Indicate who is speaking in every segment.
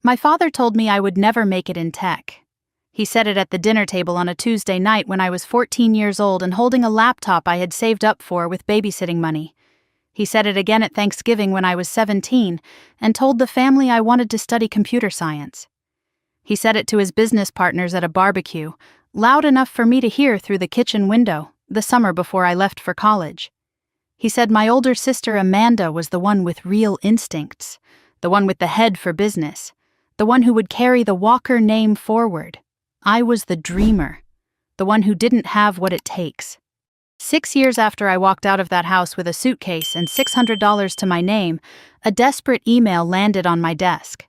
Speaker 1: My father told me I would never make it in tech. He said it at the dinner table on a Tuesday night when I was 14 years old and holding a laptop I had saved up for with babysitting money. He said it again at Thanksgiving when I was 17 and told the family I wanted to study computer science. He said it to his business partners at a barbecue, loud enough for me to hear through the kitchen window, the summer before I left for college. He said my older sister Amanda was the one with real instincts, the one with the head for business, the one who would carry the Walker name forward. I was the dreamer, the one who didn't have what it takes. 6 years after I walked out of that house with a suitcase and $600 to my name, a desperate email landed on my desk.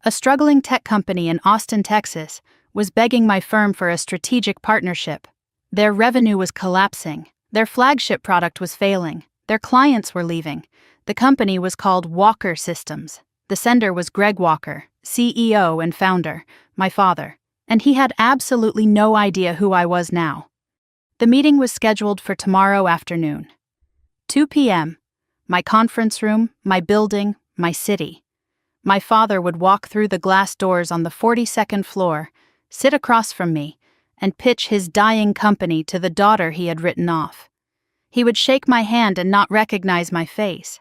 Speaker 1: A struggling tech company in Austin, Texas, was begging my firm for a strategic partnership. Their revenue was collapsing, their flagship product was failing, their clients were leaving. The company was called Walker Systems. The sender was Greg Walker, CEO and founder, my father, and he had absolutely no idea who I was now. The meeting was scheduled for tomorrow afternoon. 2 p.m., my conference room, my building, my city. My father would walk through the glass doors on the 42nd floor, sit across from me, and pitch his dying company to the daughter he had written off. He would shake my hand and not recognize my face,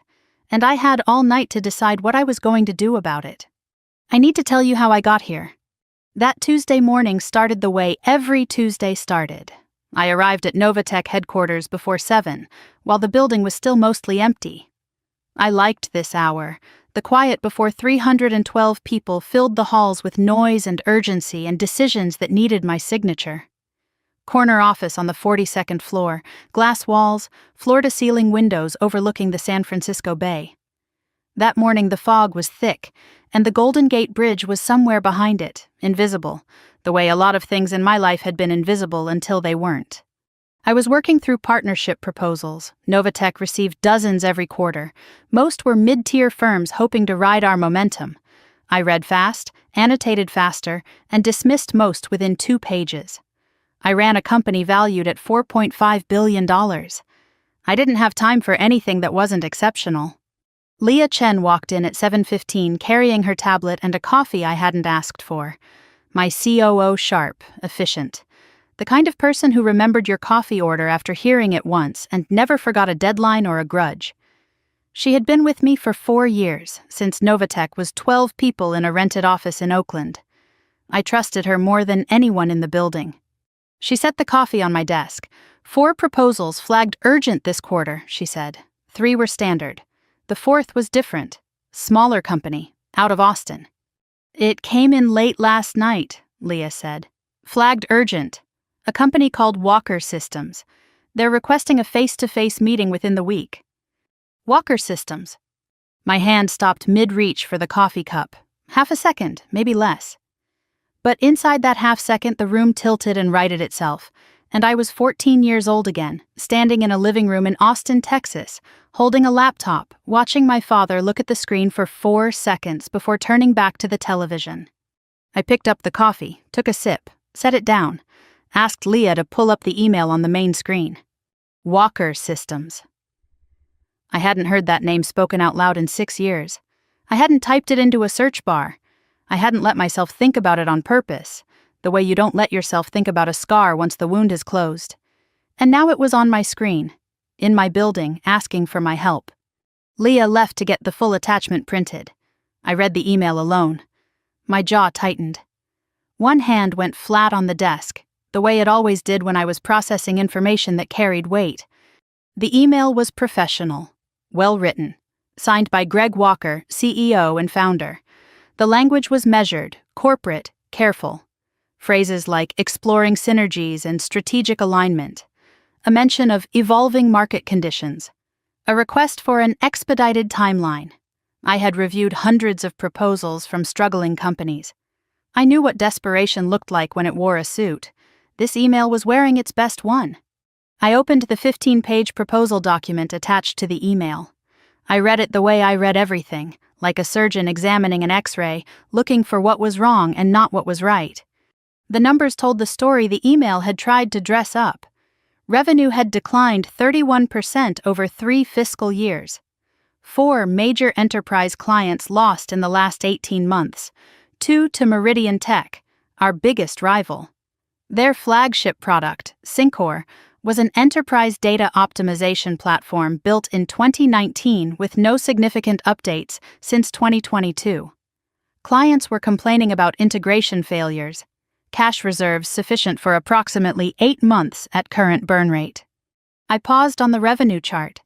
Speaker 1: and I had all night to decide what I was going to do about it. I need to tell you how I got here. That Tuesday morning started the way every Tuesday started. I arrived at Novatech headquarters before 7, while the building was still mostly empty. I liked this hour. The quiet before 312 people filled the halls with noise and urgency and decisions that needed my signature. Corner office on the 42nd floor, glass walls, floor-to-ceiling windows overlooking the San Francisco Bay. That morning the fog was thick, and the Golden Gate Bridge was somewhere behind it, invisible, the way a lot of things in my life had been invisible until they weren't. I was working through partnership proposals. Novatech received dozens every quarter. Most were mid-tier firms hoping to ride our momentum. I read fast, annotated faster, and dismissed most within 2 pages. I ran a company valued at $4.5 billion. I didn't have time for anything that wasn't exceptional. Leah Chen walked in at 7:15 carrying her tablet and a coffee I hadn't asked for. My COO sharp, efficient. The kind of person who remembered your coffee order after hearing it once and never forgot a deadline or a grudge. She had been with me for 4 years, since Novatech was 12 people in a rented office in Oakland. I trusted her more than anyone in the building. She set the coffee on my desk. 4 proposals flagged urgent this quarter, she said. 3 were standard. The 4th was different. Smaller company, out of Austin. It came in late last night, Leah said. Flagged urgent. A company called Walker Systems. They're requesting a face-to-face meeting within the week. Walker Systems. My hand stopped mid-reach for the coffee cup. Half a second, maybe less. But inside that half second the room tilted and righted itself, and I was 14 years old again, standing in a living room in Austin, Texas, holding a laptop, watching my father look at the screen for 4 seconds before turning back to the television. I picked up the coffee, took a sip, set it down, asked Leah to pull up the email on the main screen. Walker Systems. I hadn't heard that name spoken out loud in 6 years. I hadn't typed it into a search bar. I hadn't let myself think about it on purpose, the way you don't let yourself think about a scar once the wound is closed. And now it was on my screen, in my building, asking for my help. Leah left to get the full attachment printed. I read the email alone. My jaw tightened. One hand went flat on the desk, the way it always did when I was processing information that carried weight. The email was professional, well written, signed by Greg Walker, CEO and founder. The language was measured, corporate, careful. Phrases like exploring synergies and strategic alignment. A mention of evolving market conditions. A request for an expedited timeline. I had reviewed hundreds of proposals from struggling companies. I knew what desperation looked like when it wore a suit. This email was wearing its best one. I opened the 15-page proposal document attached to the email. I read it the way I read everything, like a surgeon examining an X-ray, looking for what was wrong and not what was right. The numbers told the story the email had tried to dress up. Revenue had declined 31% over 3 fiscal years. 4 major enterprise clients lost in the last 18 months. 2 to Meridian Tech, our biggest rival. Their flagship product, Syncor, was an enterprise data optimization platform built in 2019 with no significant updates since 2022. Clients were complaining about integration failures, cash reserves sufficient for approximately 8 months at current burn rate. I paused on the revenue chart.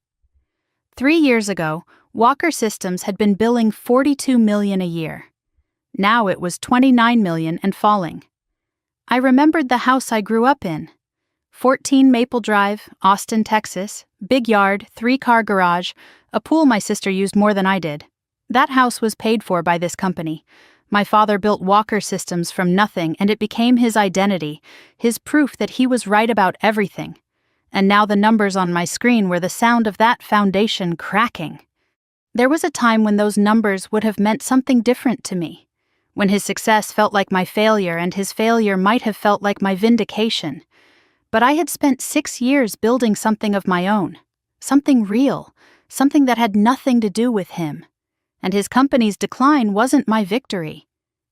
Speaker 1: 3 years ago, Walker Systems had been billing $42 million a year. Now it was $29 million and falling. I remembered the house I grew up in. 14 Maple Drive, Austin, Texas, big yard, 3-car garage, a pool my sister used more than I did. That house was paid for by this company. My father built Walker Systems from nothing, and it became his identity, his proof that he was right about everything. And now the numbers on my screen were the sound of that foundation cracking. There was a time when those numbers would have meant something different to me, when his success felt like my failure and his failure might have felt like my vindication. But I had spent 6 years building something of my own, something real, something that had nothing to do with him. And his company's decline wasn't my victory.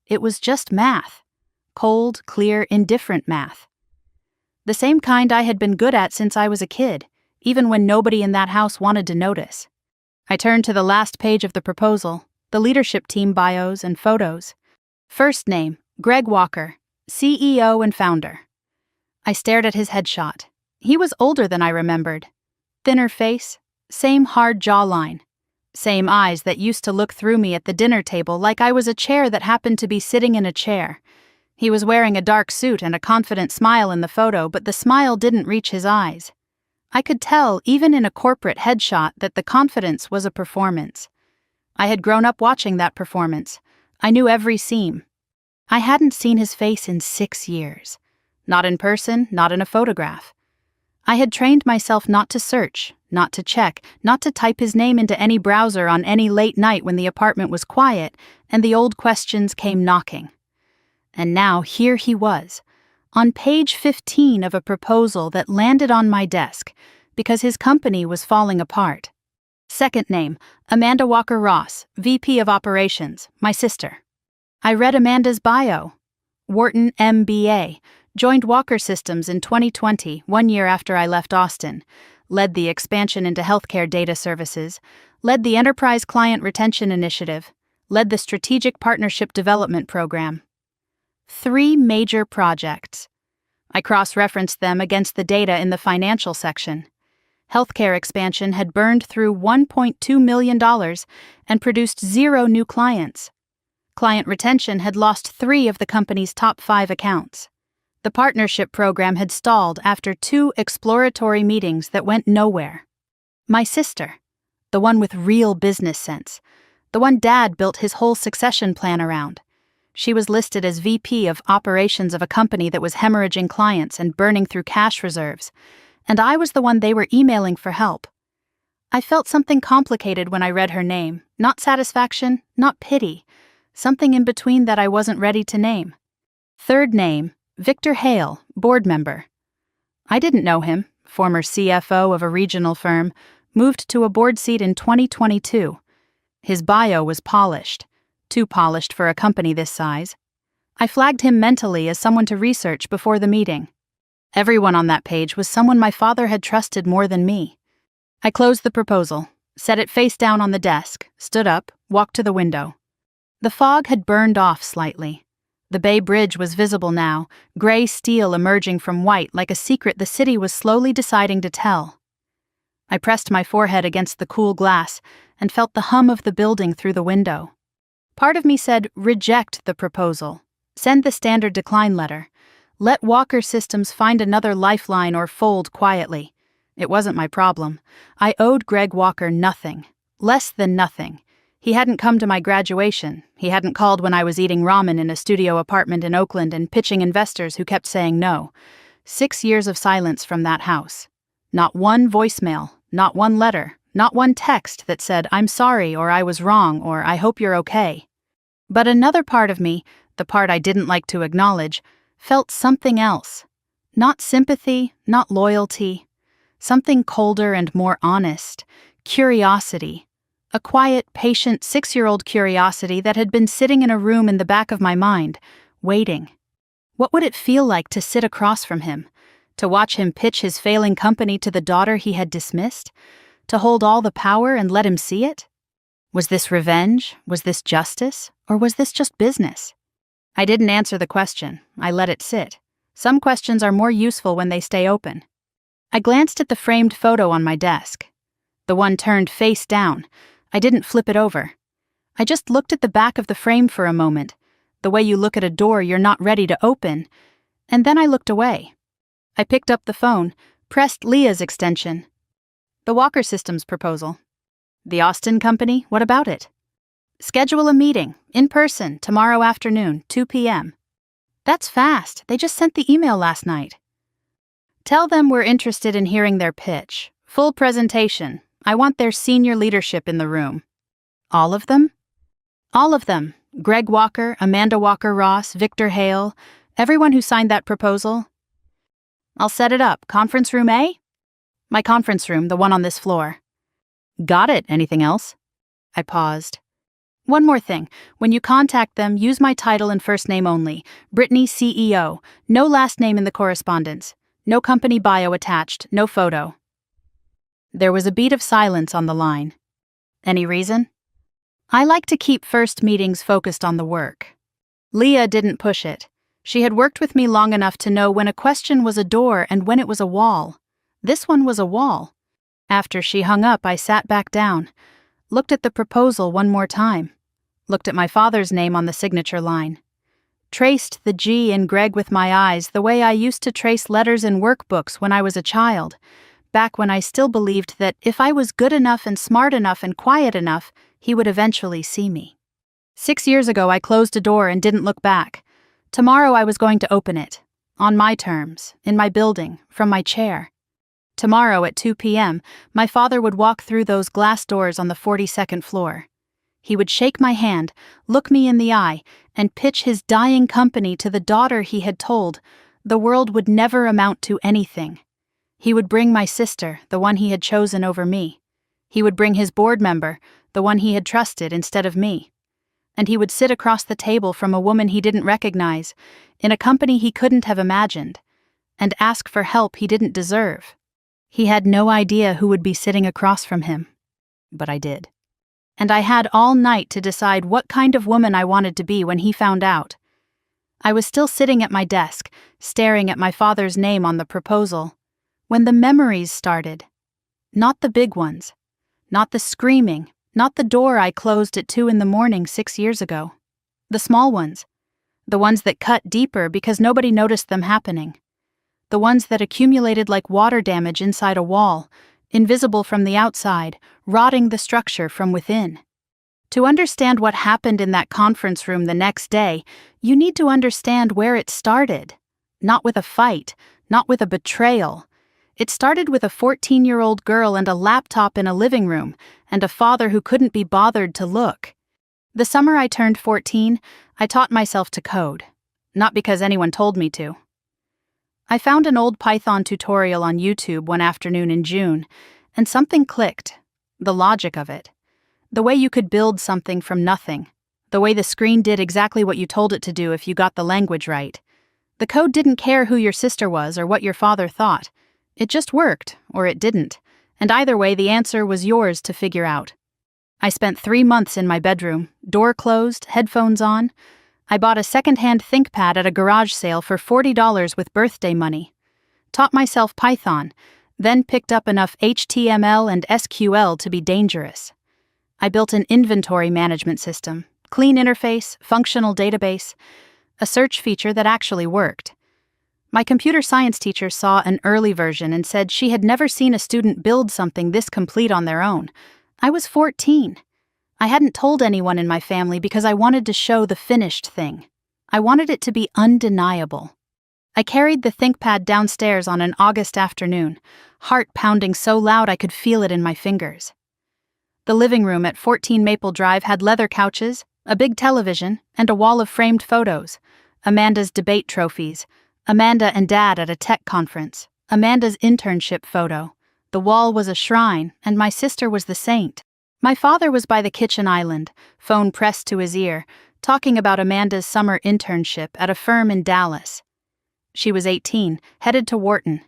Speaker 1: It was just math. Cold, clear, indifferent math. The same kind I had been good at since I was a kid, even when nobody in that house wanted to notice. I turned to the last page of the proposal, the leadership team bios and photos. First name, Greg Walker, CEO and founder. I stared at his headshot. He was older than I remembered. Thinner face, same hard jawline. Same eyes that used to look through me at the dinner table like I was a chair that happened to be sitting in a chair. He was wearing a dark suit and a confident smile in the photo, but the smile didn't reach his eyes. I could tell, even in a corporate headshot, that the confidence was a performance. I had grown up watching that performance. I knew every seam. I hadn't seen his face in 6 years. Not in person, not in a photograph. I had trained myself not to search, not to check, not to type his name into any browser on any late night when the apartment was quiet and the old questions came knocking. And now here he was, on page 15 of a proposal that landed on my desk because his company was falling apart. Second name, Amanda Walker Ross, VP of Operations, my sister. I read Amanda's bio. Wharton MBA, joined Walker Systems in 2020, 1 year after I left Austin, led the expansion into healthcare data services, led the Enterprise Client Retention Initiative, led the Strategic Partnership Development Program. 3 major projects. I cross-referenced them against the data in the financial section. Healthcare expansion had burned through $1.2 million and produced 0 new clients. Client retention had lost 3 of the company's top 5 accounts. The partnership program had stalled after 2 exploratory meetings that went nowhere. My sister, the one with real business sense, the one Dad built his whole succession plan around. She was listed as VP of Operations of a company that was hemorrhaging clients and burning through cash reserves, and I was the one they were emailing for help. I felt something complicated when I read her name, not satisfaction, not pity, something in between that I wasn't ready to name. Third name, Victor Hale, board member. I didn't know him, former CFO of a regional firm, moved to a board seat in 2022. His bio was polished, too polished for a company this size. I flagged him mentally as someone to research before the meeting. Everyone on that page was someone my father had trusted more than me. I closed the proposal, set it face down on the desk, stood up, walked to the window. The fog had burned off slightly. The Bay Bridge was visible now, gray steel emerging from white like a secret the city was slowly deciding to tell. I pressed my forehead against the cool glass and felt the hum of the building through the window. Part of me said, reject the proposal. Send the standard decline letter. Let Walker Systems find another lifeline or fold quietly. It wasn't my problem. I owed Greg Walker nothing. Less than nothing. He hadn't come to my graduation. He hadn't called when I was eating ramen in a studio apartment in Oakland and pitching investors who kept saying no. 6 years of silence from that house. Not one voicemail, not one letter, not one text that said, I'm sorry, or I was wrong, or I hope you're okay. But another part of me, the part I didn't like to acknowledge, felt something else. Not sympathy, not loyalty. Something colder and more honest. Curiosity. A quiet, patient 6-year-old curiosity that had been sitting in a room in the back of my mind, waiting. What would it feel like to sit across from him? To watch him pitch his failing company to the daughter he had dismissed? To hold all the power and let him see it? Was this revenge? Was this justice? Or was this just business? I didn't answer the question. I let it sit. Some questions are more useful when they stay open. I glanced at the framed photo on my desk. The one turned face down. I didn't flip it over. I just looked at the back of the frame for a moment, the way you look at a door you're not ready to open, and then I looked away. I picked up the phone, pressed Leah's extension. The Walker Systems proposal. The Austin Company, what about it? Schedule a meeting, in person, tomorrow afternoon, 2 p.m. That's fast, they just sent the email last night. Tell them we're interested in hearing their pitch. Full presentation. I want their senior leadership in the room. All of them? All of them. Greg Walker, Amanda Walker-Ross, Victor Hale, everyone who signed that proposal. I'll set it up. Conference room A? My conference room, the one on this floor. Got it. Anything else? I paused. One more thing. When you contact them, use my title and first name only. Brittany, CEO. No last name in the correspondence. No company bio attached. No photo. There was a beat of silence on the line. Any reason? I like to keep first meetings focused on the work. Leah didn't push it. She had worked with me long enough to know when a question was a door and when it was a wall. This one was a wall. After she hung up, I sat back down, looked at the proposal one more time, looked at my father's name on the signature line, traced the G in Greg with my eyes the way I used to trace letters in workbooks when I was a child, back when I still believed that if I was good enough and smart enough and quiet enough, he would eventually see me. 6 years ago, I closed a door and didn't look back. Tomorrow I was going to open it. On my terms, in my building, from my chair. Tomorrow at 2 p.m., my father would walk through those glass doors on the 42nd floor. He would shake my hand, look me in the eye, and pitch his dying company to the daughter he had told the world would never amount to anything. He would bring my sister, the one he had chosen over me. He would bring his board member, the one he had trusted instead of me. And he would sit across the table from a woman he didn't recognize, in a company he couldn't have imagined, and ask for help he didn't deserve. He had no idea who would be sitting across from him. But I did. And I had all night to decide what kind of woman I wanted to be when he found out. I was still sitting at my desk, staring at my father's name on the proposal, when the memories started. Not the big ones. Not the screaming. Not the door I closed at 2 a.m. 6 years ago. The small ones. The ones that cut deeper because nobody noticed them happening. The ones that accumulated like water damage inside a wall, invisible from the outside, rotting the structure from within. To understand what happened in that conference room the next day, you need to understand where it started. Not with a fight, not with a betrayal. It started with a 14-year-old girl and a laptop in a living room, and a father who couldn't be bothered to look. The summer I turned 14, I taught myself to code. Not because anyone told me to. I found an old Python tutorial on YouTube one afternoon in June, and something clicked. The logic of it. The way you could build something from nothing. The way the screen did exactly what you told it to do if you got the language right. The code didn't care who your sister was or what your father thought. It just worked, or it didn't, and either way the answer was yours to figure out. I spent 3 months in my bedroom, door closed, headphones on. I bought a second-hand ThinkPad at a garage sale for $40 with birthday money. Taught myself Python, then picked up enough HTML and SQL to be dangerous. I built an inventory management system, clean interface, functional database, a search feature that actually worked. My computer science teacher saw an early version and said she had never seen a student build something this complete on their own. I was 14. I hadn't told anyone in my family because I wanted to show the finished thing. I wanted it to be undeniable. I carried the ThinkPad downstairs on an August afternoon, heart pounding so loud I could feel it in my fingers. The living room at 14 Maple Drive had leather couches, a big television, and a wall of framed photos. Amanda's debate trophies, Amanda and Dad at a tech conference, Amanda's internship photo. The wall was a shrine, and my sister was the saint. My father was by the kitchen island, phone pressed to his ear, talking about Amanda's summer internship at a firm in Dallas. She was 18, headed to Wharton.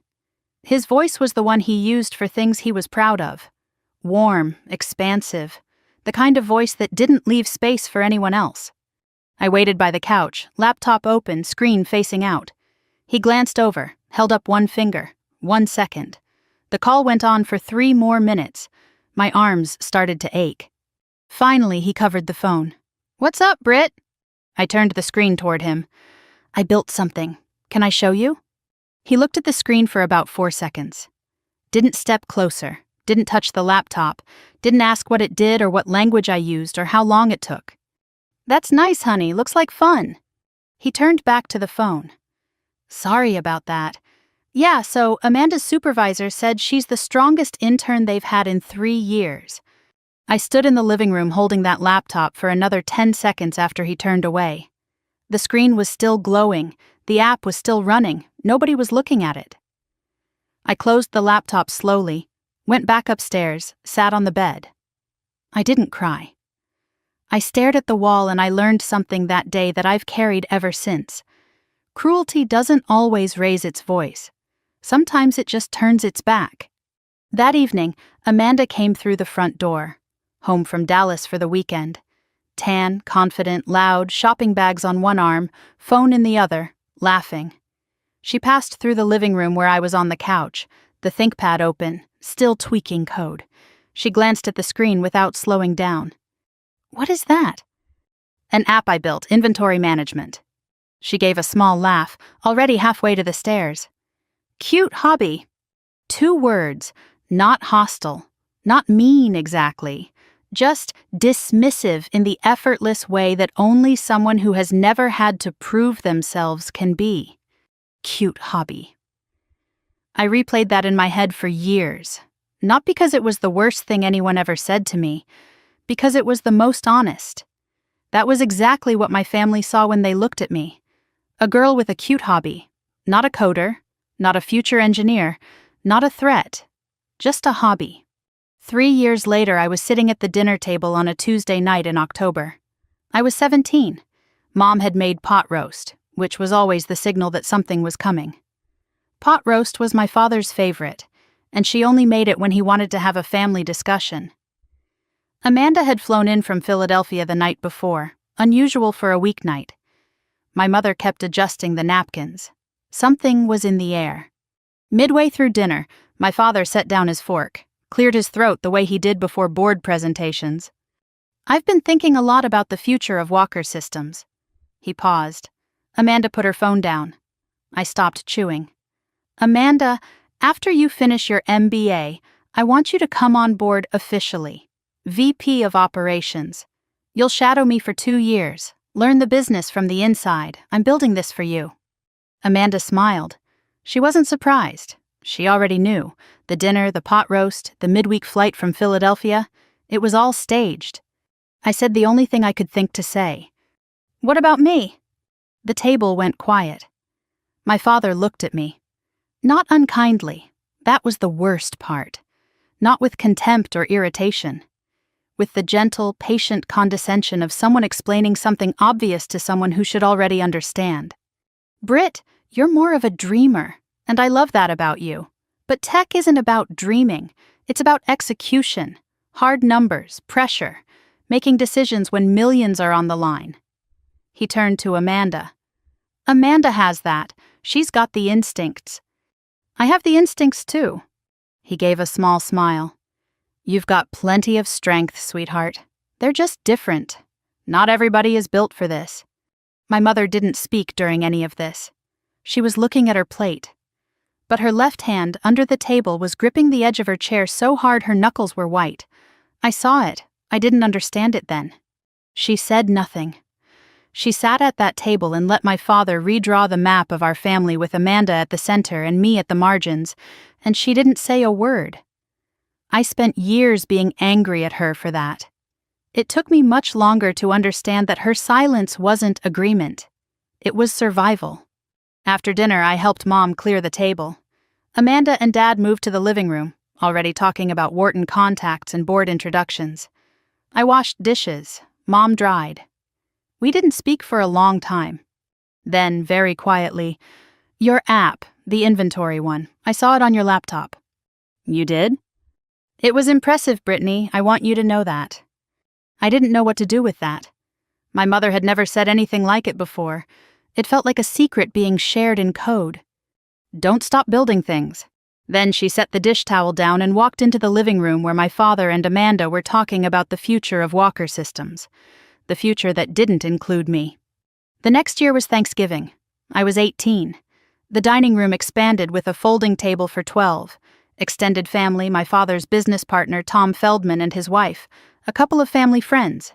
Speaker 1: His voice was the one he used for things he was proud of. Warm, expansive, the kind of voice that didn't leave space for anyone else. I waited by the couch, laptop open, screen facing out. He glanced over, held up one finger. 1 second. The call went on for 3 more minutes. My arms started to ache. Finally, he covered the phone. "What's up, Britt?" I turned the screen toward him. "I built something. Can I show you?" He looked at the screen for about 4 seconds. Didn't step closer, didn't touch the laptop, didn't ask what it did or what language I used or how long it took. "That's nice, honey. Looks like fun." He turned back to the phone. "Sorry about that. Yeah, so Amanda's supervisor said she's the strongest intern they've had in 3 years. I stood in the living room holding that laptop for another 10 seconds after he turned away. The screen was still glowing, the app was still running, nobody was looking at it. I closed the laptop slowly, went back upstairs, sat on the bed. I didn't cry. I stared at the wall and I learned something that day that I've carried ever since. Cruelty doesn't always raise its voice. Sometimes it just turns its back. That evening, Amanda came through the front door, home from Dallas for the weekend. Tan, confident, loud, shopping bags on one arm, phone in the other, laughing. She passed through the living room where I was on the couch, the ThinkPad open, still tweaking code. She glanced at the screen without slowing down. "What is that?" "An app I built, inventory management." She gave a small laugh, already halfway to the stairs. "Cute hobby." 2 words, not hostile, not mean exactly, just dismissive in the effortless way that only someone who has never had to prove themselves can be. Cute hobby. I replayed that in my head for years, not because it was the worst thing anyone ever said to me, because it was the most honest. That was exactly what my family saw when they looked at me. A girl with a cute hobby, not a coder, not a future engineer, not a threat, just a hobby. 3 years later, I was sitting at the dinner table on a Tuesday night in October. I was 17. Mom had made pot roast, which was always the signal that something was coming. Pot roast was my father's favorite, and she only made it when he wanted to have a family discussion. Amanda had flown in from Philadelphia the night before, unusual for a weeknight. My mother kept adjusting the napkins. Something was in the air. Midway through dinner, my father set down his fork, cleared his throat the way he did before board presentations. "I've been thinking a lot about the future of Walker Systems." He paused. Amanda put her phone down. I stopped chewing. "Amanda, after you finish your MBA, I want you to come on board officially. VP of Operations. You'll shadow me for 2 years. Learn the business from the inside. I'm building this for you." Amanda smiled. She wasn't surprised. She already knew. The dinner, the pot roast, the midweek flight from Philadelphia, it was all staged. I said the only thing I could think to say. "What about me?" The table went quiet. My father looked at me. Not unkindly. That was the worst part. Not with contempt or irritation. With the gentle, patient condescension of someone explaining something obvious to someone who should already understand. "Britt, you're more of a dreamer, and I love that about you. But tech isn't about dreaming. It's about execution, hard numbers, pressure, making decisions when millions are on the line." He turned to Amanda. "Amanda has that. She's got the instincts." "I have the instincts too." He gave a small smile. "You've got plenty of strength, sweetheart. They're just different. Not everybody is built for this." My mother didn't speak during any of this. She was looking at her plate. But her left hand, under the table, was gripping the edge of her chair so hard her knuckles were white. I saw it. I didn't understand it then. She said nothing. She sat at that table and let my father redraw the map of our family with Amanda at the center and me at the margins, and she didn't say a word. I spent years being angry at her for that. It took me much longer to understand that her silence wasn't agreement. It was survival. After dinner, I helped Mom clear the table. Amanda and Dad moved to the living room, already talking about Wharton contacts and board introductions. I washed dishes. Mom dried. We didn't speak for a long time. Then, very quietly, "Your app, the inventory one, I saw it on your laptop." "You did?" "It was impressive, Brittany. I want you to know that." I didn't know what to do with that. My mother had never said anything like it before. It felt like a secret being shared in code. "Don't stop building things." Then she set the dish towel down and walked into the living room where my father and Amanda were talking about the future of Walker Systems, the future that didn't include me. The next year was Thanksgiving. I was 18. The dining room expanded with a folding table for 12. Extended family, my father's business partner, Tom Feldman, and his wife, a couple of family friends.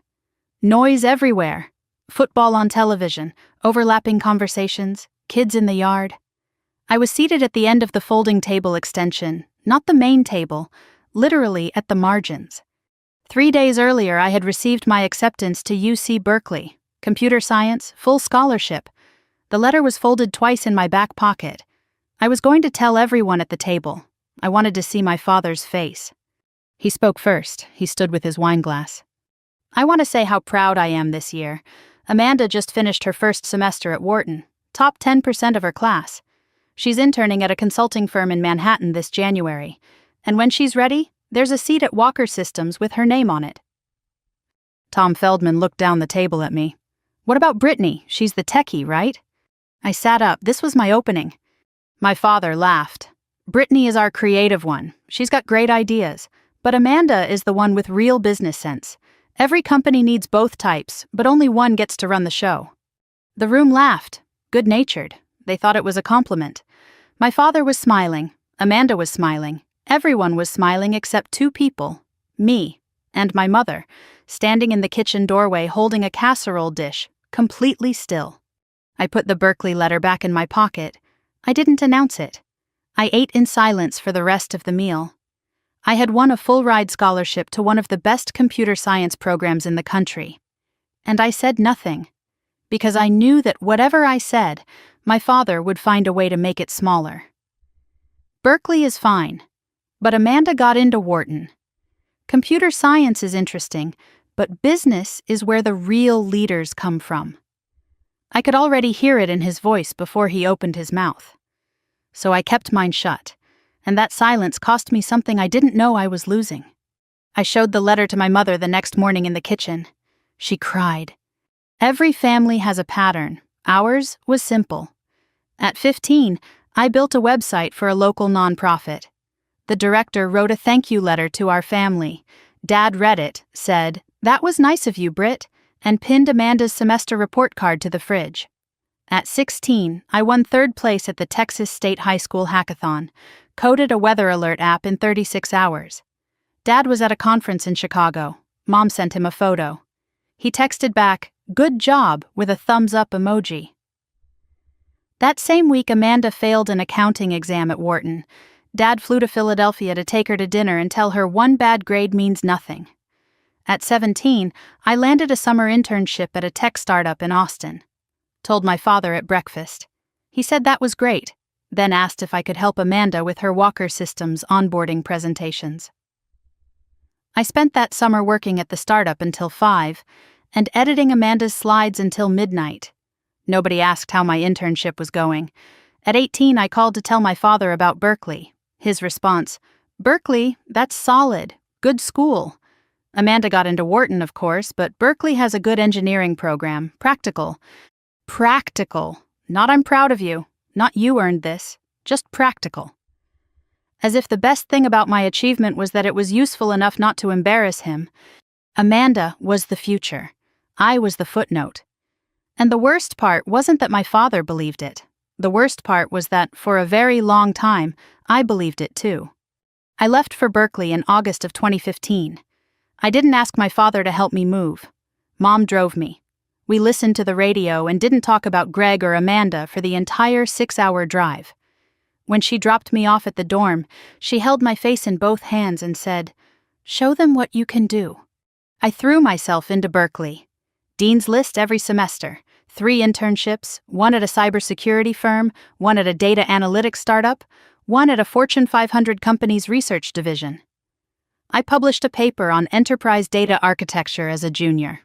Speaker 1: Noise everywhere. Football on television, overlapping conversations, kids in the yard. I was seated at the end of the folding table extension, not the main table, literally at the margins. 3 days earlier, I had received my acceptance to UC Berkeley, computer science, full scholarship. The letter was folded twice in my back pocket. I was going to tell everyone at the table. I wanted to see my father's face. He spoke first. He stood with his wine glass. "I want to say how proud I am this year. Amanda just finished her first semester at Wharton, top 10% of her class. She's interning at a consulting firm in Manhattan this January, and when she's ready, there's a seat at Walker Systems with her name on it." Tom Feldman looked down the table at me. "What about Brittany? She's the techie, right?" I sat up. This was my opening. My father laughed. "Brittany is our creative one. She's got great ideas. But Amanda is the one with real business sense. Every company needs both types, but only one gets to run the show." The room laughed, good-natured. They thought it was a compliment. My father was smiling. Amanda was smiling. Everyone was smiling except two people, me and my mother, standing in the kitchen doorway holding a casserole dish, completely still. I put the Berkeley letter back in my pocket. I didn't announce it. I ate in silence for the rest of the meal. I had won a full-ride scholarship to one of the best computer science programs in the country. And I said nothing, because I knew that whatever I said, my father would find a way to make it smaller. Berkeley is fine, but Amanda got into Wharton. Computer science is interesting, but business is where the real leaders come from. I could already hear it in his voice before he opened his mouth. So I kept mine shut, and that silence cost me something I didn't know I was losing. I showed the letter to my mother the next morning in the kitchen. She cried. Every family has a pattern. Ours was simple. At 15, I built a website for a local nonprofit. The director wrote a thank you letter to our family. Dad read it, said, "That was nice of you, Britt," and pinned Amanda's semester report card to the fridge. At 16, I won 3rd place at the Texas State High School Hackathon, coded a weather alert app in 36 hours. Dad was at a conference in Chicago. Mom sent him a photo. He texted back, "Good job," with a thumbs-up emoji. That same week, Amanda failed an accounting exam at Wharton. Dad flew to Philadelphia to take her to dinner and tell her one bad grade means nothing. At 17, I landed a summer internship at a tech startup in Austin. Told my father at breakfast. He said that was great, then asked if I could help Amanda with her Walker Systems onboarding presentations. I spent that summer working at the startup until 5, and editing Amanda's slides until midnight. Nobody asked how my internship was going. At 18, I called to tell my father about Berkeley. His response, "Berkeley, that's solid. Good school." Amanda got into Wharton, of course, but Berkeley has a good engineering program. Practical. Practical. Not "I'm proud of you." Not "you earned this." Just practical. As if the best thing about my achievement was that it was useful enough not to embarrass him. Amanda was the future. I was the footnote. And the worst part wasn't that my father believed it. The worst part was that, for a very long time, I believed it too. I left for Berkeley in August of 2015. I didn't ask my father to help me move. Mom drove me. We listened to the radio and didn't talk about Greg or Amanda for the entire 6-hour drive. When she dropped me off at the dorm, she held my face in both hands and said, "Show them what you can do." I threw myself into Berkeley. Dean's List every semester, 3 internships, 1 at a cybersecurity firm, 1 at a data analytics startup, 1 at a Fortune 500 company's research division. I published a paper on enterprise data architecture as a junior.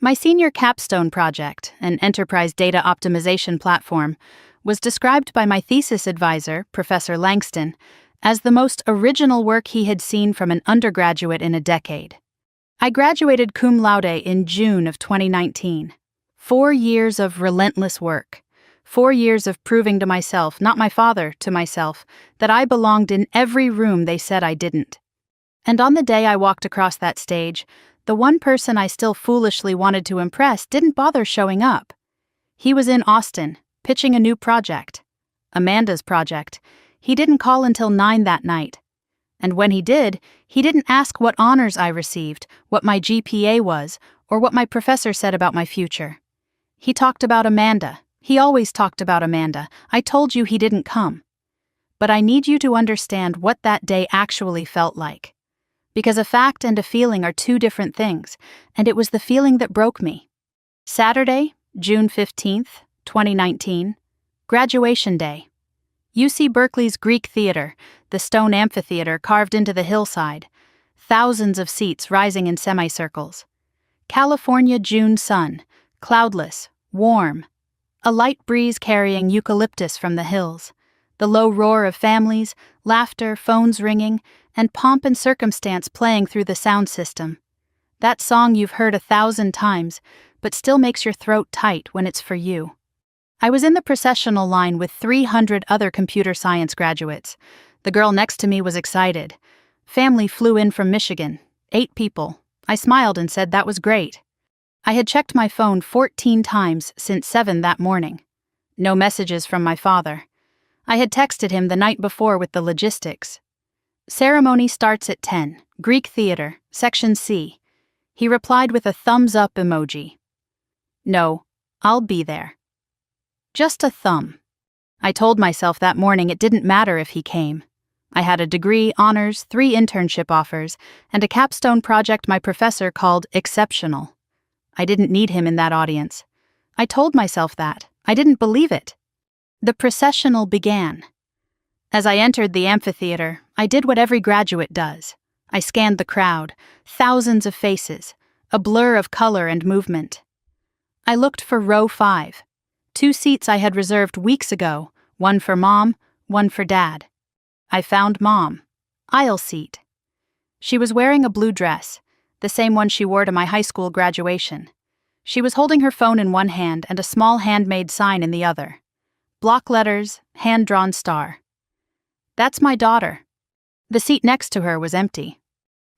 Speaker 1: My senior capstone project, an enterprise data optimization platform, was described by my thesis advisor, Professor Langston, as the most original work he had seen from an undergraduate in a decade. I graduated cum laude in June of 2019. 4 years of relentless work. 4 years of proving to myself, not my father, to myself, that I belonged in every room they said I didn't. And on the day I walked across that stage, the one person I still foolishly wanted to impress didn't bother showing up. He was in Austin, pitching a new project. Amanda's project. He didn't call until 9 that night. And when he did, he didn't ask what honors I received, what my GPA was, or what my professor said about my future. He talked about Amanda. He always talked about Amanda. I told you he didn't come. But I need you to understand what that day actually felt like. Because a fact and a feeling are two different things, and it was the feeling that broke me. Saturday, June 15th, 2019, graduation day. UC Berkeley's Greek Theater, the stone amphitheater carved into the hillside, thousands of seats rising in semicircles. California June sun, cloudless, warm, a light breeze carrying eucalyptus from the hills, the low roar of families, laughter, phones ringing, and pomp and circumstance playing through the sound system. That song you've heard 1,000 times, but still makes your throat tight when it's for you. I was in the processional line with 300 other computer science graduates. The girl next to me was excited. Family flew in from Michigan, 8 people. I smiled and said that was great. I had checked my phone 14 times since 7 that morning. No messages from my father. I had texted him the night before with the logistics. Ceremony starts at 10, Greek Theater, Section C. He replied with a thumbs up emoji. No, I'll be there. Just a thumb. I told myself that morning it didn't matter if he came. I had a degree, honors, 3 internship offers, and a capstone project my professor called exceptional. I didn't need him in that audience. I told myself that. I didn't believe it. The processional began. As I entered the amphitheater, I did what every graduate does. I scanned the crowd, thousands of faces, a blur of color and movement. I looked for row 5. 2 seats I had reserved weeks ago, one for Mom, one for Dad. I found Mom. Aisle seat. She was wearing a blue dress, the same one she wore to my high school graduation. She was holding her phone in one hand and a small handmade sign in the other. Block letters, hand-drawn star. That's my daughter. The seat next to her was empty.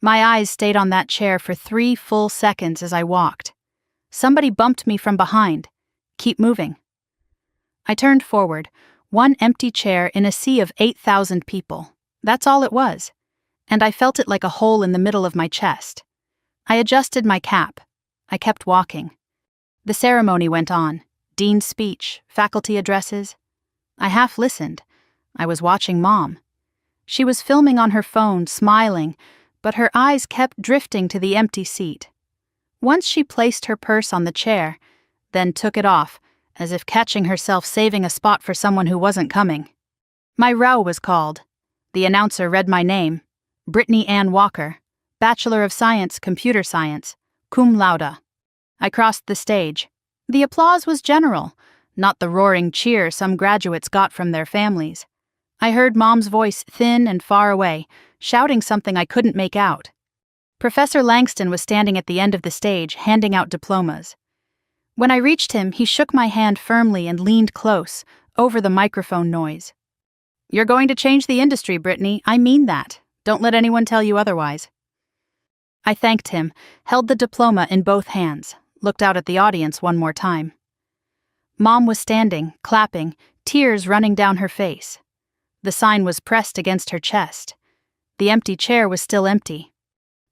Speaker 1: My eyes stayed on that chair for 3 full seconds as I walked. Somebody bumped me from behind. Keep moving. I turned forward, one empty chair in a sea of 8,000 people. That's all it was. And I felt it like a hole in the middle of my chest. I adjusted my cap. I kept walking. The ceremony went on. Dean's speech, faculty addresses. I half listened. I was watching Mom. She was filming on her phone, smiling, but her eyes kept drifting to the empty seat. Once she placed her purse on the chair, then took it off, as if catching herself saving a spot for someone who wasn't coming. My row was called. The announcer read my name, Brittany Ann Walker, Bachelor of Science, Computer Science, cum laude. I crossed the stage. The applause was general, not the roaring cheer some graduates got from their families. I heard Mom's voice thin and far away, shouting something I couldn't make out. Professor Langston was standing at the end of the stage, handing out diplomas. When I reached him, he shook my hand firmly and leaned close, over the microphone noise. You're going to change the industry, Brittany. I mean that. Don't let anyone tell you otherwise. I thanked him, held the diploma in both hands, looked out at the audience one more time. Mom was standing, clapping, tears running down her face. The sign was pressed against her chest. The empty chair was still empty.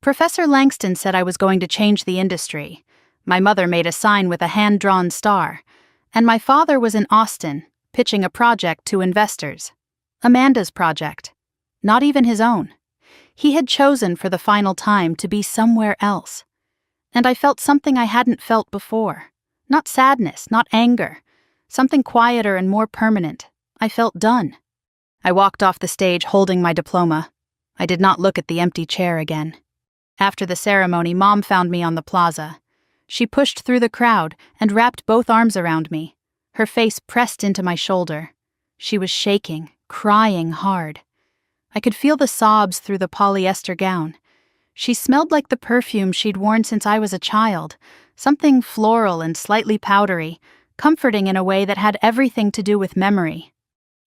Speaker 1: Professor Langston said I was going to change the industry. My mother made a sign with a hand-drawn star, and my father was in Austin, pitching a project to investors. Amanda's project. Not even his own. He had chosen for the final time to be somewhere else. And I felt something I hadn't felt before. Not sadness, not anger. Something quieter and more permanent. I felt done. I walked off the stage holding my diploma. I did not look at the empty chair again. After the ceremony, Mom found me on the plaza. She pushed through the crowd and wrapped both arms around me, her face pressed into my shoulder. She was shaking, crying hard. I could feel the sobs through the polyester gown. She smelled like the perfume she'd worn since I was a child, something floral and slightly powdery, comforting in a way that had everything to do with memory.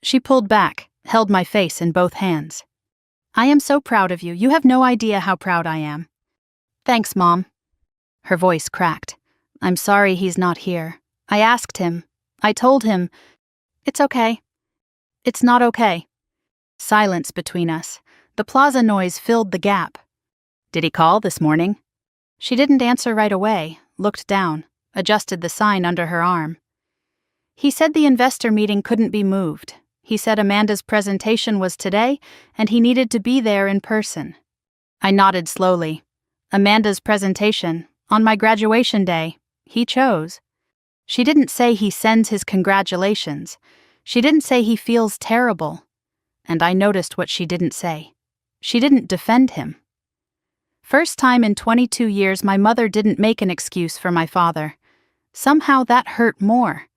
Speaker 1: She pulled back, held my face in both hands. "I am so proud of you. You have no idea how proud I am." "Thanks, Mom." Her voice cracked. "I'm sorry he's not here. I asked him. I told him. It's okay. It's not okay." Silence between us. The plaza noise filled the gap. "Did he call this morning?" She didn't answer right away, looked down, adjusted the sign under her arm. "He said the investor meeting couldn't be moved. He said Amanda's presentation was today, and he needed to be there in person." I nodded slowly. Amanda's presentation, on my graduation day, he chose. She didn't say he sends his congratulations. She didn't say he feels terrible. And I noticed what she didn't say. She didn't defend him. First time in 22 years my mother didn't make an excuse for my father. Somehow that hurt more.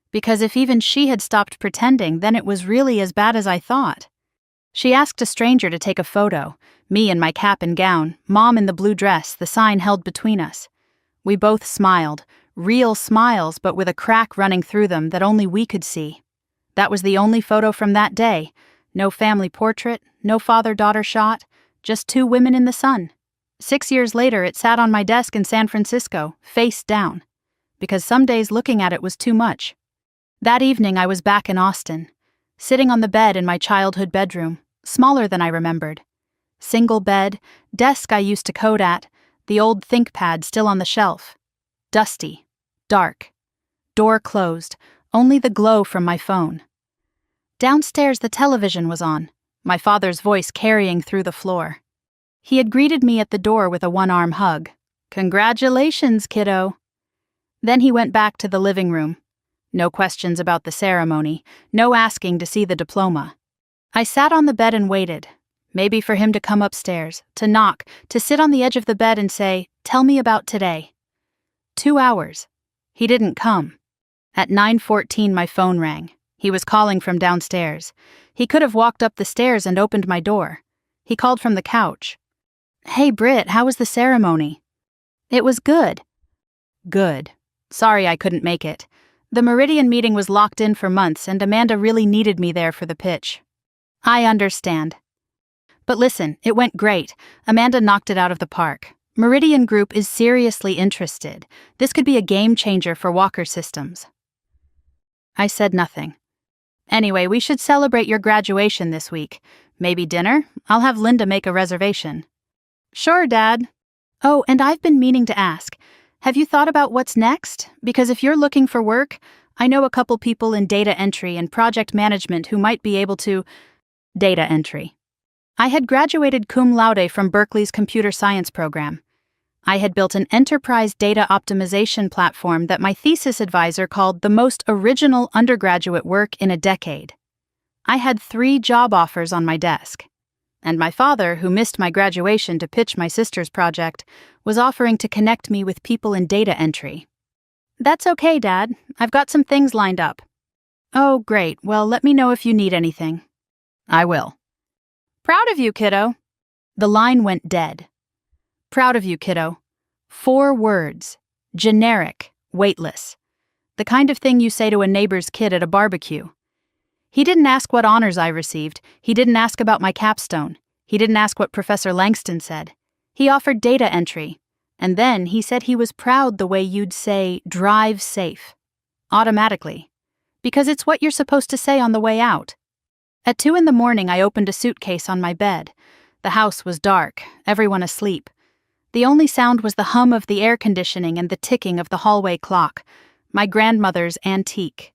Speaker 1: Because if even she had stopped pretending, then it was really as bad as I thought. She asked a stranger to take a photo, me in my cap and gown, Mom in the blue dress, the sign held between us. We both smiled, real smiles but with a crack running through them that only we could see. That was the only photo from that day. No family portrait, no father-daughter shot, just two women in the sun. 6 years later, it sat on my desk in San Francisco, face down, because some days looking at it was too much. That evening, I was back in Austin, sitting on the bed in my childhood bedroom, smaller than I remembered. Single bed, desk I used to code at, the old ThinkPad still on the shelf. Dusty, dark, door closed, only the glow from my phone. Downstairs, the television was on, my father's voice carrying through the floor. He had greeted me at the door with a one-arm hug. "Congratulations, kiddo." Then he went back to the living room. No questions about the ceremony, no asking to see the diploma. I sat on the bed and waited, maybe for him to come upstairs, to knock, to sit on the edge of the bed and say, "Tell me about today." 2 hours. He didn't come. At 9:14 my phone rang. He was calling from downstairs. He could have walked up the stairs and opened my door. He called from the couch. "Hey Britt, how was the ceremony?" "It was good." "Good. Sorry I couldn't make it. The Meridian meeting was locked in for months and Amanda really needed me there for the pitch." "I understand. But listen, it went great. Amanda knocked it out of the park. Meridian Group is seriously interested. This could be a game changer for Walker Systems." I said nothing. "Anyway, we should celebrate your graduation this week. Maybe dinner? I'll have Linda make a reservation." "Sure, Dad." "Oh, and I've been meaning to ask. Have you thought about what's next? Because if you're looking for work, I know a couple people in data entry and project management who might be able to..." Data entry. I had graduated cum laude from Berkeley's computer science program. I had built an enterprise data optimization platform that my thesis advisor called the most original undergraduate work in a decade. I had 3 job offers on my desk. And my father, who missed my graduation to pitch my sister's project, was offering to connect me with people in data entry. "That's okay, Dad. I've got some things lined up." "Oh, great. Well, let me know if you need anything." "I will." "Proud of you, kiddo." The line went dead. "Proud of you, kiddo." 4 words. Generic, weightless. The kind of thing you say to a neighbor's kid at a barbecue. He didn't ask what honors I received. He didn't ask about my capstone. He didn't ask what Professor Langston said. He offered data entry. And then he said he was proud the way you'd say, "drive safe." Automatically. Because it's what you're supposed to say on the way out. At 2 a.m, I opened a suitcase on my bed. The house was dark, everyone asleep. The only sound was the hum of the air conditioning and the ticking of the hallway clock, my grandmother's antique.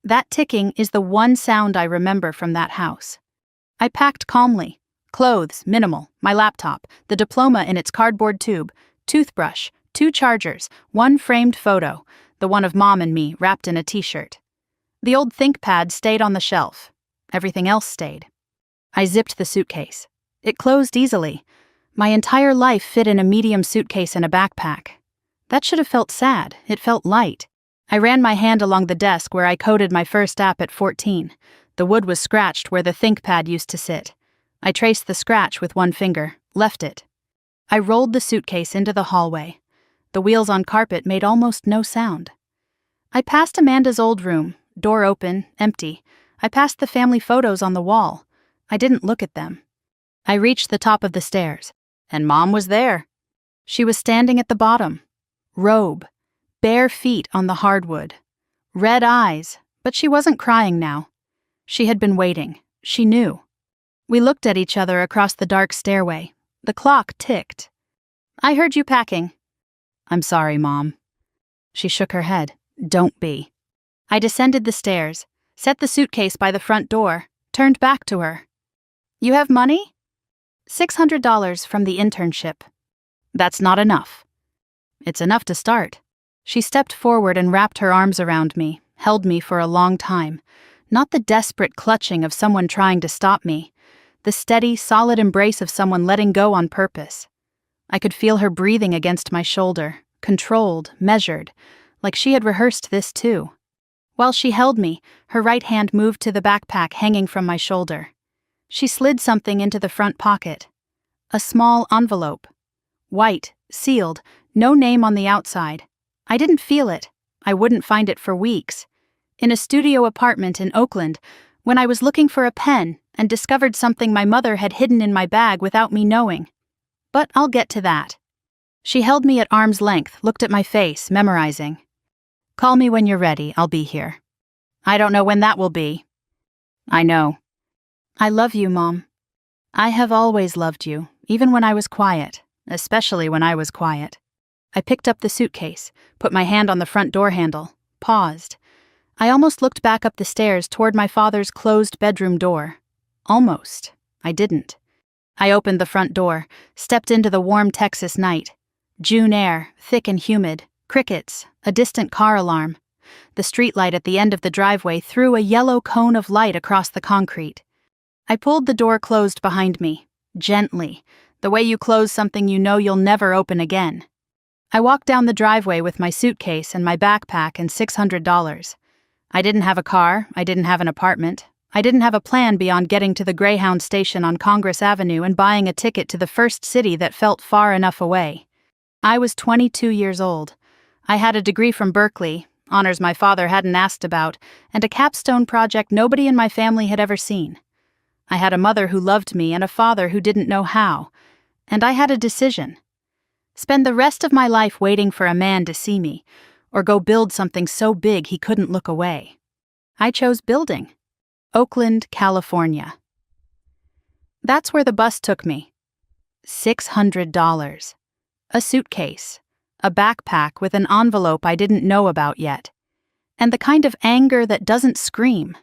Speaker 1: That ticking is the one sound I remember from that house. I packed calmly. Clothes, minimal, my laptop, the diploma in its cardboard tube, toothbrush, 2 chargers, 1 framed photo, the one of Mom and me wrapped in a t-shirt. The old ThinkPad stayed on the shelf. Everything else stayed. I zipped the suitcase. It closed easily. My entire life fit in a medium suitcase and a backpack. That should have felt sad. It felt light. I ran my hand along the desk where I coded my first app at 14. The wood was scratched where the ThinkPad used to sit. I traced the scratch with one finger, left it. I rolled the suitcase into the hallway. The wheels on carpet made almost no sound. I passed Amanda's old room, door open, empty. I passed the family photos on the wall. I didn't look at them. I reached the top of the stairs, and Mom was there. She was standing at the bottom. Robe, bare feet on the hardwood. Red eyes, but she wasn't crying now. She had been waiting. She knew. We looked at each other across the dark stairway. The clock ticked. "I heard you packing." "I'm sorry, Mom." She shook her head. "Don't be." I descended the stairs, set the suitcase by the front door, turned back to her. "You have money?" $600 from the internship. "That's not enough." "It's enough to start." She stepped forward and wrapped her arms around me, held me for a long time. Not the desperate clutching of someone trying to stop me. The steady, solid embrace of someone letting go on purpose. I could feel her breathing against my shoulder, controlled, measured, like she had rehearsed this too. While she held me, her right hand moved to the backpack hanging from my shoulder. She slid something into the front pocket. A small envelope. White, sealed, no name on the outside. I didn't feel it. I wouldn't find it for weeks. In a studio apartment in Oakland, when I was looking for a pen and discovered something my mother had hidden in my bag without me knowing. But I'll get to that. She held me at arm's length, looked at my face, memorizing. "Call me when you're ready, I'll be here." "I don't know when that will be." "I know." "I love you, Mom. I have always loved you, even when I was quiet, especially when I was quiet." I picked up the suitcase, put my hand on the front door handle, paused. I almost looked back up the stairs toward my father's closed bedroom door. Almost. I didn't. I opened the front door, stepped into the warm Texas night. June air, thick and humid, crickets, a distant car alarm. The streetlight at the end of the driveway threw a yellow cone of light across the concrete. I pulled the door closed behind me, gently, the way you close something you know you'll never open again. I walked down the driveway with my suitcase and my backpack and $600. I didn't have a car, I didn't have an apartment, I didn't have a plan beyond getting to the Greyhound station on Congress Avenue and buying a ticket to the first city that felt far enough away. I was 22 years old. I had a degree from Berkeley, honors my father hadn't asked about, and a capstone project nobody in my family had ever seen. I had a mother who loved me and a father who didn't know how, and I had a decision. Spend the rest of my life waiting for a man to see me, or go build something so big he couldn't look away. I chose building. Oakland, California. That's where the bus took me. $600. A suitcase. A backpack with an envelope I didn't know about yet. And the kind of anger that doesn't scream.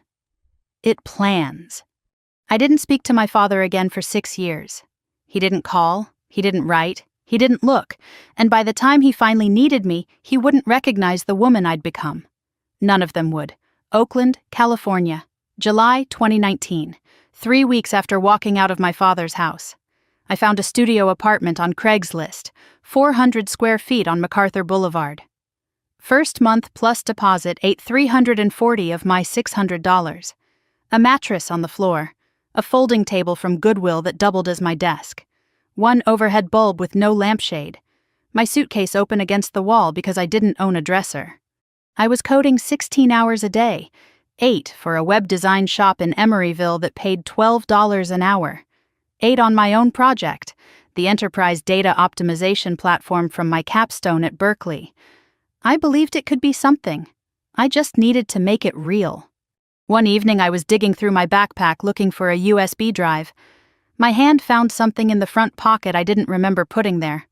Speaker 1: It plans. I didn't speak to my father again for 6 years. He didn't call, he didn't write, he didn't look, and by the time he finally needed me, he wouldn't recognize the woman I'd become. None of them would. Oakland, California, July 2019, 3 weeks after walking out of my father's house. I found a studio apartment on Craigslist, 400 square feet on MacArthur Boulevard. First month plus deposit ate $340 of my $600. A mattress on the floor, a folding table from Goodwill that doubled as my desk, one overhead bulb with no lampshade, my suitcase open against the wall because I didn't own a dresser. I was coding 16 hours a day, 8 for a web design shop in Emeryville that paid $12 an hour, 8 on my own project, the enterprise data optimization platform from my capstone at Berkeley. I believed it could be something. I just needed to make it real. One evening I was digging through my backpack looking for a USB drive. My hand found something in the front pocket I didn't remember putting there.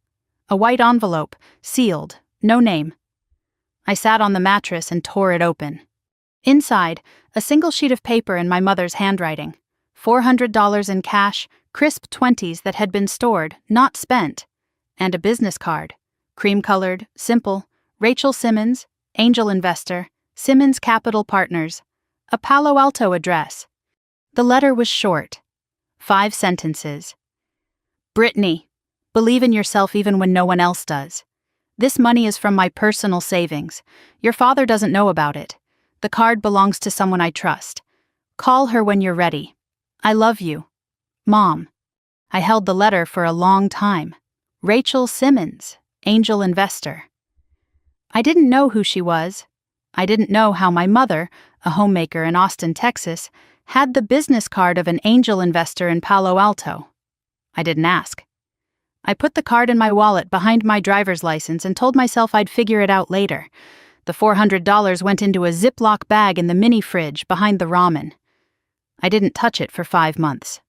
Speaker 1: A white envelope, sealed, no name. I sat on the mattress and tore it open. Inside, a single sheet of paper in my mother's handwriting. $400 in cash, crisp 20s that had been stored, not spent. And a business card. Cream-colored, simple. Rachel Simmons, angel investor, Simmons Capital Partners. A Palo Alto address. The letter was short. 5 sentences. Brittany, believe in yourself even when no one else does. This money is from my personal savings. Your father doesn't know about it. The card belongs to someone I trust. Call her when you're ready. I love you. Mom. I held the letter for a long time. Rachel Simmons, angel investor. I didn't know who she was. I didn't know how my mother, a homemaker in Austin, Texas, had the business card of an angel investor in Palo Alto. I didn't ask. I put the card in my wallet behind my driver's license and told myself I'd figure it out later. The $400 went into a Ziploc bag in the mini fridge behind the ramen. I didn't touch it for 5 months.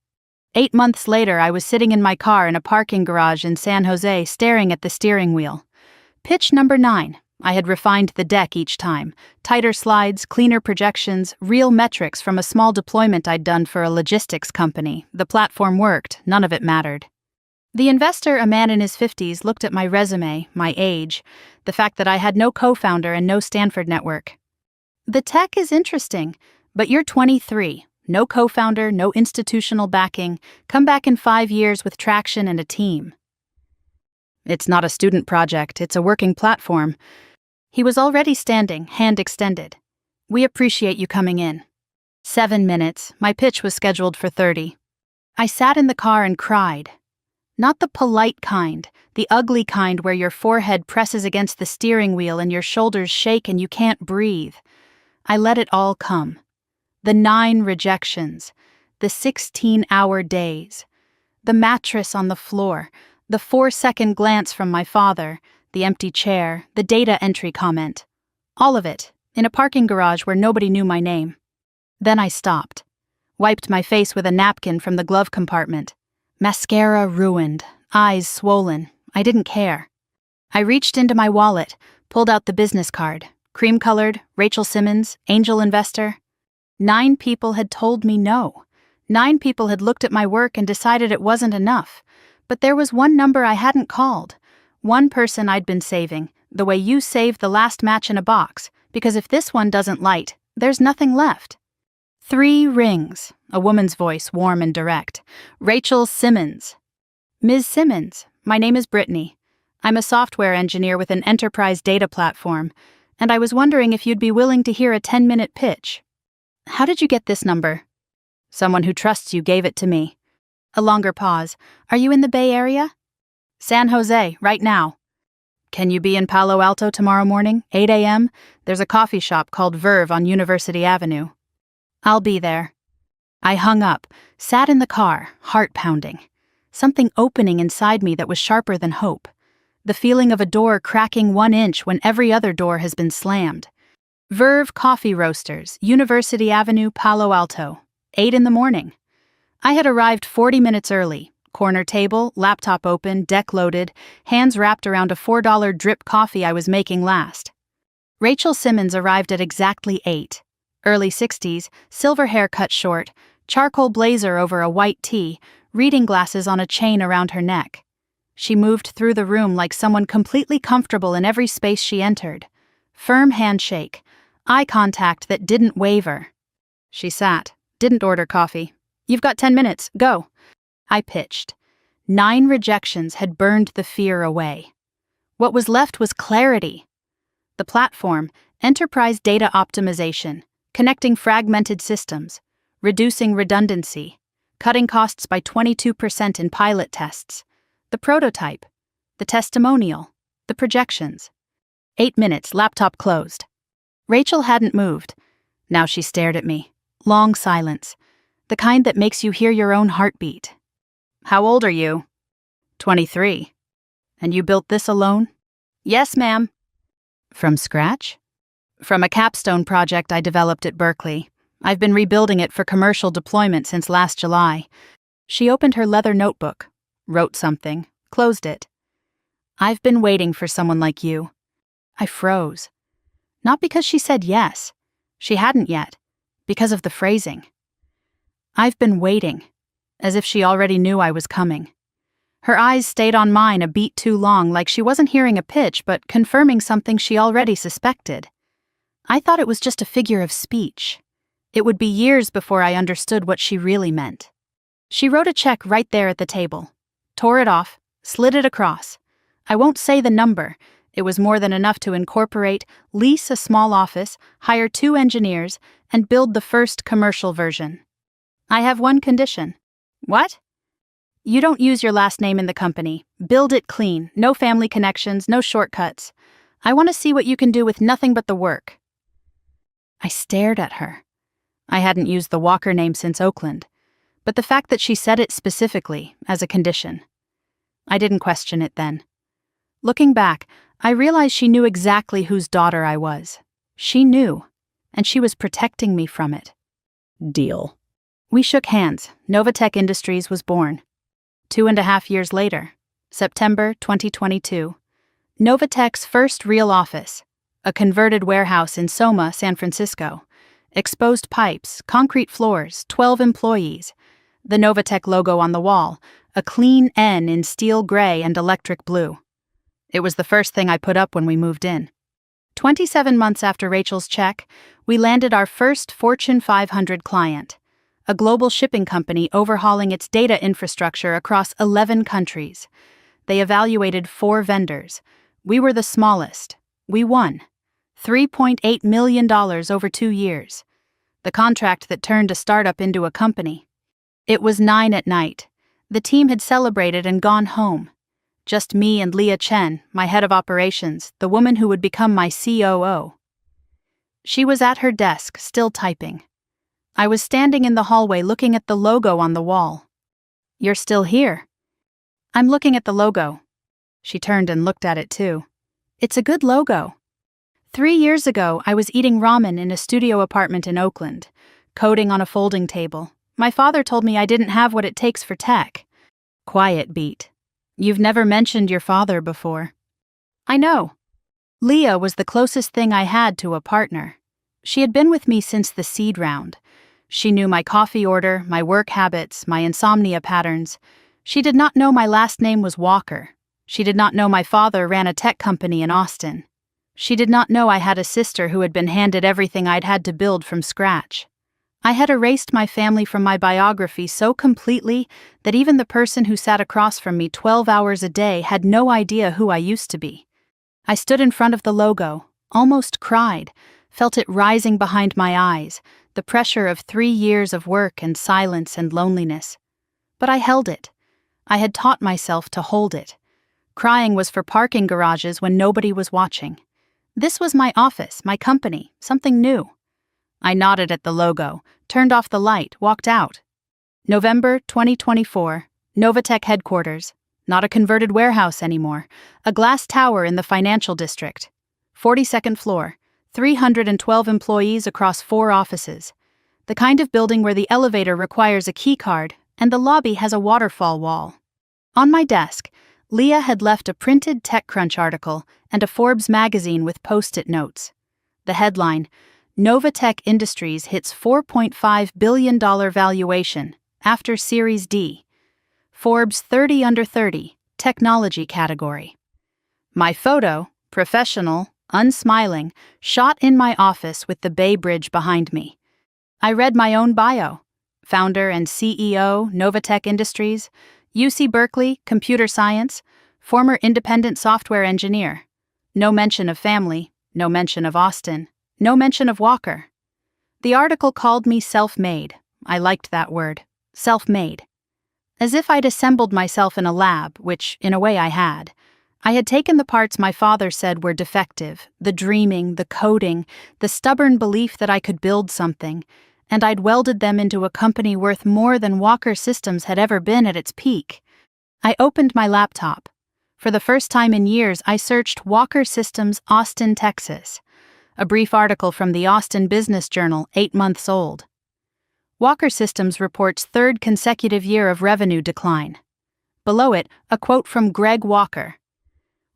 Speaker 1: 8 months later, I was sitting in my car in a parking garage in San Jose staring at the steering wheel. Pitch number 9. I had refined the deck each time. Tighter slides, cleaner projections, real metrics from a small deployment I'd done for a logistics company. The platform worked, none of it mattered. The investor, a man in his 50s, looked at my resume, my age, the fact that I had no co-founder and no Stanford network. The tech is interesting, but you're 23, no co-founder, no institutional backing, come back in 5 years with traction and a team. It's not a student project, it's a working platform. He was already standing, hand extended. We appreciate you coming in. 7 minutes, my pitch was scheduled for 30. I sat in the car and cried. Not the polite kind, the ugly kind where your forehead presses against the steering wheel and your shoulders shake and you can't breathe. I let it all come. The 9 rejections, the 16-hour days, the mattress on the floor, the 4-second glance from my father, the empty chair, the data entry comment. All of it, in a parking garage where nobody knew my name. Then I stopped, wiped my face with a napkin from the glove compartment. Mascara ruined, eyes swollen. I didn't care. I reached into my wallet, pulled out the business card. Cream-colored, Rachel Simmons, angel investor. 9 people had told me no. 9 people had looked at my work and decided it wasn't enough. But there was one number I hadn't called. One person I'd been saving, the way you save the last match in a box, because if this one doesn't light, there's nothing left. 3 rings, a woman's voice, warm and direct. Rachel Simmons. Ms. Simmons, my name is Brittany. I'm a software engineer with an enterprise data platform, and I was wondering if you'd be willing to hear a 10-minute pitch. How did you get this number? Someone who trusts you gave it to me. A longer pause. Are you in the Bay Area? San Jose, right now. Can you be in Palo Alto tomorrow morning, 8 a.m.? There's a coffee shop called Verve on University Avenue. I'll be there. I hung up, sat in the car, heart pounding. Something opening inside me that was sharper than hope. The feeling of a door cracking 1 inch when every other door has been slammed. Verve Coffee Roasters, University Avenue, Palo Alto. 8 in the morning. I had arrived 40 minutes early. Corner table, laptop open, deck loaded, hands wrapped around a $4 drip coffee I was making last. Rachel Simmons arrived at exactly 8. Early 60s, silver hair cut short, charcoal blazer over a white tee, reading glasses on a chain around her neck. She moved through the room like someone completely comfortable in every space she entered. Firm handshake, eye contact that didn't waver. She sat, didn't order coffee. You've got 10 minutes, go. I pitched. 9 rejections had burned the fear away. What was left was clarity. The platform, enterprise data optimization, connecting fragmented systems, reducing redundancy, cutting costs by 22% in pilot tests, the prototype, the testimonial, the projections. 8 minutes, laptop closed. Rachel hadn't moved. Now she stared at me. Long silence, the kind that makes you hear your own heartbeat. How old are you? 23. And you built this alone? Yes, ma'am. From scratch? From a capstone project I developed at Berkeley. I've been rebuilding it for commercial deployment since last July. She opened her leather notebook, wrote something, closed it. I've been waiting for someone like you. I froze. Not because she said yes. She hadn't yet. Because of the phrasing. I've been waiting, as if she already knew I was coming. Her eyes stayed on mine a beat too long, like she wasn't hearing a pitch, but confirming something she already suspected. I thought it was just a figure of speech. It would be years before I understood what she really meant. She wrote a check right there at the table. tore it off, slid it across. I won't say the number. It was more than enough to incorporate, lease a small office, hire 2 engineers, and build the first commercial version. I have one condition. What? You don't use your last name in the company. Build it clean, no family connections, no shortcuts. I want to see what you can do with nothing but the work. I stared at her. I hadn't used the Walker name since Oakland, but the fact that she said it specifically, as a condition. I didn't question it then. Looking back, I realized she knew exactly whose daughter I was. She knew, and she was protecting me from it. Deal. We shook hands. Novatech Industries was born. 2.5 years later, September 2022, Novatech's first real office, a converted warehouse in Soma, San Francisco. Exposed pipes, concrete floors, 12 employees. The Novatech logo on the wall, a clean N in steel gray and electric blue. It was the first thing I put up when we moved in. 27 months after Rachel's check, we landed our first Fortune 500 client, a global shipping company overhauling its data infrastructure across 11 countries. They evaluated 4 vendors. We were the smallest. We won. $3.8 million over 2 years. The contract that turned a startup into a company. It was 9 at night. The team had celebrated and gone home. Just me and Leah Chen, my head of operations, the woman who would become my COO. She was at her desk, still typing. I was standing in the hallway looking at the logo on the wall. You're still here? I'm looking at the logo. She turned and looked at it too. It's a good logo. 3 years ago, I was eating ramen in a studio apartment in Oakland, coding on a folding table. My father told me I didn't have what it takes for tech. Quiet beat. You've never mentioned your father before. I know. Leah was the closest thing I had to a partner. She had been with me since the seed round. She knew my coffee order, my work habits, my insomnia patterns. She did not know my last name was Walker. She did not know my father ran a tech company in Austin. She did not know I had a sister who had been handed everything I'd had to build from scratch. I had erased my family from my biography so completely that even the person who sat across from me 12 hours a day had no idea who I used to be. I stood in front of the logo, almost cried, felt it rising behind my eyes, the pressure of 3 years of work and silence and loneliness. But I held it. I had taught myself to hold it. Crying was for parking garages when nobody was watching. This was my office, my company, something new. I nodded at the logo, turned off the light, walked out. November 2024, Novatech headquarters. Not a converted warehouse anymore. A glass tower in the financial district. 42nd floor. 312 employees across 4 offices. The kind of building where the elevator requires a key card and the lobby has a waterfall wall. On my desk, Leah had left a printed TechCrunch article and a Forbes magazine with post-it notes. The headline, Novatech Industries hits $4.5 billion valuation after Series D. Forbes 30 under 30, technology category. My photo, professional, unsmiling, shot in my office with the Bay Bridge behind me. I read my own bio. Founder and CEO, Novatech Industries, UC Berkeley, computer science, former independent software engineer. No mention of family, no mention of Austin, no mention of Walker. The article called me self-made. I liked that word, self-made. As if I'd assembled myself in a lab, which, in a way, I had. I had taken the parts my father said were defective, the dreaming, the coding, the stubborn belief that I could build something, and I'd welded them into a company worth more than Walker Systems had ever been at its peak. I opened my laptop. For the first time in years, I searched Walker Systems, Austin, Texas. A brief article from the Austin Business Journal, 8 months old. Walker Systems reports 3rd consecutive year of revenue decline. Below it, a quote from Greg Walker.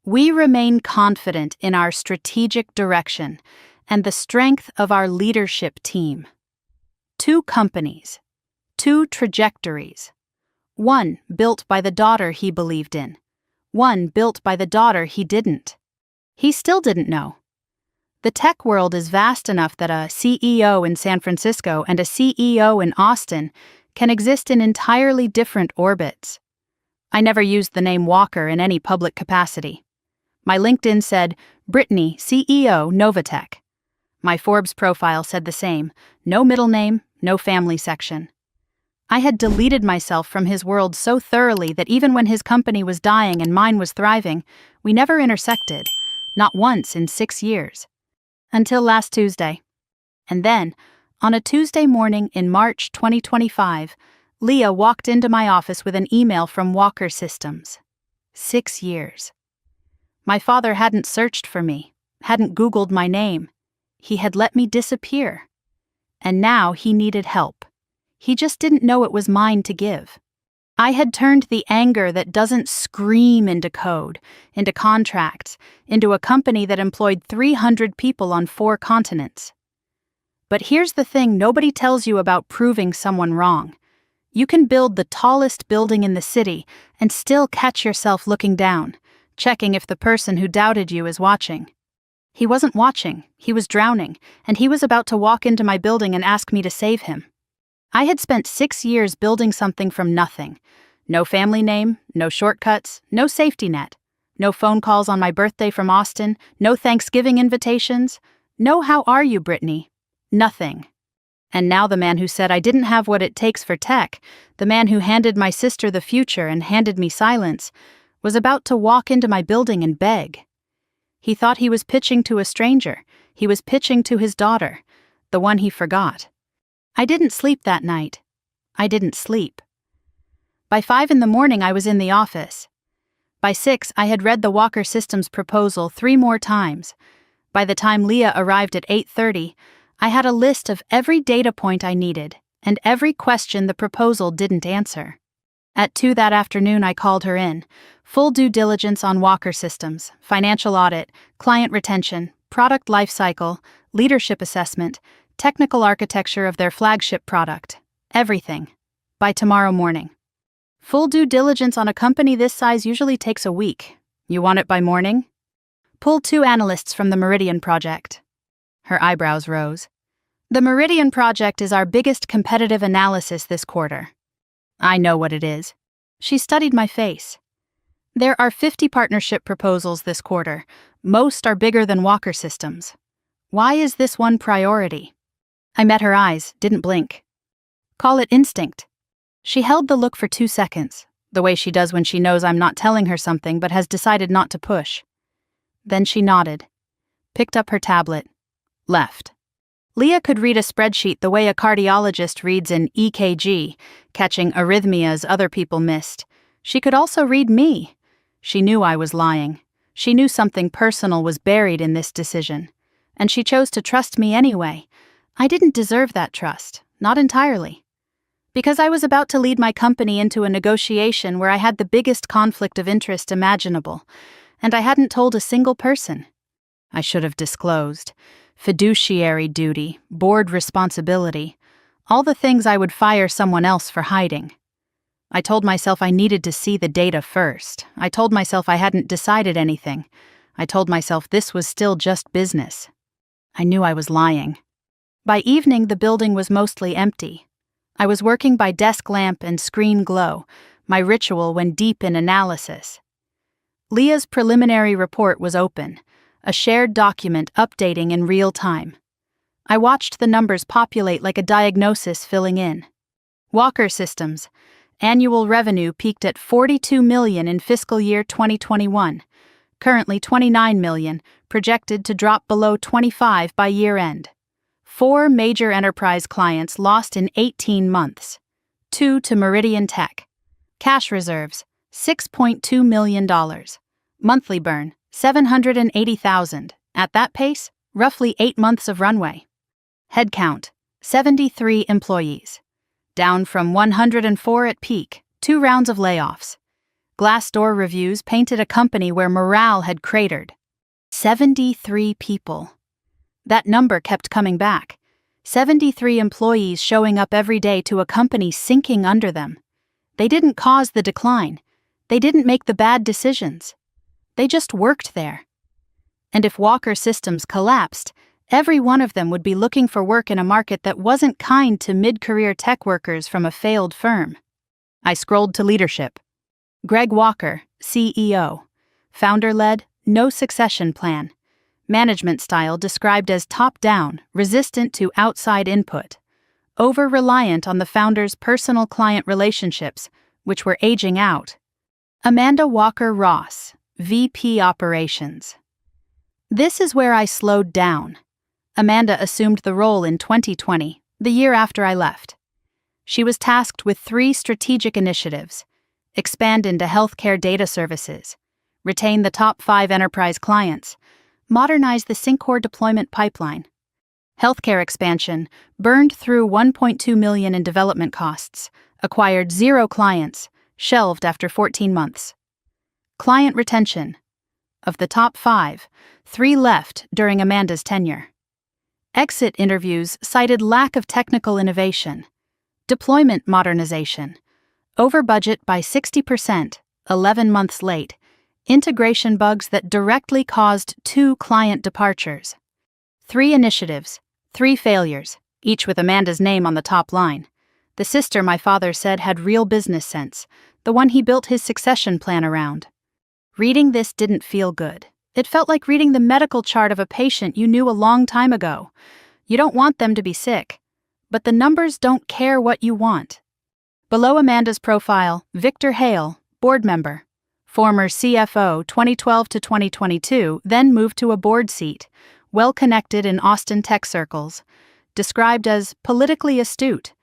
Speaker 1: We remain confident in our strategic direction and the strength of our leadership team. 2 companies, 2 trajectories. One built by the daughter he believed in. One built by the daughter he didn't. He still didn't know. The tech world is vast enough that a CEO in San Francisco and a CEO in Austin can exist in entirely different orbits. I never used the name Walker in any public capacity. My LinkedIn said, Brittany, CEO, Novatech. My Forbes profile said the same, no middle name, no family section. I had deleted myself from his world so thoroughly that even when his company was dying and mine was thriving, we never intersected, not once in 6 years. Until last Tuesday. And then, on a Tuesday morning in March 2025, Leah walked into my office with an email from Walker Systems. 6 years. My father hadn't searched for me, hadn't Googled my name. He had let me disappear. And now he needed help. He just didn't know it was mine to give. I had turned the anger that doesn't scream into code, into contracts, into a company that employed 300 people on 4 continents. But here's the thing nobody tells you about proving someone wrong. You can build the tallest building in the city and still catch yourself looking down, checking if the person who doubted you is watching. He wasn't watching, he was drowning, and he was about to walk into my building and ask me to save him. I had spent 6 years building something from nothing. No family name, no shortcuts, no safety net, no phone calls on my birthday from Austin, no Thanksgiving invitations, no how are you, Brittany? Nothing. And now the man who said I didn't have what it takes for tech, the man who handed my sister the future and handed me silence, was about to walk into my building and beg. He thought he was pitching to a stranger. He was pitching to his daughter, the one he forgot. I didn't sleep that night. I didn't sleep. By 5 a.m, I was in the office. By 6, I had read the Walker Systems proposal 3 more times. By the time Leah arrived at 8:30, I had a list of every data point I needed and every question the proposal didn't answer. At 2 that afternoon, I called her in. Full due diligence on Walker Systems, financial audit, client retention, product lifecycle, leadership assessment, technical architecture of their flagship product. Everything. By tomorrow morning. Full due diligence on a company this size usually takes a week. You want it by morning? Pull 2 analysts from the Meridian Project. Her eyebrows rose. The Meridian Project is our biggest competitive analysis this quarter. I know what it is. She studied my face. There are 50 partnership proposals this quarter. Most are bigger than Walker Systems. Why is this one priority? I met her eyes, didn't blink. Call it instinct. She held the look for 2 seconds, the way she does when she knows I'm not telling her something but has decided not to push. Then she nodded, picked up her tablet, left. Leah could read a spreadsheet the way a cardiologist reads an EKG, catching arrhythmias other people missed. She could also read me. She knew I was lying. She knew something personal was buried in this decision. And she chose to trust me anyway. I didn't deserve that trust, not entirely. Because I was about to lead my company into a negotiation where I had the biggest conflict of interest imaginable, and I hadn't told a single person. I should have disclosed. Fiduciary duty, board responsibility, all the things I would fire someone else for hiding. I told myself I needed to see the data first. I told myself I hadn't decided anything. I told myself this was still just business. I knew I was lying. By evening, the building was mostly empty. I was working by desk lamp and screen glow, my ritual when deep in analysis. Leah's preliminary report was open, a shared document updating in real time. I watched the numbers populate like a diagnosis filling in. Walker Systems. Annual revenue peaked at $42 million in fiscal year 2021, currently $29 million, projected to drop below $25 by year-end. 4 major enterprise clients lost in 18 months. 2 to Meridian Tech. Cash reserves, $6.2 million. Monthly burn, $780,000. At that pace, roughly 8 months of runway. Headcount, 73 employees. Down from 104 at peak, 2 rounds of layoffs. Glassdoor reviews painted a company where morale had cratered. 73 people. That number kept coming back. 73 employees showing up every day to a company sinking under them. They didn't cause the decline. They didn't make the bad decisions. They just worked there. And if Walker Systems collapsed, every one of them would be looking for work in a market that wasn't kind to mid-career tech workers from a failed firm. I scrolled to leadership. Greg Walker, CEO. Founder-led, no succession plan. Management style described as top-down, resistant to outside input. Over-reliant on the founder's personal client relationships, which were aging out. Amanda Walker Ross, VP Operations. This is where I slowed down. Amanda assumed the role in 2020, the year after I left. She was tasked with 3 strategic initiatives: expand into healthcare data services, retain the top 5 enterprise clients, modernize the Syncor deployment pipeline. Healthcare expansion burned through $1.2 million in development costs, acquired 0 clients, shelved after 14 months. Client retention. Of the top 5, 3 left during Amanda's tenure. Exit interviews cited lack of technical innovation. Deployment modernization. Over budget by 60%, 11 months late. Integration bugs that directly caused 2 client departures. 3 initiatives, 3 failures, each with Amanda's name on the top line. The sister my father said had real business sense, the one he built his succession plan around. Reading this didn't feel good. It felt like reading the medical chart of a patient you knew a long time ago. You don't want them to be sick, but the numbers don't care what you want. Below Amanda's profile, Victor Hale, board member. Former CFO 2012 to 2022, then moved to a board seat, well-connected in Austin tech circles. Described as politically astute,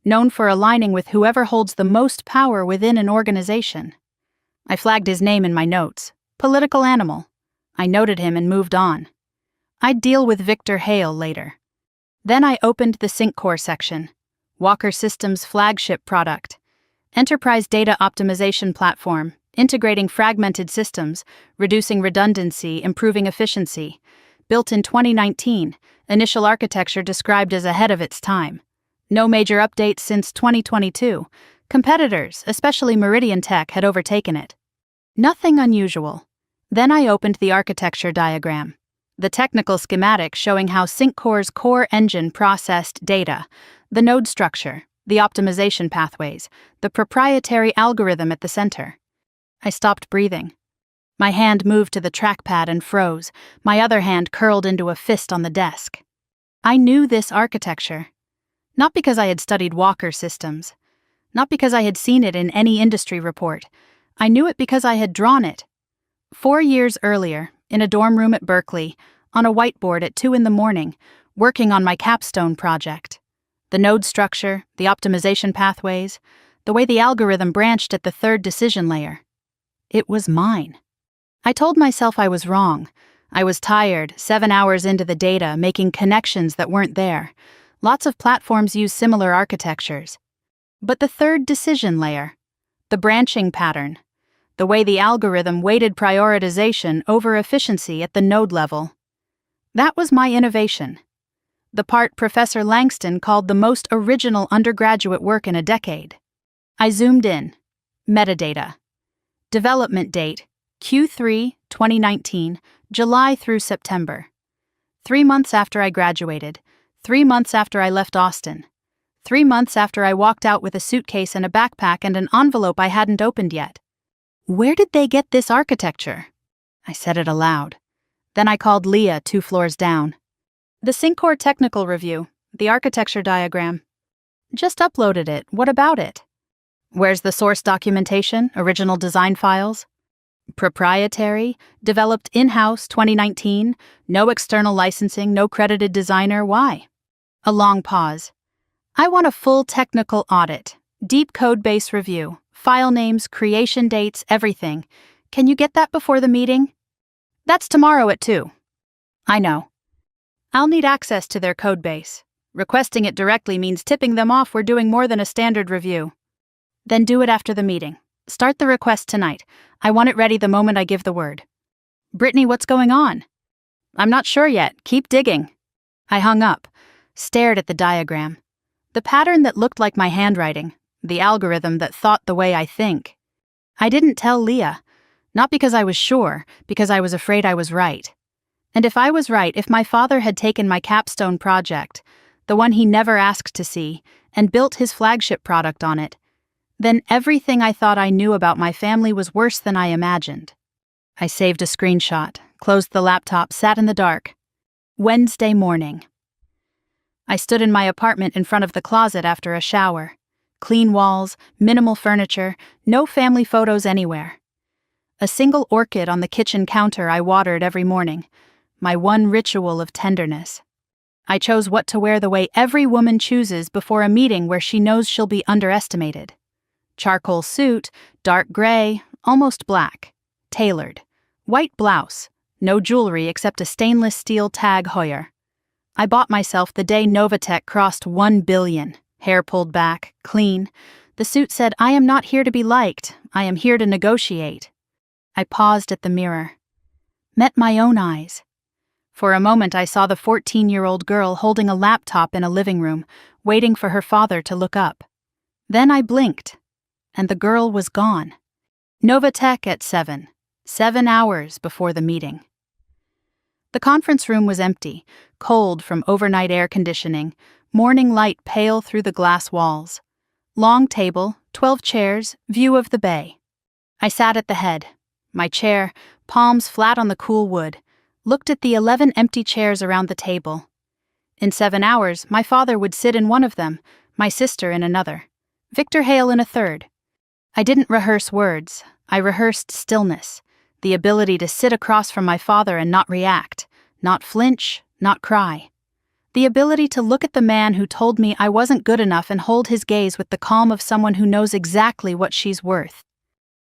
Speaker 1: known for aligning with whoever holds the most power within an organization. I flagged his name in my notes. Political animal. I noted him and moved on. I'd deal with Victor Hale later. Then I opened the Syncor section. Walker Systems' flagship product. Enterprise data optimization platform, integrating fragmented systems, reducing redundancy, improving efficiency. Built in 2019, initial architecture described as ahead of its time. No major updates since 2022. Competitors, especially Meridian Tech, had overtaken it. Nothing unusual. Then I opened the architecture diagram. The technical schematic showing how Syncor's core engine processed data, the node structure, the optimization pathways, the proprietary algorithm at the center. I stopped breathing. My hand moved to the trackpad and froze, my other hand curled into a fist on the desk. I knew this architecture. Not because I had studied Walker Systems. Not because I had seen it in any industry report. I knew it because I had drawn it. 4 years earlier, in a dorm room at Berkeley, on a whiteboard at 2 a.m, working on my capstone project. The node structure, the optimization pathways, the way the algorithm branched at the 3rd decision layer. It was mine. I told myself I was wrong. I was tired, 7 hours into the data, making connections that weren't there. Lots of platforms use similar architectures. But the 3rd decision layer, the branching pattern, the way the algorithm weighted prioritization over efficiency at the node level. That was my innovation. The part Professor Langston called the most original undergraduate work in a decade. I zoomed in. Metadata. Development date, Q3 2019, July through September. 3 months after I graduated. 3 months after I left Austin. 3 months after I walked out with a suitcase and a backpack and an envelope I hadn't opened yet. Where did they get this architecture? I said it aloud. Then I called Leah 2 floors down. The Syncor technical review, the architecture diagram. Just uploaded it. What about it? Where's the source documentation, original design files? Proprietary, developed in-house 2019, no external licensing, no credited designer. Why? A long pause. I want a full technical audit, deep code base review, file names, creation dates, everything. Can you get that before the meeting? That's tomorrow at 2. I know. I'll need access to their code base. Requesting it directly means tipping them off we're doing more than a standard review. Then do it after the meeting. Start the request tonight. I want it ready the moment I give the word. Brittany, what's going on? I'm not sure yet. Keep digging. I hung up, stared at the diagram. The pattern that looked like my handwriting, the algorithm that thought the way I think. I didn't tell Leah, not because I was sure, because I was afraid I was right. And if I was right, if my father had taken my capstone project, the one he never asked to see, and built his flagship product on it, Then everything I thought I knew about my family was worse than I imagined. I saved a screenshot, closed the laptop, sat in the dark. Wednesday morning. I stood in my apartment in front of the closet after a shower. Clean walls, minimal furniture, no family photos anywhere. A single orchid on the kitchen counter I watered every morning, my one ritual of tenderness. I chose what to wear the way every woman chooses before a meeting where she knows she'll be underestimated. Charcoal suit, dark gray, almost black. Tailored. White blouse. No jewelry except a stainless steel Tag Heuer. I bought myself the day Novatech crossed 1 billion. Hair pulled back, clean. The suit said, "I am not here to be liked. I am here to negotiate." I paused at the mirror. Met my own eyes. For a moment I saw the 14-year-old girl holding a laptop in a living room, waiting for her father to look up. Then I blinked, and the girl was gone. Novatech at 7. 7 hours before the meeting. The conference room was empty, cold from overnight air conditioning, morning light pale through the glass walls. Long table, 12 chairs, view of the bay. I sat at the head, my chair, palms flat on the cool wood, looked at the 11 empty chairs around the table. In 7 hours, my father would sit in one of them, my sister in another, Victor Hale in a third. I didn't rehearse words, I rehearsed stillness, the ability to sit across from my father and not react, not flinch, not cry. The ability to look at the man who told me I wasn't good enough and hold his gaze with the calm of someone who knows exactly what she's worth.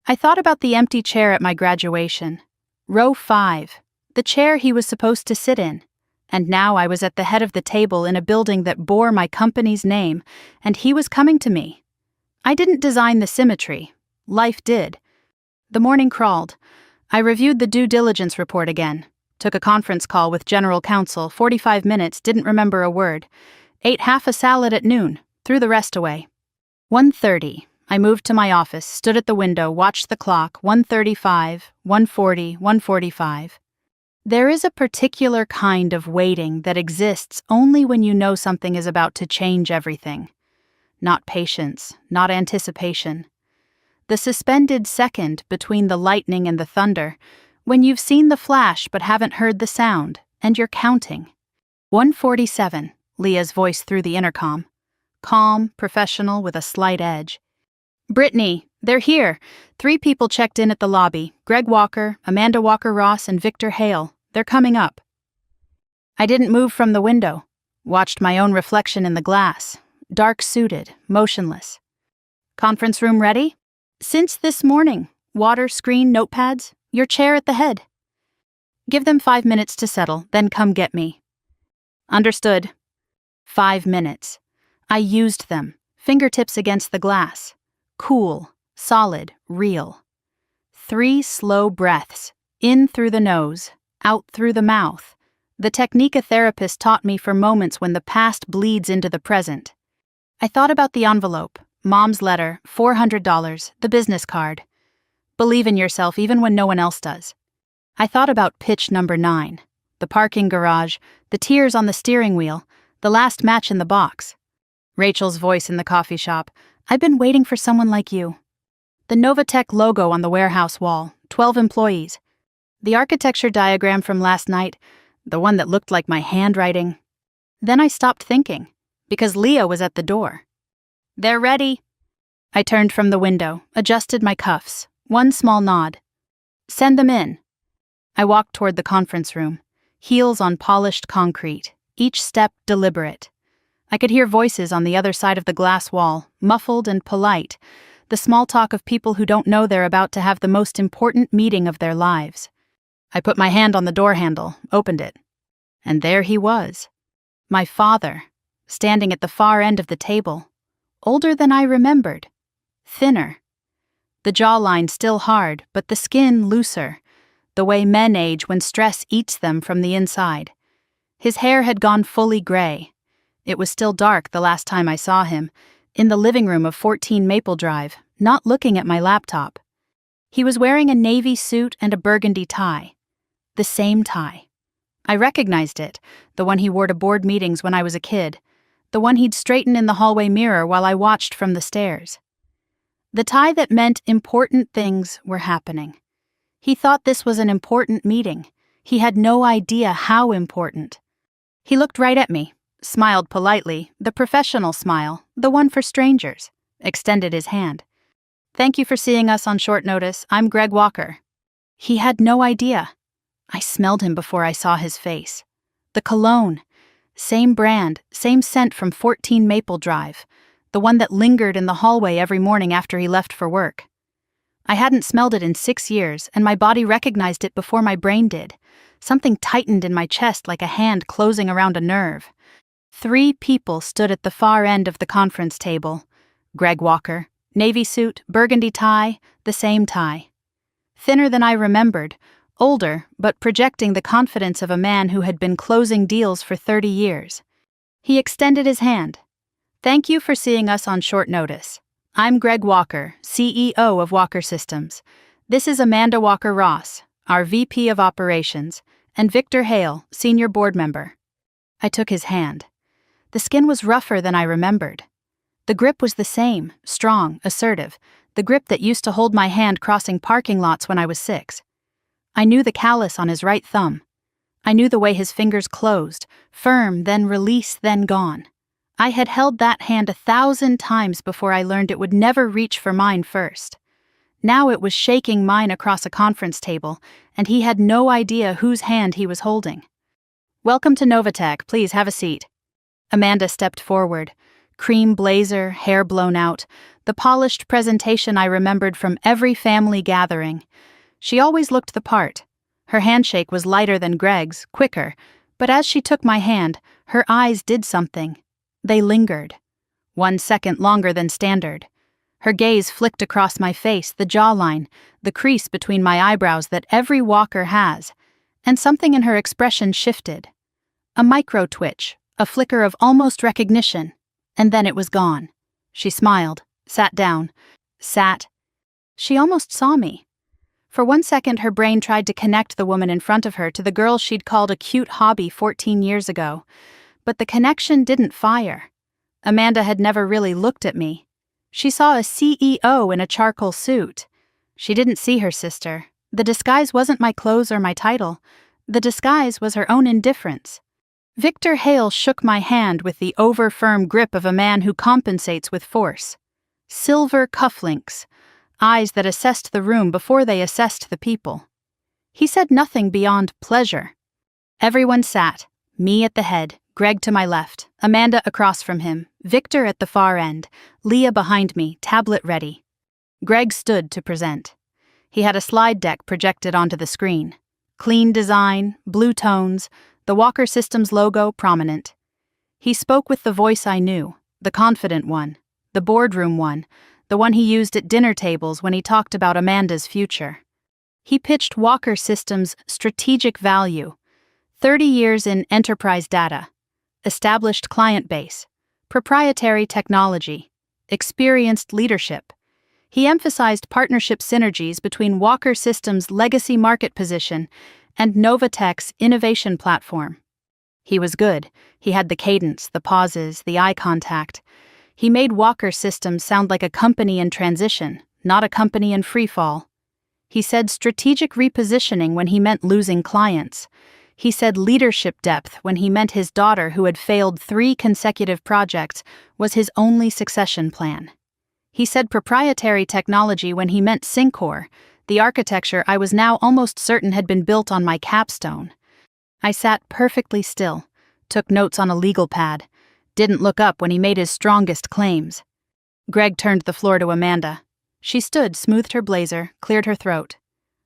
Speaker 1: I thought about the empty chair at my graduation. Row 5, the chair he was supposed to sit in. And now I was at the head of the table in a building that bore my company's name, and he was coming to me. I didn't design the symmetry. Life did. The morning crawled. I reviewed the due diligence report again. Took a conference call with general counsel, 45 minutes, didn't remember a word. Ate half a salad at noon, threw the rest away. 1:30. I moved to my office, stood at the window, watched the clock, 1:35, 1:40, 1:45. There is a particular kind of waiting that exists only when you know something is about to change everything. Not patience, not anticipation. The suspended second between the lightning and the thunder, when you've seen the flash but haven't heard the sound, and you're counting. 1:47, Leah's voice through the intercom. Calm, professional, with a slight edge. "Brittany, they're here. 3 people checked in at the lobby. Greg Walker, Amanda Walker-Ross, and Victor Hale. They're coming up." I didn't move from the window. Watched my own reflection in the glass. Dark-suited, motionless. "Conference room ready?" "Since this morning. Water, screen, notepads. Your chair at the head." "Give them 5 minutes to settle, then come get me." "Understood." 5 minutes. I used them, fingertips against the glass. Cool, solid, real. 3 slow breaths, in through the nose, out through the mouth. The technique a therapist taught me for moments when the past bleeds into the present. I thought about the envelope, Mom's letter, $400, the business card. Believe in yourself even when no one else does. I thought about pitch number 9, the parking garage, the tears on the steering wheel, the last match in the box. Rachel's voice in the coffee shop, "I've been waiting for someone like you." The Novatech logo on the warehouse wall, 12 employees. The architecture diagram from last night, the one that looked like my handwriting. Then I stopped thinking, because Leah was at the door. "They're ready." I turned from the window, adjusted my cuffs, one small nod. "Send them in." I walked toward the conference room, heels on polished concrete, each step deliberate. I could hear voices on the other side of the glass wall, muffled and polite, the small talk of people who don't know they're about to have the most important meeting of their lives. I put my hand on the door handle, opened it. And there he was. My father, standing at the far end of the table. Older than I remembered. Thinner. The jawline still hard, but the skin looser, the way men age when stress eats them from the inside. His hair had gone fully gray. It was still dark the last time I saw him, in the living room of 14 Maple Drive, not looking at my laptop. He was wearing a navy suit and a burgundy tie. The same tie. I recognized it, the one he wore to board meetings when I was a kid, the one he'd straighten in the hallway mirror while I watched from the stairs. The tie that meant important things were happening. He thought this was an important meeting. He had no idea how important. He looked right at me, smiled politely, the professional smile, the one for strangers, extended his hand. "Thank you for seeing us on short notice. I'm Greg Walker." He had no idea. I smelled him before I saw his face. The cologne. Same brand, same scent from 14 Maple Drive, the one that lingered in the hallway every morning after he left for work. I hadn't smelled it in 6 years, and my body recognized it before my brain did. Something tightened in my chest like a hand closing around a nerve. 3 people stood at the far end of the conference table. Greg Walker, navy suit, burgundy tie, the same tie. Thinner than I remembered, older, but projecting the confidence of a man who had been closing deals for 30 years. He extended his hand. "Thank you for seeing us on short notice. I'm Greg Walker, CEO of Walker Systems. This is Amanda Walker-Ross, our VP of Operations, and Victor Hale, Senior Board Member." I took his hand. The skin was rougher than I remembered. The grip was the same, strong, assertive, the grip that used to hold my hand crossing parking lots when I was 6. I knew the callus on his right thumb. I knew the way his fingers closed, firm, then release, then gone. I had held that hand 1,000 times before I learned it would never reach for mine first. Now it was shaking mine across a conference table, and he had no idea whose hand he was holding. "Welcome to Novatech, please have a seat." Amanda stepped forward. Cream blazer, hair blown out, the polished presentation I remembered from every family gathering. She always looked the part. Her handshake was lighter than Greg's, quicker, but as she took my hand, her eyes did something. They lingered. 1 second longer than standard. Her gaze flicked across my face, the jawline, the crease between my eyebrows that every walker has, and something in her expression shifted. A micro twitch, a flicker of almost recognition, and then it was gone. She smiled, sat down, sat. She almost saw me. For 1 second, her brain tried to connect the woman in front of her to the girl she'd called a cute hobby 14 years ago. But the connection didn't fire. Amanda had never really looked at me. She saw a CEO in a charcoal suit. She didn't see her sister. The disguise wasn't my clothes or my title. The disguise was her own indifference. Victor Hale shook my hand with the over-firm grip of a man who compensates with force. Silver cufflinks. Eyes that assessed the room before they assessed the people. He said nothing beyond pleasure. Everyone sat, me at the head, Greg to my left, Amanda across from him, Victor at the far end, Leah behind me, tablet ready. Greg stood to present. He had a slide deck projected onto the screen. Clean design, blue tones, the Walker Systems logo prominent. He spoke with the voice I knew, the confident one, the boardroom one, the one he used at dinner tables when he talked about Amanda's future. He pitched Walker Systems' strategic value, 30 years in enterprise data, established client base, proprietary technology, experienced leadership. He emphasized partnership synergies between Walker Systems' legacy market position and Novatech's innovation platform. He was good. He had the cadence, the pauses, the eye contact. He made Walker Systems sound like a company in transition, not a company in freefall. He said strategic repositioning when he meant losing clients. He said leadership depth when he meant his daughter, who had failed 3 consecutive projects, was his only succession plan. He said proprietary technology when he meant Syncor, the architecture I was now almost certain had been built on my capstone. I sat perfectly still, took notes on a legal pad, didn't look up when he made his strongest claims. Greg turned the floor to Amanda. She stood, smoothed her blazer, cleared her throat.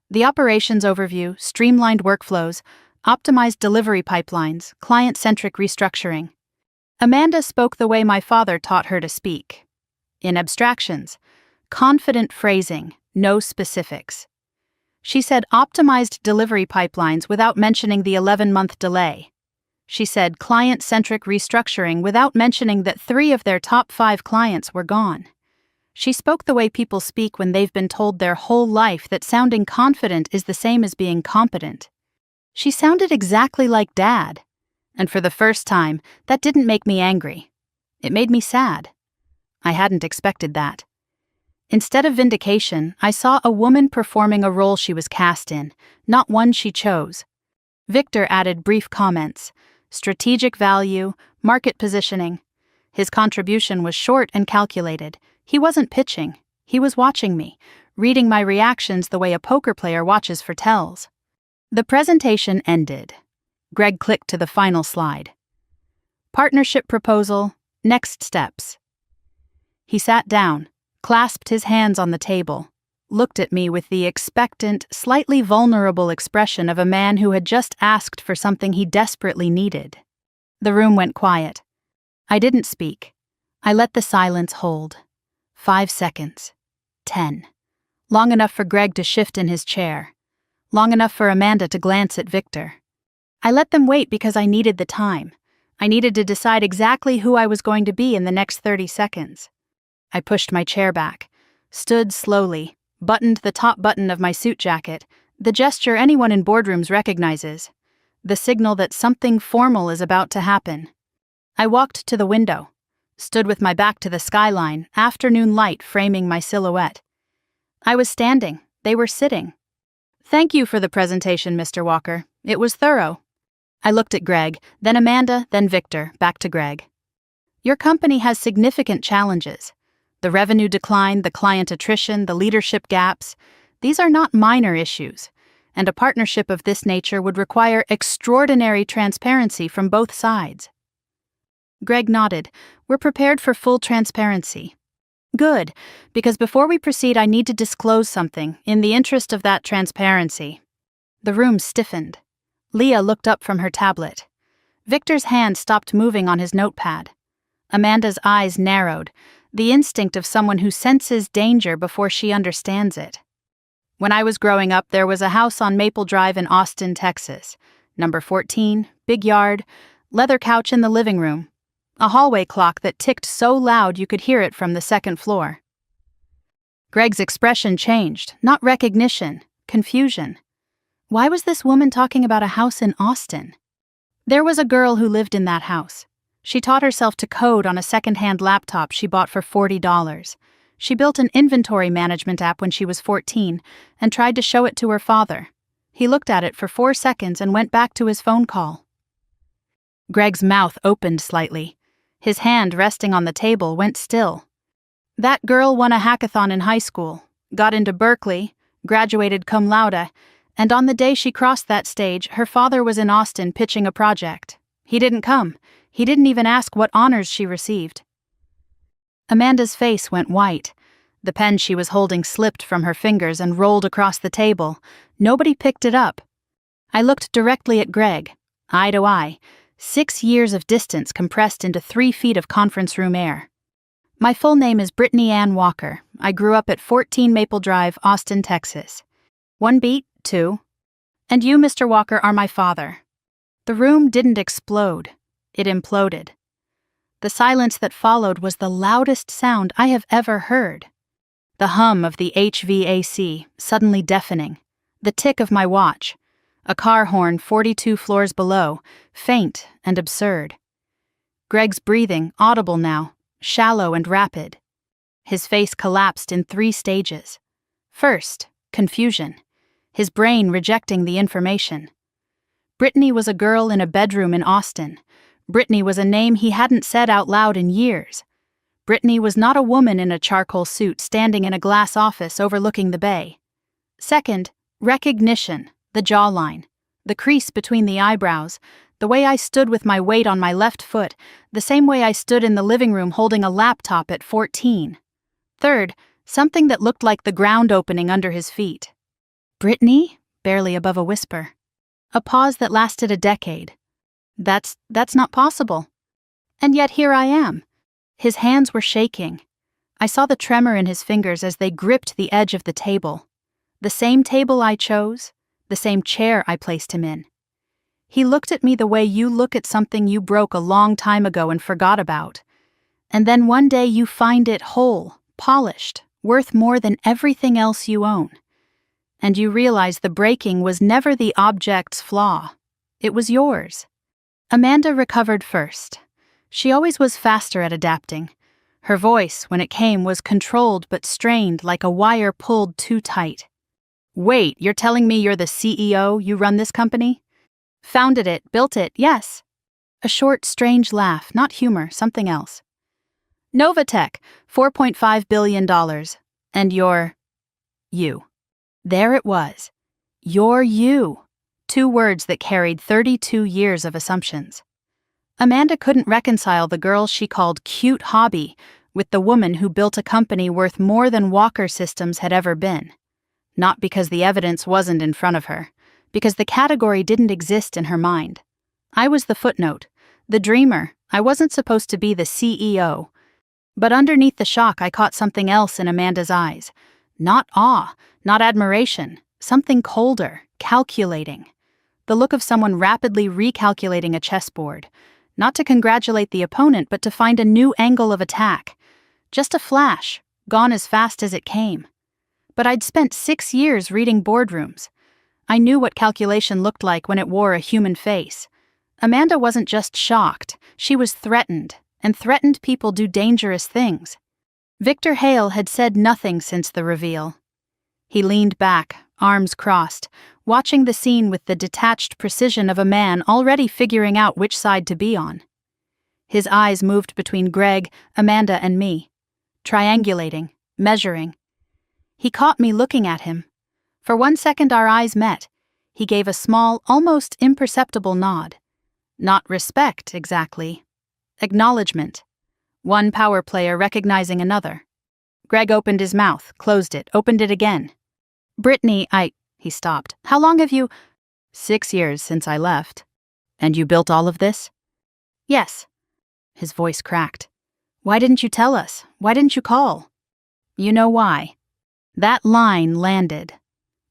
Speaker 1: The operations overview, streamlined workflows, optimized delivery pipelines, client-centric restructuring. Amanda spoke the way my father taught her to speak. In abstractions, confident phrasing, no specifics. She said optimized delivery pipelines without mentioning the 11-month delay. She said client-centric restructuring without mentioning that 3 of their top 5 clients were gone. She spoke the way people speak when they've been told their whole life that sounding confident is the same as being competent. She sounded exactly like Dad, and for the first time, that didn't make me angry. It made me sad. I hadn't expected that. Instead of vindication, I saw a woman performing a role she was cast in, not one she chose. Victor added brief comments: strategic value, market positioning. His contribution was short and calculated. He wasn't pitching. He was watching me, reading my reactions the way a poker player watches for tells. The presentation ended. Greg clicked to the final slide. Partnership proposal, next steps. He sat down, clasped his hands on the table, looked at me with the expectant, slightly vulnerable expression of a man who had just asked for something he desperately needed. The room went quiet. I didn't speak. I let the silence hold. 5 seconds. 10. Long enough for Greg to shift in his chair. Long enough for Amanda to glance at Victor. I let them wait because I needed the time. I needed to decide exactly who I was going to be in the next 30 seconds. I pushed my chair back, stood slowly, buttoned the top button of my suit jacket, the gesture anyone in boardrooms recognizes, the signal that something formal is about to happen. I walked to the window, stood with my back to the skyline, afternoon light framing my silhouette. I was standing, they were sitting. Thank you for the presentation, Mr. Walker. It was thorough. I looked at Greg, then Amanda, then Victor, back to Greg. Your company has significant challenges. The revenue decline, the client attrition, the leadership gaps. These are not minor issues, and a partnership of this nature would require extraordinary transparency from both sides. Greg nodded. We're prepared for full transparency. Good, because before we proceed I need to disclose something, in the interest of that transparency. The room stiffened. Leah looked up from her tablet. Victor's hand stopped moving on his notepad. Amanda's eyes narrowed, the instinct of someone who senses danger before she understands it. When I was growing up, there was a house on Maple Drive in Austin, Texas. Number 14, big yard, leather couch in the living room. A hallway clock that ticked so loud you could hear it from the second floor. Greg's expression changed, not recognition, confusion. Why was this woman talking about a house in Austin? There was a girl who lived in that house. She taught herself to code on a second-hand laptop she bought for $40. She built an inventory management app when she was 14 and tried to show it to her father. He looked at it for 4 seconds and went back to his phone call. Greg's mouth opened slightly. His hand resting on the table went still. That girl won a hackathon in high school, got into Berkeley, graduated cum laude, and on the day she crossed that stage, her father was in Austin pitching a project. He didn't come. He didn't even ask what honors she received. Amanda's face went white. The pen she was holding slipped from her fingers and rolled across the table. Nobody picked it up. I looked directly at Greg, eye to eye, 6 years of distance compressed into 3 feet of conference room air. My full name is Brittany Ann Walker. I grew up at 14 Maple Drive, Austin, Texas. 1 beat, 2. And you, Mr. Walker, are my father. The room didn't explode. It imploded. The silence that followed was the loudest sound I have ever heard. The hum of the HVAC, suddenly deafening. The tick of my watch. A car horn 42 floors below, faint and absurd. Greg's breathing, audible now, shallow and rapid. His face collapsed in 3 stages. First, confusion. His brain rejecting the information. Brittany was a girl in a bedroom in Austin. Brittany was a name he hadn't said out loud in years. Brittany was not a woman in a charcoal suit standing in a glass office overlooking the bay. Second, recognition, the jawline, the crease between the eyebrows, the way I stood with my weight on my left foot, the same way I stood in the living room holding a laptop at 14. Third, something that looked like the ground opening under his feet. Brittany? Barely above a whisper. A pause that lasted a decade. That's not possible. And yet here I am. His hands were shaking. I saw the tremor in his fingers as they gripped the edge of the table. The same table I chose, the same chair I placed him in. He looked at me the way you look at something you broke a long time ago and forgot about. And then one day you find it whole, polished, worth more than everything else you own. And you realize the breaking was never the object's flaw. It was yours. Amanda recovered first. She always was faster at adapting. Her voice, when it came, was controlled but strained like a wire pulled too tight. Wait, you're telling me you're the CEO, you run this company? Founded it, built it, yes. A short, strange laugh, not humor, something else. Novatech, $4.5 billion. And you're... you. There it was. You're you. 2 words that carried 32 years of assumptions. Amanda couldn't reconcile the girl she called cute hobby with the woman who built a company worth more than Walker Systems had ever been. Not because the evidence wasn't in front of her, because the category didn't exist in her mind. I was the footnote, the dreamer. I wasn't supposed to be the CEO. But underneath the shock, I caught something else in Amanda's eyes. Not awe, not admiration, something colder, calculating. The look of someone rapidly recalculating a chessboard. Not to congratulate the opponent, but to find a new angle of attack. Just a flash, gone as fast as it came. But I'd spent 6 years reading boardrooms. I knew what calculation looked like when it wore a human face. Amanda wasn't just shocked, she was threatened, and threatened people do dangerous things. Victor Hale had said nothing since the reveal. He leaned back, arms crossed, watching the scene with the detached precision of a man already figuring out which side to be on. His eyes moved between Greg, Amanda, and me, triangulating, measuring. He caught me looking at him. For 1 second our eyes met. He gave a small, almost imperceptible nod. Not respect, exactly. Acknowledgement. One power player recognizing another. Greg opened his mouth, closed it, opened it again. Brittany, he stopped. How long have you... 6 years since I left. And you built all of this? Yes. His voice cracked. Why didn't you tell us? Why didn't you call? You know why. That line landed.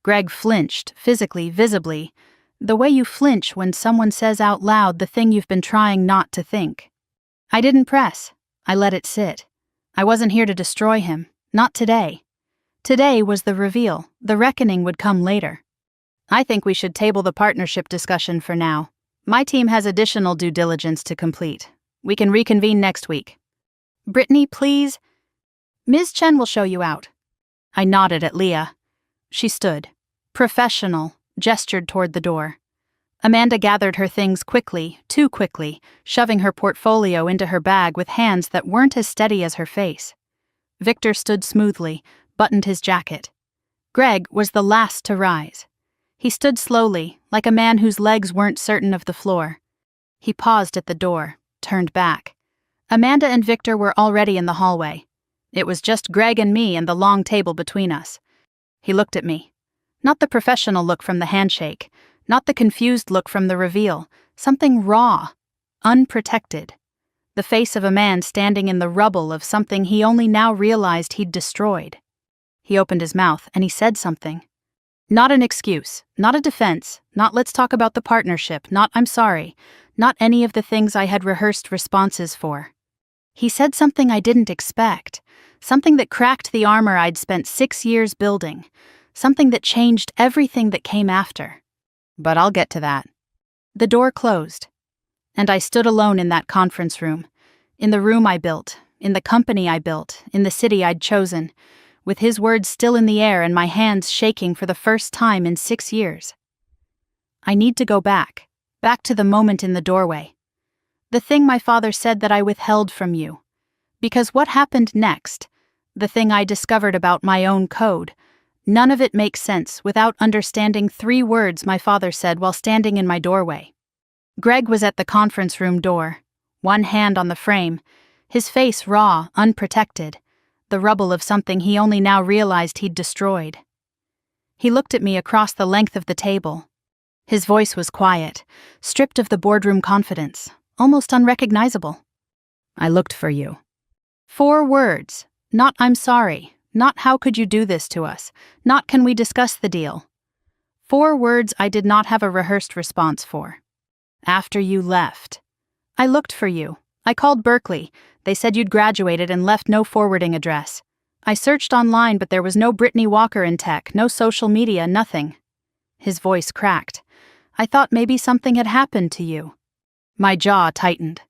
Speaker 1: Greg flinched, physically, visibly, the way you flinch when someone says out loud the thing you've been trying not to think. I didn't press. I let it sit. I wasn't here to destroy him. Not today. Today was the reveal. The reckoning would come later. I think we should table the partnership discussion for now. My team has additional due diligence to complete. We can reconvene next week. Brittany, please. Ms. Chen will show you out. I nodded at Leah. She stood. Professional, gestured toward the door. Amanda gathered her things quickly, too quickly, shoving her portfolio into her bag with hands that weren't as steady as her face. Victor stood smoothly, buttoned his jacket. Greg was the last to rise. He stood slowly, like a man whose legs weren't certain of the floor. He paused at the door, turned back. Amanda and Victor were already in the hallway. It was just Greg and me and the long table between us. He looked at me. Not the professional look from the handshake, not the confused look from the reveal, something raw, unprotected. The face of a man standing in the rubble of something he only now realized he'd destroyed. He opened his mouth and he said something. Not an excuse, not a defense, not let's talk about the partnership, not I'm sorry, not any of the things I had rehearsed responses for. He said something I didn't expect, something that cracked the armor I'd spent 6 years building, something that changed everything that came after. But I'll get to that. The door closed, and I stood alone in that conference room, in the room I built, in the company I built, in the city I'd chosen, with his words still in the air and my hands shaking for the first time in 6 years. I need to go back to the moment in the doorway. The thing my father said that I withheld from you. Because what happened next, the thing I discovered about my own code, none of it makes sense without understanding 3 words my father said while standing in my doorway. Greg was at the conference room door, one hand on the frame, his face raw, unprotected, the rubble of something he only now realized he'd destroyed. He looked at me across the length of the table. His voice was quiet, stripped of the boardroom confidence, almost unrecognizable. I looked for you. 4 words, not I'm sorry, not how could you do this to us, not can we discuss the deal. 4 words I did not have a rehearsed response for. After you left. I looked for you. I called Berkeley. They said you'd graduated and left no forwarding address. I searched online, but there was no Brittany Walker in tech, no social media, nothing. His voice cracked. I thought maybe something had happened to you. My jaw tightened.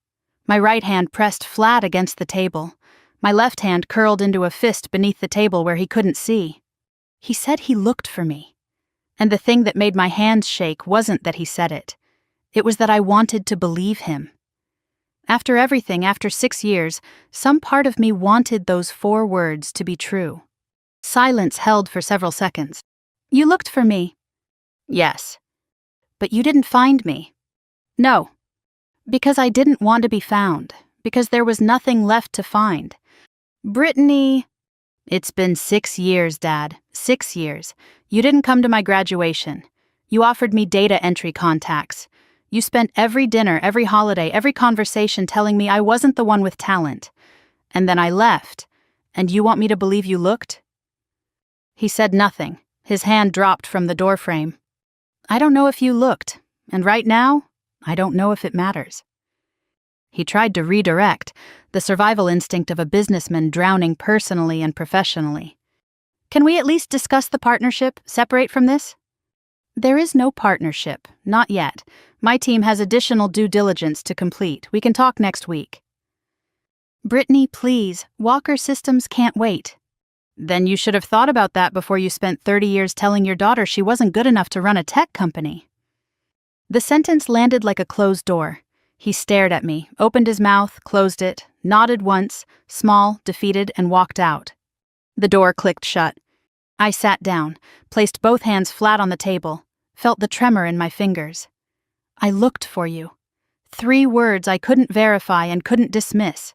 Speaker 1: My right hand pressed flat against the table. My left hand curled into a fist beneath the table where he couldn't see. He said he looked for me. And the thing that made my hands shake wasn't that he said it. It was that I wanted to believe him. After everything, after 6 years, some part of me wanted those 4 words to be true. Silence held for several seconds. You looked for me. Yes. But you didn't find me. No. Because I didn't want to be found. Because there was nothing left to find. Brittany. It's been 6 years, Dad. 6 years. You didn't come to my graduation. You offered me data entry contacts. You spent every dinner, every holiday, every conversation telling me I wasn't the one with talent. And then I left. And you want me to believe you looked? He said nothing. His hand dropped from the doorframe. I don't know if you looked. And right now, I don't know if it matters. He tried to redirect, the survival instinct of a businessman drowning personally and professionally. Can we at least discuss the partnership, separate from this? There is no partnership, not yet. My team has additional due diligence to complete. We can talk next week. Brittany, please, Walker Systems can't wait. Then you should have thought about that before you spent 30 years telling your daughter she wasn't good enough to run a tech company. The sentence landed like a closed door. He stared at me, opened his mouth, closed it, nodded once, small, defeated, and walked out. The door clicked shut. I sat down, placed both hands flat on the table, felt the tremor in my fingers. I looked for you. 3 words I couldn't verify and couldn't dismiss.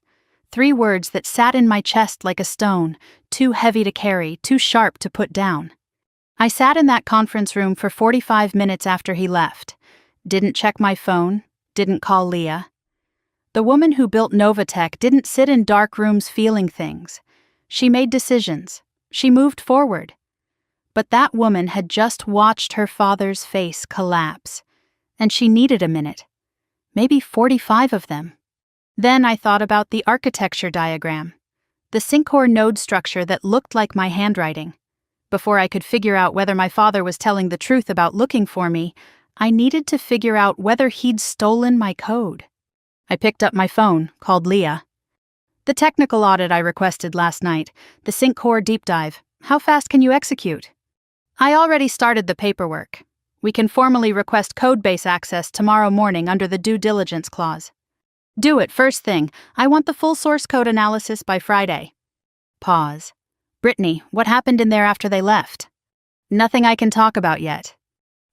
Speaker 1: 3 words that sat in my chest like a stone, too heavy to carry, too sharp to put down. I sat in that conference room for 45 minutes after he left. Didn't check my phone, didn't call Leah. The woman who built Novatech didn't sit in dark rooms feeling things. She made decisions. She moved forward. But that woman had just watched her father's face collapse, and she needed a minute, maybe 45 of them. Then I thought about the architecture diagram, the Syncor node structure that looked like my handwriting. Before I could figure out whether my father was telling the truth about looking for me, I needed to figure out whether he'd stolen my code. I picked up my phone, called Leah. The technical audit I requested last night, the Syncor deep dive, how fast can you execute? I already started the paperwork. We can formally request codebase access tomorrow morning under the due diligence clause. Do it first thing. I want the full source code analysis by Friday. Pause. Brittany, what happened in there after they left? Nothing I can talk about yet.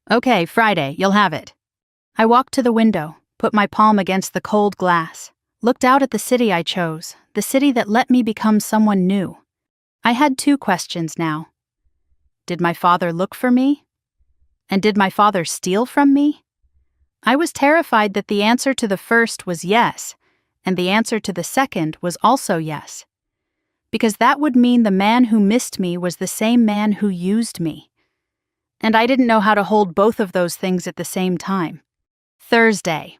Speaker 1: Okay, Friday, you'll have it. I walked to the window, put my palm against the cold glass, looked out at the city I chose, the city that let me become someone new. I had 2 questions now. Did my father look for me? And did my father steal from me? I was terrified that the answer to the first was yes, and the answer to the second was also yes. Because that would mean the man who missed me was the same man who used me. And I didn't know how to hold both of those things at the same time. Thursday.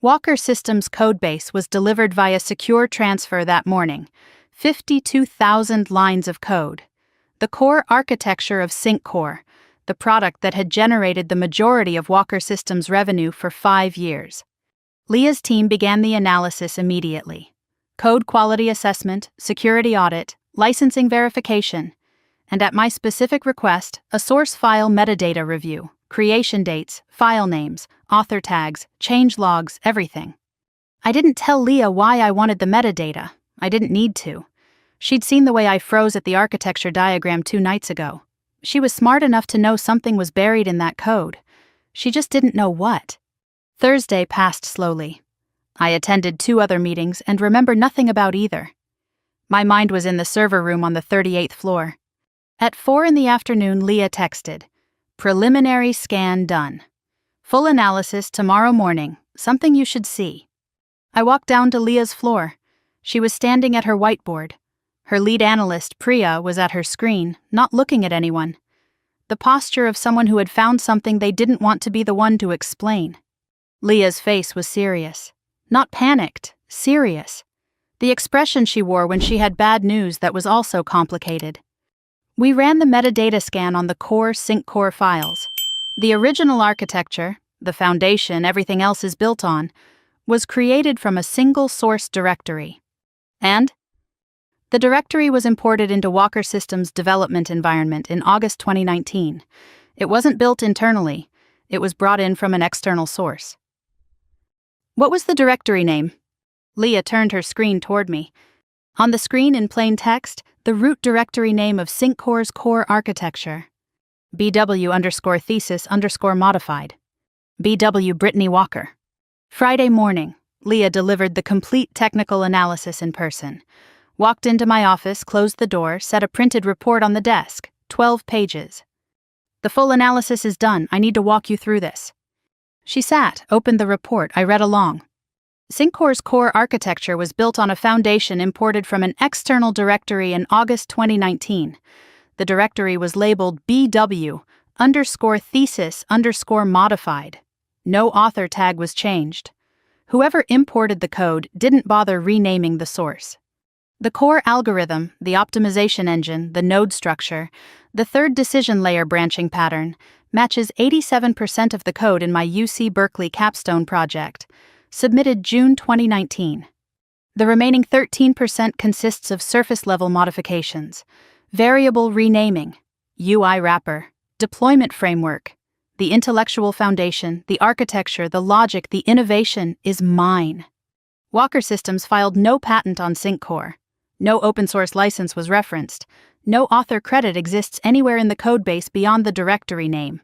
Speaker 1: Walker Systems codebase was delivered via secure transfer that morning. 52,000 lines of code. The core architecture of Syncor, the product that had generated the majority of Walker Systems' revenue for 5 years. Leah's team began the analysis immediately. Code quality assessment, security audit, licensing verification, and at my specific request, a source file metadata review, creation dates, file names, author tags, change logs, everything. I didn't tell Leah why I wanted the metadata. I didn't need to. She'd seen the way I froze at the architecture diagram 2 nights ago. She was smart enough to know something was buried in that code. She just didn't know what. Thursday passed slowly. I attended 2 other meetings and remember nothing about either. My mind was in the server room on the 38th floor. At 4 in the afternoon, Leah texted, "Preliminary scan done. Full analysis tomorrow morning, something you should see." I walked down to Leah's floor. She was standing at her whiteboard. Her lead analyst, Priya, was at her screen, not looking at anyone. The posture of someone who had found something they didn't want to be the one to explain. Leah's face was serious. Not panicked, serious. The expression she wore when she had bad news that was also complicated. We ran the metadata scan on the core Syncor files. The original architecture, the foundation everything else is built on, was created from a single source directory. And The directory was imported into Walker Systems' development environment in August 2019. It wasn't built internally. It was brought in from an external source. What was the directory name? Leah turned her screen toward me. On the screen in plain text, the root directory name of SyncCore's core architecture. BW_thesis_modified. BW Brittany Walker. Friday morning, Leah delivered the complete technical analysis in person. Walked into my office, closed the door, set a printed report on the desk, 12 pages. The full analysis is done. I need to walk you through this. She sat, opened the report. I read along. SyncCore's core architecture was built on a foundation imported from an external directory in August 2019. The directory was labeled BW_thesis_modified. No author tag was changed. Whoever imported the code didn't bother renaming the source. The core algorithm, the optimization engine, the node structure, the third decision layer branching pattern, matches 87% of the code in my UC Berkeley capstone project, submitted June 2019. The remaining 13% consists of surface-level modifications, variable renaming, UI wrapper, deployment framework. The intellectual foundation, the architecture, the logic, the innovation is mine. Walker Systems filed no patent on SyncCore. No open-source license was referenced. No author credit exists anywhere in the codebase beyond the directory name.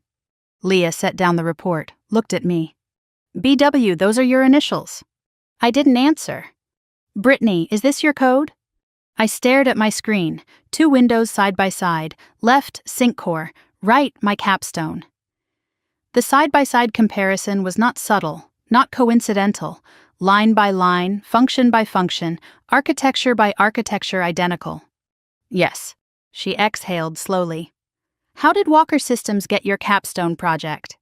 Speaker 1: Leah set down the report, looked at me. BW, those are your initials. I didn't answer. Brittany, is this your code? I stared at my screen, 2 windows side by side, left SyncCore, right my capstone. The side-by-side comparison was not subtle, not coincidental, line by line, function by function, architecture by architecture identical. Yes, she exhaled slowly. How did Walker Systems get your capstone project?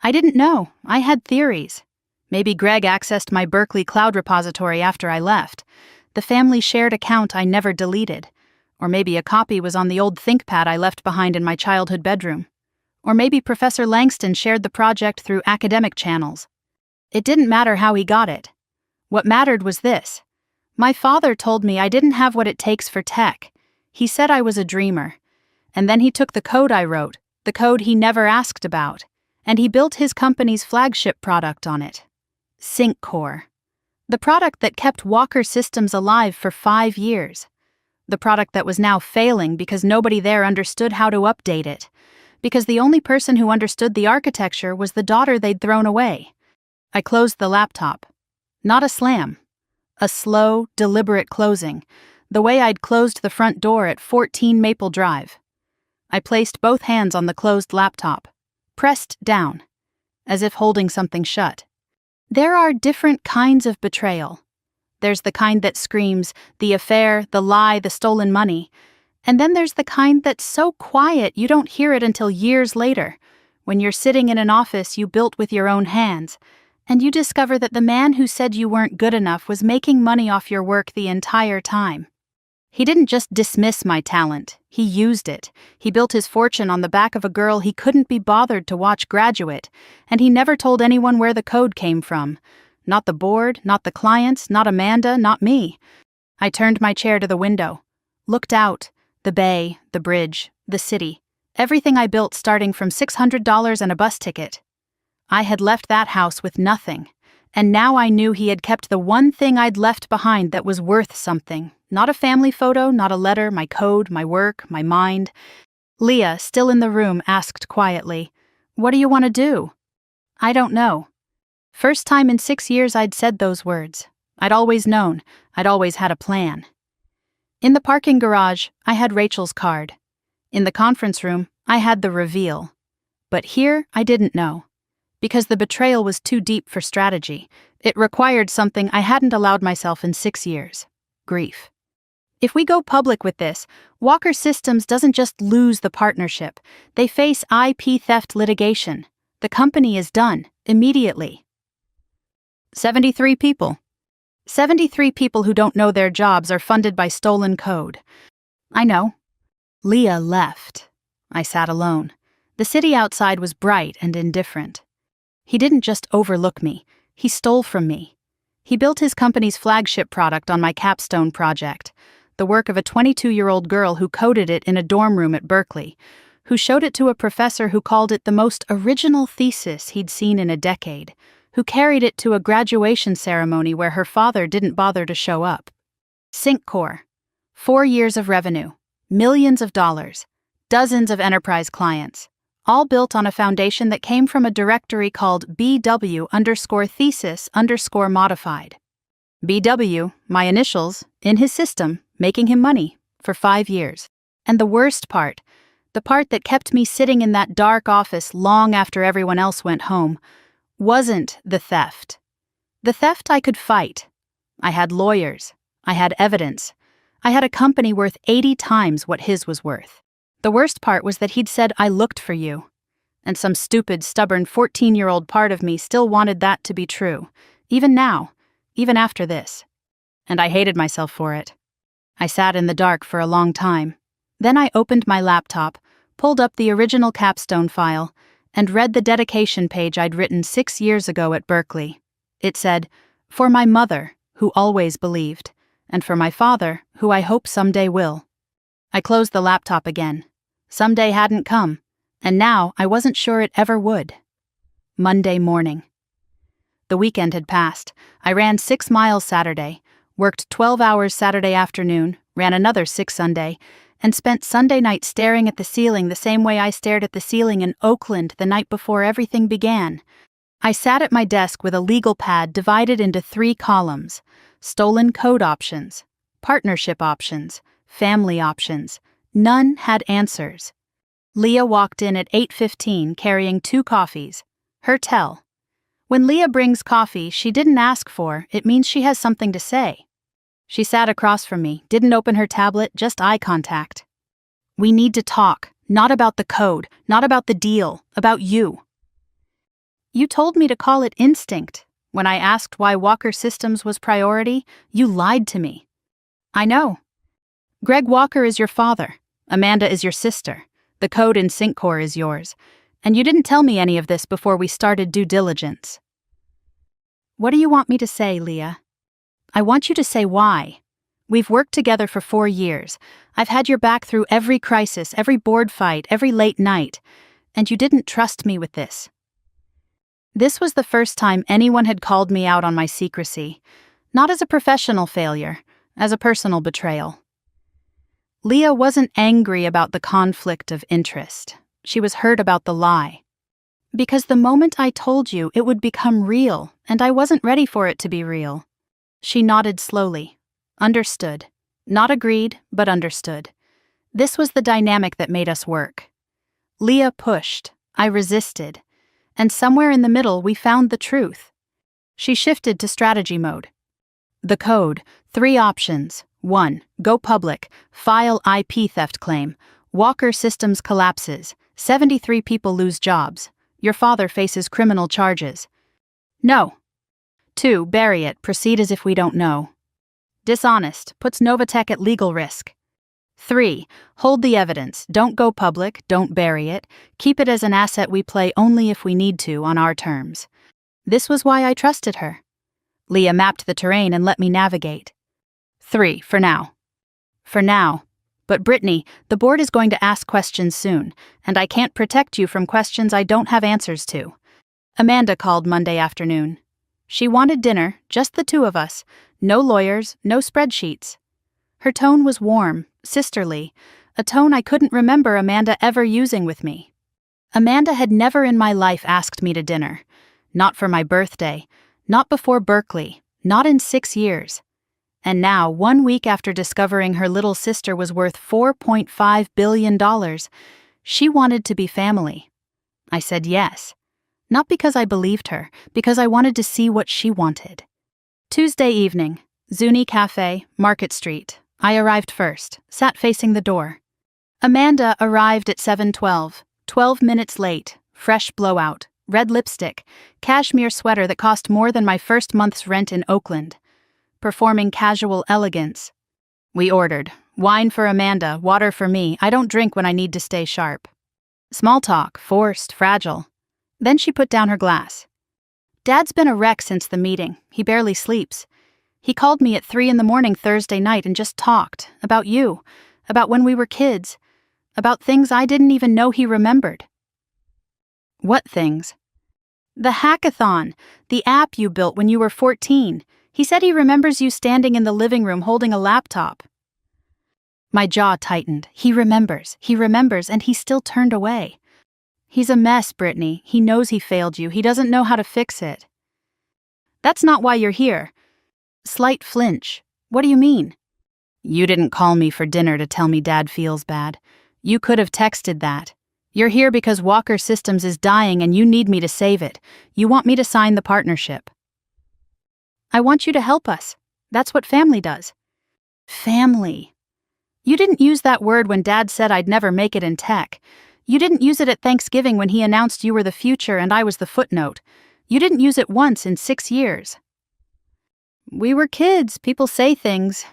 Speaker 1: I didn't know. I had theories. Maybe Greg accessed my Berkeley cloud repository after I left. The family shared account I never deleted. Or maybe a copy was on the old ThinkPad I left behind in my childhood bedroom. Or maybe Professor Langston shared the project through academic channels. It didn't matter how he got it. What mattered was this. My father told me I didn't have what it takes for tech. He said I was a dreamer. And then he took the code I wrote, the code he never asked about, and he built his company's flagship product on it. SyncCore. The product that kept Walker Systems alive for 5 years. The product that was now failing because nobody there understood how to update it. Because the only person who understood the architecture was the daughter they'd thrown away. I closed the laptop. Not a slam. A slow, deliberate closing, the way I'd closed the front door at 14 Maple Drive. I placed both hands on the closed laptop, pressed down, as if holding something shut. There are different kinds of betrayal. There's the kind that screams, the affair, the lie, the stolen money. And then there's the kind that's so quiet you don't hear it until years later, when you're sitting in an office you built with your own hands, and you discover that the man who said you weren't good enough was making money off your work the entire time. He didn't just dismiss my talent, he used it. He built his fortune on the back of a girl he couldn't be bothered to watch graduate, and he never told anyone where the code came from. Not the board, not the clients, not Amanda, not me. I turned my chair to the window, looked out. The bay, the bridge, the city, everything I built starting from $600 and a bus ticket. I had left that house with nothing, and now I knew he had kept the one thing I'd left behind that was worth something. Not a family photo, not a letter, my code, my work, my mind. Leah, still in the room, asked quietly, "What do you want to do?" I don't know. First time in 6 years I'd said those words. I'd always known. I'd always had a plan. In the parking garage, I had Rachel's card. In the conference room, I had the reveal. But here, I didn't know. Because the betrayal was too deep for strategy. It required something I hadn't allowed myself in 6 years. Grief. If we go public with this, Walker Systems doesn't just lose the partnership. They face IP theft litigation. The company is done, immediately. 73 people. 73 people who don't know their jobs are funded by stolen code. I know. Leah left. I sat alone. The city outside was bright and indifferent. He didn't just overlook me. He stole from me. He built his company's flagship product on my capstone project. the work of a 22-year-old girl who coded it in a dorm room at Berkeley, who showed it to a professor who called it the most original thesis he'd seen in a decade, who carried it to a graduation ceremony where her father didn't bother to show up. SyncCore. 4 years of revenue, millions of dollars, dozens of enterprise clients, all built on a foundation that came from a directory called BW_thesis_modified. BW, my initials, in his system, making him money, for 5 years. And the worst part, the part that kept me sitting in that dark office long after everyone else went home, wasn't the theft. The theft I could fight. I had lawyers. I had evidence. I had a company worth 80 times what his was worth. The worst part was that he'd said I looked for you. And some stupid, stubborn 14-year-old part of me still wanted that to be true, even now, even after this. And I hated myself for it. I sat in the dark for a long time. Then I opened my laptop, pulled up the original capstone file, and read the dedication page I'd written 6 years ago at Berkeley. It said, "For my mother, who always believed, and for my father, who I hope someday will." I closed the laptop again. Someday hadn't come, and now I wasn't sure it ever would. Monday morning. The weekend had passed. I ran 6 miles Saturday, worked 12 hours Saturday afternoon, ran another 6 Sunday, and spent Sunday night staring at the ceiling the same way I stared at the ceiling in Oakland the night before everything began. I sat at my desk with a legal pad divided into 3 columns: stolen code options, partnership options, family options. None had answers. Leah walked in at 8:15 carrying 2 coffees. Her tell. When Leah brings coffee she didn't ask for, it means she has something to say. She sat across from me, didn't open her tablet, just eye contact. "We need to talk, not about the code, not about the deal, about you." "You told me to call it instinct. When I asked why Walker Systems was priority, you lied to me." "I know. Greg Walker is your father. Amanda is your sister. The code in SyncCore is yours. And you didn't tell me any of this before we started due diligence." "What do you want me to say, Leah?" "I want you to say why. We've worked together for 4 years. I've had your back through every crisis, every board fight, every late night. And you didn't trust me with this." This was the first time anyone had called me out on my secrecy, not as a professional failure, as a personal betrayal. Leah wasn't angry about the conflict of interest. She was hurt about the lie. Because the moment I told you, it would become real, and I wasn't ready for it to be real. She nodded slowly. Understood. Not agreed, but understood. This was the dynamic that made us work. Leah pushed. I resisted. And somewhere in the middle, we found the truth. She shifted to strategy mode. The code, 3 options. 1. Go public. File IP theft claim. Walker Systems collapses. 73 people lose jobs. Your father faces criminal charges. No. 2. Bury it. Proceed as if we don't know. Dishonest. Puts Novatech at legal risk. 3. Hold the evidence. Don't go public. Don't bury it. Keep it as an asset we play only if we need to on our terms. This was why I trusted her. Leah mapped the terrain and let me navigate. 3. For now. For now. But Brittany, the board is going to ask questions soon, and I can't protect you from questions I don't have answers to. Amanda called Monday afternoon. She wanted dinner, just the 2 of us. No lawyers, no spreadsheets. Her tone was warm, sisterly, a tone I couldn't remember Amanda ever using with me. Amanda had never in my life asked me to dinner. Not for my birthday, not before Berkeley, not in 6 years. And now, 1 week after discovering her little sister was worth $4.5 billion, she wanted to be family. I said yes. Not because I believed her, because I wanted to see what she wanted. Tuesday evening, Zuni Cafe, Market Street. I arrived first, sat facing the door. Amanda arrived at 7:12, 12 minutes late, fresh blowout, red lipstick, cashmere sweater that cost more than my first month's rent in Oakland. Performing casual elegance. We ordered. Wine for Amanda, water for me. I don't drink when I need to stay sharp. Small talk, forced, fragile. Then she put down her glass. Dad's been a wreck since the meeting. He barely sleeps. He called me at 3 in the morning Thursday night and just talked about you, about when we were kids, about things I didn't even know he remembered. What things? The hackathon, the app you built when you were 14. He said he remembers you standing in the living room holding a laptop. My jaw tightened. He remembers, and he still turned away. He's a mess, Brittany. He knows he failed you. He doesn't know how to fix it. That's not why you're here. Slight flinch. What do you mean? You didn't call me for dinner to tell me Dad feels bad. You could have texted that. You're here because Walker Systems is dying and you need me to save it. You want me to sign the partnership. I want you to help us. That's what family does. Family. You didn't use that word when Dad said I'd never make it in tech. You didn't use it at Thanksgiving when he announced you were the future and I was the footnote. You didn't use it once in 6 years. We were kids. People say things.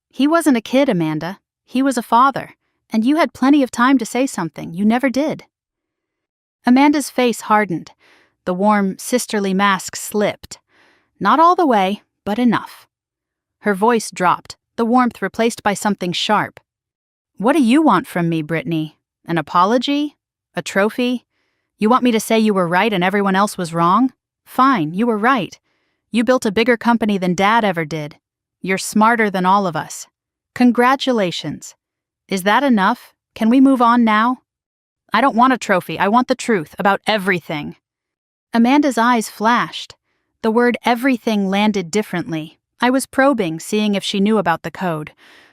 Speaker 1: He wasn't a kid, Amanda. He was a father. And you had plenty of time to say something. You never did. Amanda's face hardened. The warm, sisterly mask slipped. Not all the way, but enough. Her voice dropped, the warmth replaced by something sharp. What do you want from me, Brittany? An apology? A trophy? You want me to say you were right and everyone else was wrong? Fine, you were right. You built a bigger company than Dad ever did. You're smarter than all of us. Congratulations. Is that enough? Can we move on now? I don't want a trophy. I want the truth about everything. Amanda's eyes flashed. The word everything landed differently. I was probing, seeing if she knew about the code.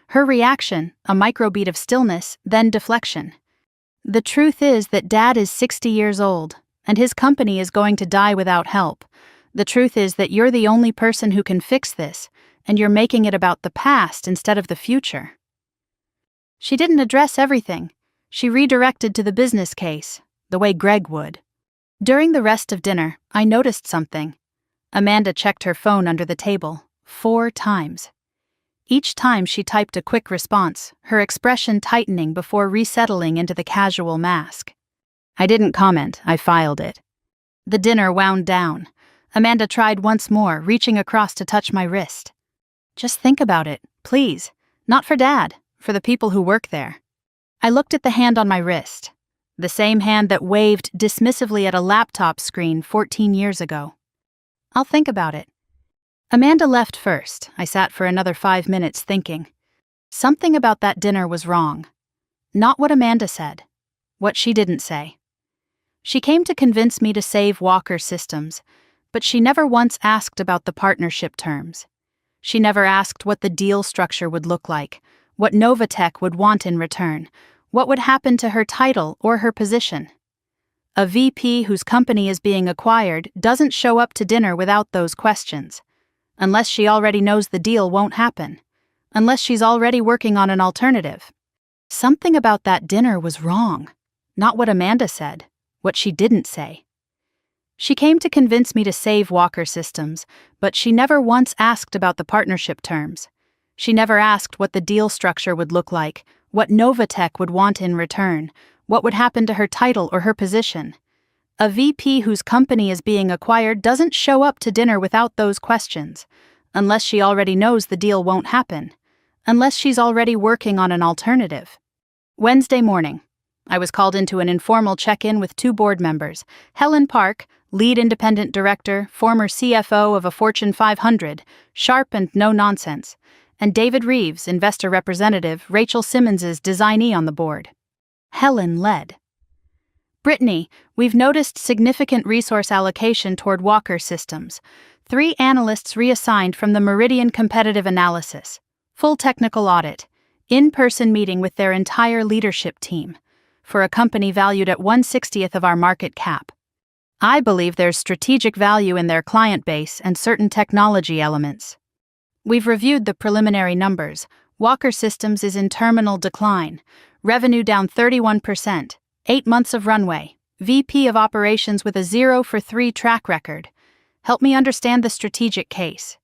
Speaker 1: Her reaction, a microbeat of stillness, then deflection. The truth is that Dad is 60 years old, and his company is going to die without help. The truth is that you're the only person who can fix this, and you're making it about the past instead of the future. She didn't address everything. She redirected to the business case, the way Greg would. During the rest of dinner, I noticed something. Amanda checked her phone under the table 4 times. Each time she typed a quick response, her expression tightening before resettling into the casual mask. I didn't comment, I filed it. The dinner wound down. Amanda tried once more, reaching across to touch my wrist. Just think about it, please. Not for Dad, for the people who work there. I looked at the hand on my wrist. The same hand that waved dismissively at a laptop screen 14 years ago. I'll think about it. Amanda left first. I sat for another 5 minutes thinking. Something about that dinner was wrong. Not what Amanda said. What she didn't say. She came to convince me to save Walker Systems, but she never once asked about the partnership terms. She never asked what the deal structure would look like, what Novatech would want in return, what would happen to her title or her position. A VP whose company is being acquired doesn't show up to dinner without those questions. Unless she already knows the deal won't happen. Unless she's already working on an alternative. Something about that dinner was wrong. Not what Amanda said, what she didn't say. She came to convince me to save Walker Systems, but she never once asked about the partnership terms. She never asked what the deal structure would look like, what Novatech would want in return, what would happen to her title or her position. A VP whose company is being acquired doesn't show up to dinner without those questions, unless she already knows the deal won't happen, unless she's already working on an alternative. Wednesday morning, I was called into an informal check-in with 2 board members, Helen Park, lead independent director, former CFO of a Fortune 500, sharp and no-nonsense, and David Reeves, investor representative, Rachel Simmons's designee on the board. Helen led. Brittany, we've noticed significant resource allocation toward Walker Systems. 3 analysts reassigned from the Meridian Competitive Analysis. Full technical audit. In-person meeting with their entire leadership team. For a company valued at 1/60th of our market cap. I believe there's strategic value in their client base and certain technology elements. We've reviewed the preliminary numbers. Walker Systems is in terminal decline. Revenue down 31%. 8 months of runway, VP of Operations with a 0 for 3 track record. Help me understand the strategic case.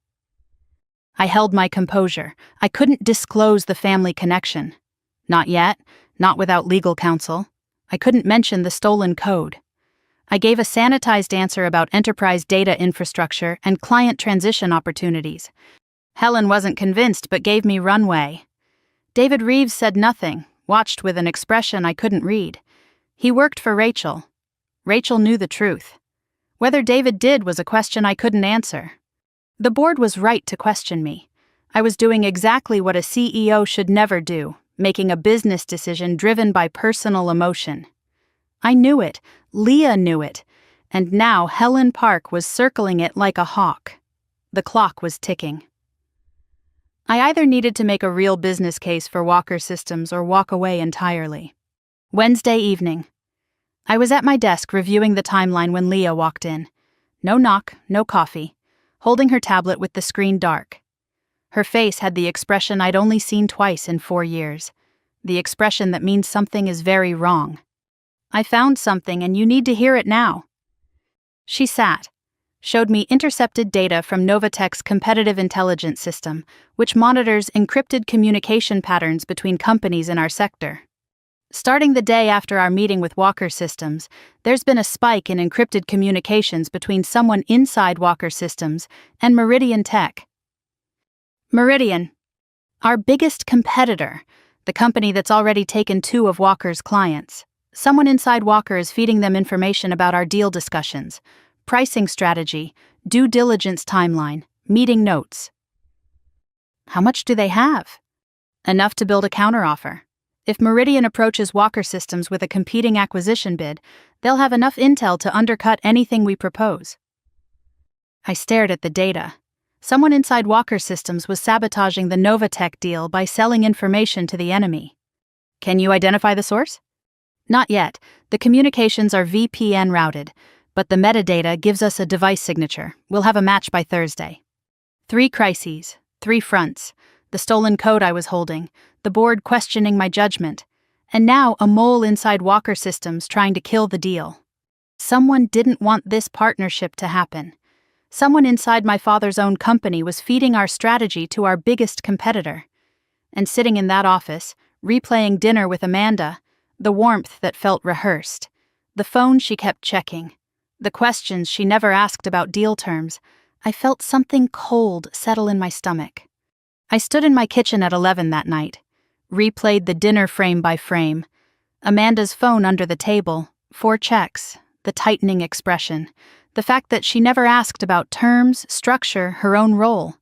Speaker 1: I held my composure. I couldn't disclose the family connection. Not yet, not without legal counsel. I couldn't mention the stolen code. I gave a sanitized answer about enterprise data infrastructure and client transition opportunities. Helen wasn't convinced but gave me runway. David Reeves said nothing, watched with an expression I couldn't read. He worked for Rachel. Rachel knew the truth. Whether David did was a question I couldn't answer. The board was right to question me. I was doing exactly what a CEO should never do, making a business decision driven by personal emotion. I knew it, Leah knew it, and now Helen Park was circling it like a hawk. The clock was ticking. I either needed to make a real business case for Walker Systems or walk away entirely. Wednesday evening. I was at my desk reviewing the timeline when Leah walked in. No knock, no coffee, holding her tablet with the screen dark. Her face had the expression I'd only seen twice in 4 years, the expression that means something is very wrong. I found something and you need to hear it now. She sat, showed me intercepted data from Novatech's competitive intelligence system, which monitors encrypted communication patterns between companies in our sector. Starting the day after our meeting with Walker Systems, there's been a spike in encrypted communications between someone inside Walker Systems and Meridian Tech. Meridian, our biggest competitor, the company that's already taken 2 of Walker's clients. Someone inside Walker is feeding them information about our deal discussions, pricing strategy, due diligence timeline, meeting notes. How much do they have? Enough to build a counteroffer. If Meridian approaches Walker Systems with a competing acquisition bid, they'll have enough intel to undercut anything we propose. I stared at the data. Someone inside Walker Systems was sabotaging the Novatech deal by selling information to the enemy. Can you identify the source? Not yet. The communications are VPN routed, but the metadata gives us a device signature. We'll have a match by Thursday. 3 crises, 3 fronts, the stolen code I was holding, the board questioning my judgment, and now a mole inside Walker Systems trying to kill the deal. Someone didn't want this partnership to happen. Someone inside my father's own company was feeding our strategy to our biggest competitor. And sitting in that office, replaying dinner with Amanda, the warmth that felt rehearsed, the phone she kept checking, the questions she never asked about deal terms, I felt something cold settle in my stomach. I stood in my kitchen at 11 that night, replayed the dinner frame by frame. Amanda's phone under the table, 4 checks, the tightening expression, the fact that she never asked about terms, structure, her own role.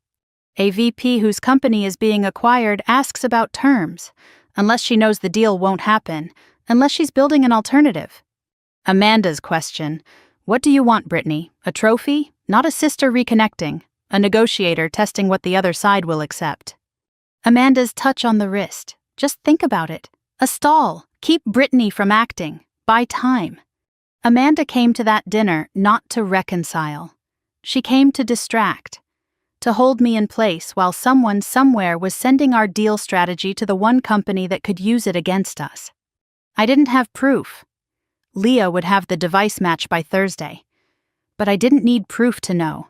Speaker 1: A VP whose company is being acquired asks about terms, unless she knows the deal won't happen, unless she's building an alternative. Amanda's question, what do you want, Brittany? A trophy? Not a sister reconnecting, a negotiator testing what the other side will accept. Amanda's touch on the wrist, just think about it. A stall, keep Brittany from acting, buy time. Amanda came to that dinner not to reconcile. She came to distract, to hold me in place while someone somewhere was sending our deal strategy to the one company that could use it against us. I didn't have proof. Leah would have the device match by Thursday. But I didn't need proof to know.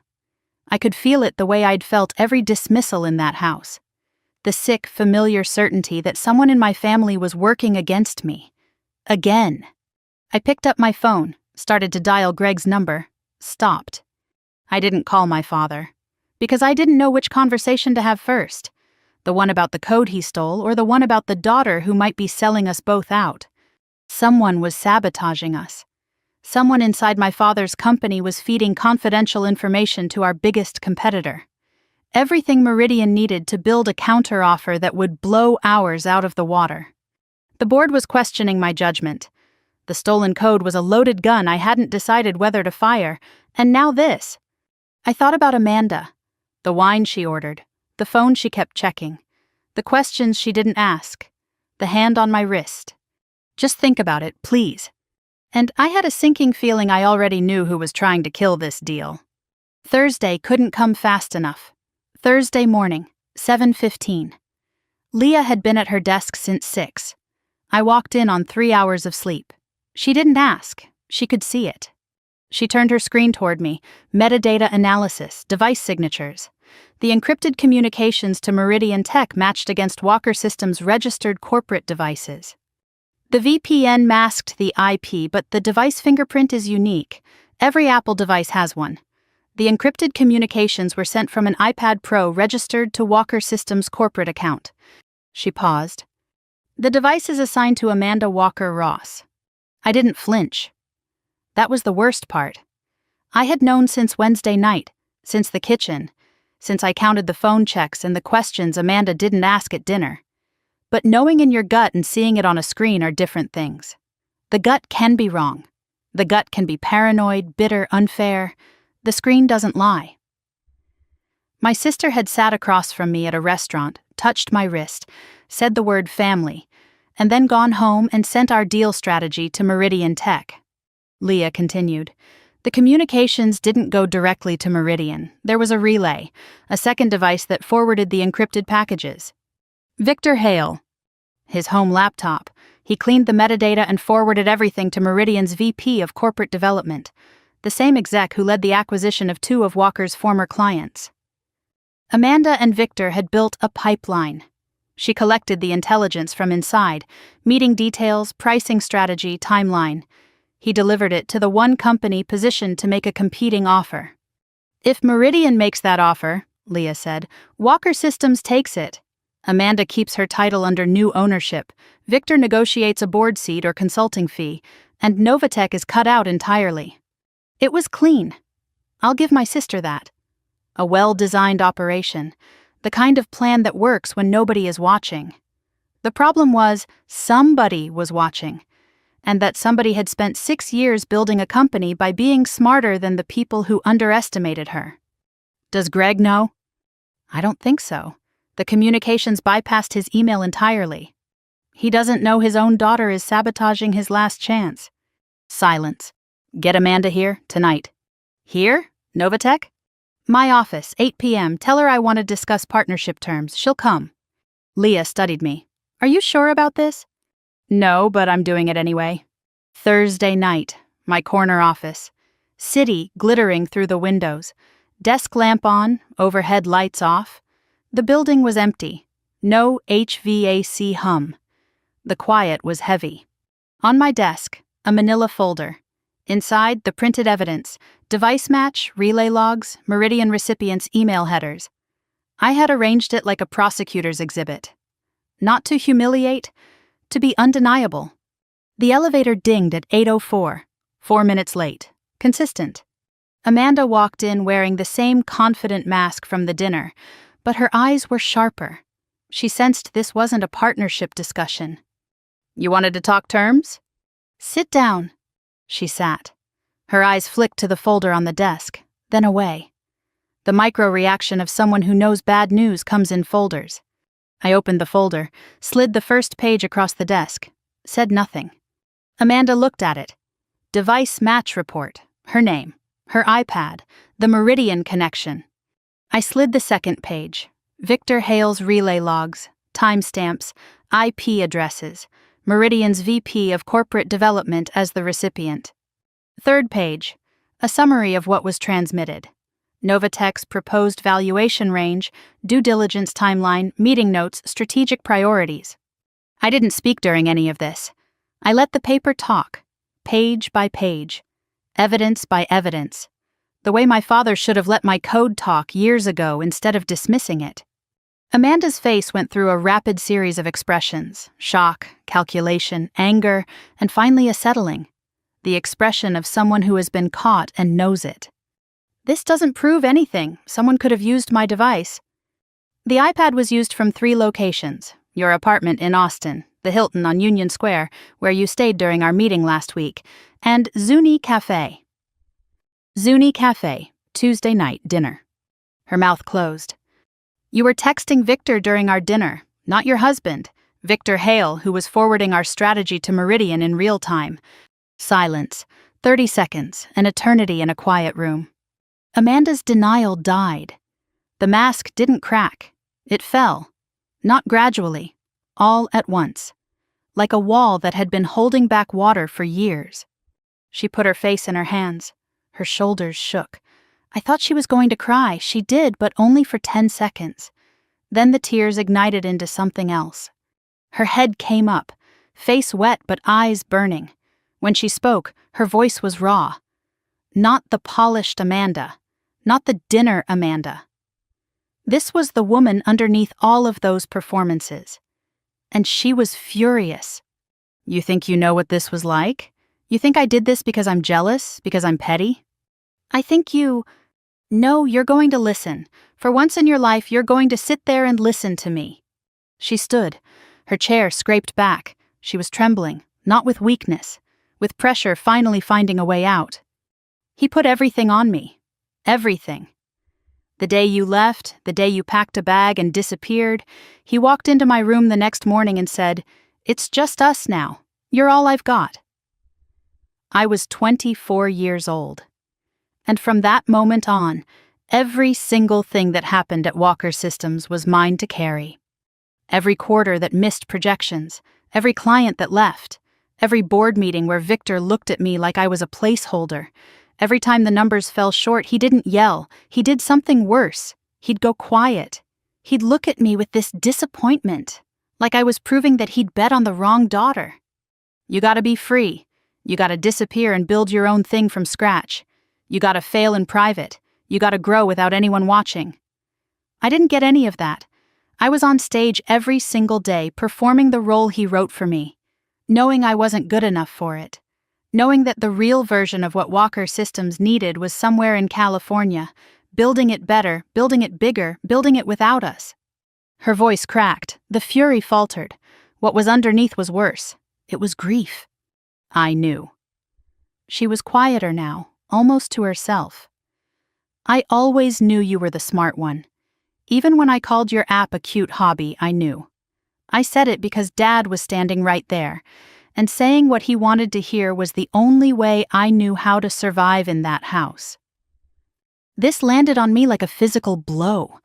Speaker 1: I could feel it the way I'd felt every dismissal in that house. The sick, familiar certainty that someone in my family was working against me. Again. I picked up my phone, started to dial Greg's number, stopped. I didn't call my father, because I didn't know which conversation to have first, the one about the code he stole or the one about the daughter who might be selling us both out. Someone was sabotaging us. Someone inside my father's company was feeding confidential information to our biggest competitor. Everything Meridian needed to build a counteroffer that would blow ours out of the water. The board was questioning my judgment. The stolen code was a loaded gun I hadn't decided whether to fire, and now this. I thought about Amanda, the wine she ordered, the phone she kept checking, the questions she didn't ask, the hand on my wrist. Just think about it, please. And I had a sinking feeling I already knew who was trying to kill this deal. Thursday couldn't come fast enough. Thursday morning, 7:15. Leah had been at her desk since 6. I walked in on 3 hours of sleep. She didn't ask. She could see it. She turned her screen toward me, metadata analysis, device signatures. The encrypted communications to Meridian Tech matched against Walker Systems' registered corporate devices. The VPN masked the IP, but the device fingerprint is unique. Every Apple device has one. The encrypted communications were sent from an iPad Pro registered to Walker Systems' corporate account. She paused. The device is assigned to Amanda Walker Ross. I didn't flinch. That was the worst part. I had known since Wednesday night, since the kitchen, since I counted the phone checks and the questions Amanda didn't ask at dinner. But knowing in your gut and seeing it on a screen are different things. The gut can be wrong. The gut can be paranoid, bitter, unfair. The screen doesn't lie. My sister had sat across from me at a restaurant, touched my wrist, said the word family, and then gone home and sent our deal strategy to Meridian Tech. Leah continued. The communications didn't go directly to Meridian. There was a relay, a second device that forwarded the encrypted packages. Victor Hale. His home laptop. He cleaned the metadata and forwarded everything to Meridian's VP of Corporate Development, the same exec who led the acquisition of 2 of Walker's former clients. Amanda and Victor had built a pipeline. She collected the intelligence from inside, meeting details, pricing strategy, timeline. He delivered it to the one company positioned to make a competing offer. If Meridian makes that offer, Leah said, Walker Systems takes it. Amanda keeps her title under new ownership, Victor negotiates a board seat or consulting fee, and Novatech is cut out entirely. It was clean. I'll give my sister that. A well-designed operation, the kind of plan that works when nobody is watching. The problem was, somebody was watching, and that somebody had spent 6 years building a company by being smarter than the people who underestimated her. Does Greg know? I don't think so. The communications bypassed his email entirely. He doesn't know his own daughter is sabotaging his last chance. Silence. Get Amanda here, tonight. Here? Novatech? My office, 8 p.m. Tell her I want to discuss partnership terms. She'll come. Leah studied me. Are you sure about this? No, but I'm doing it anyway. Thursday night, my corner office. City glittering through the windows. Desk lamp on, overhead lights off. The building was empty. No HVAC hum. The quiet was heavy. On my desk, a manila folder. Inside, the printed evidence, device match, relay logs, Meridian recipients' email headers. I had arranged it like a prosecutor's exhibit. Not to humiliate, to be undeniable. The elevator dinged at 8:04, 4 minutes late. Consistent. Amanda walked in wearing the same confident mask from the dinner, but her eyes were sharper. She sensed this wasn't a partnership discussion. You wanted to talk terms? Sit down. She sat. Her eyes flicked to the folder on the desk, then away. The micro-reaction of someone who knows bad news comes in folders. I opened the folder, slid the first page across the desk, said nothing. Amanda looked at it. Device match report, her name, her iPad, the Meridian connection. I slid the second page. Victor Hale's relay logs, timestamps, IP addresses, Meridian's VP of Corporate Development as the recipient. Third page, a summary of what was transmitted. Novatech's proposed valuation range, due diligence timeline, meeting notes, strategic priorities. I didn't speak during any of this. I let the paper talk, page by page, evidence by evidence. The way my father should have let my code talk years ago instead of dismissing it. Amanda's face went through a rapid series of expressions, shock, calculation, anger, and finally a settling. The expression of someone who has been caught and knows it. This doesn't prove anything. Someone could have used my device. The iPad was used from 3 locations. Your apartment in Austin, the Hilton on Union Square, where you stayed during our meeting last week, and Zuni Cafe. Zuni Cafe, Tuesday night dinner. Her mouth closed. You were texting Victor during our dinner, not your husband, Victor Hale, who was forwarding our strategy to Meridian in real time. Silence, 30 seconds, an eternity in a quiet room. Amanda's denial died. The mask didn't crack. It fell. Not gradually, all at once. Like a wall that had been holding back water for years. She put her face in her hands. Her shoulders shook. I thought she was going to cry. She did, but only for 10 seconds. Then the tears ignited into something else. Her head came up, face wet but eyes burning. When she spoke, her voice was raw. Not the polished Amanda. not the dinner Amanda. This was the woman underneath all of those performances. And she was furious. You think you know what this was like? You think I did this because I'm jealous, because I'm petty? I think you... No, you're going to listen. For once in your life, you're going to sit there and listen to me. She stood, her chair scraped back. She was trembling, not with weakness, with pressure finally finding a way out. He put everything on me. Everything. The day you left, the day you packed a bag and disappeared, he walked into my room the next morning and said, "It's just us now. You're all I've got." I was 24 years old. And from that moment on, every single thing that happened at Walker Systems was mine to carry. Every quarter that missed projections, every client that left, every board meeting where Victor looked at me like I was a placeholder. Every time the numbers fell short, he didn't yell. He did something worse. He'd go quiet. He'd look at me with this disappointment, like I was proving that he'd bet on the wrong daughter. You gotta be free. You gotta disappear and build your own thing from scratch. You gotta fail in private. You gotta grow without anyone watching. I didn't get any of that. I was on stage every single day performing the role he wrote for me, knowing I wasn't good enough for it. Knowing that the real version of what Walker Systems needed was somewhere in California, building it better, building it bigger, building it without us. Her voice cracked, the fury faltered. What was underneath was worse. It was grief. I knew. She was quieter now, almost to herself. I always knew you were the smart one. Even when I called your app a cute hobby, I knew. I said it because Dad was standing right there, and saying what he wanted to hear was the only way I knew how to survive in that house. This landed on me like a physical blow.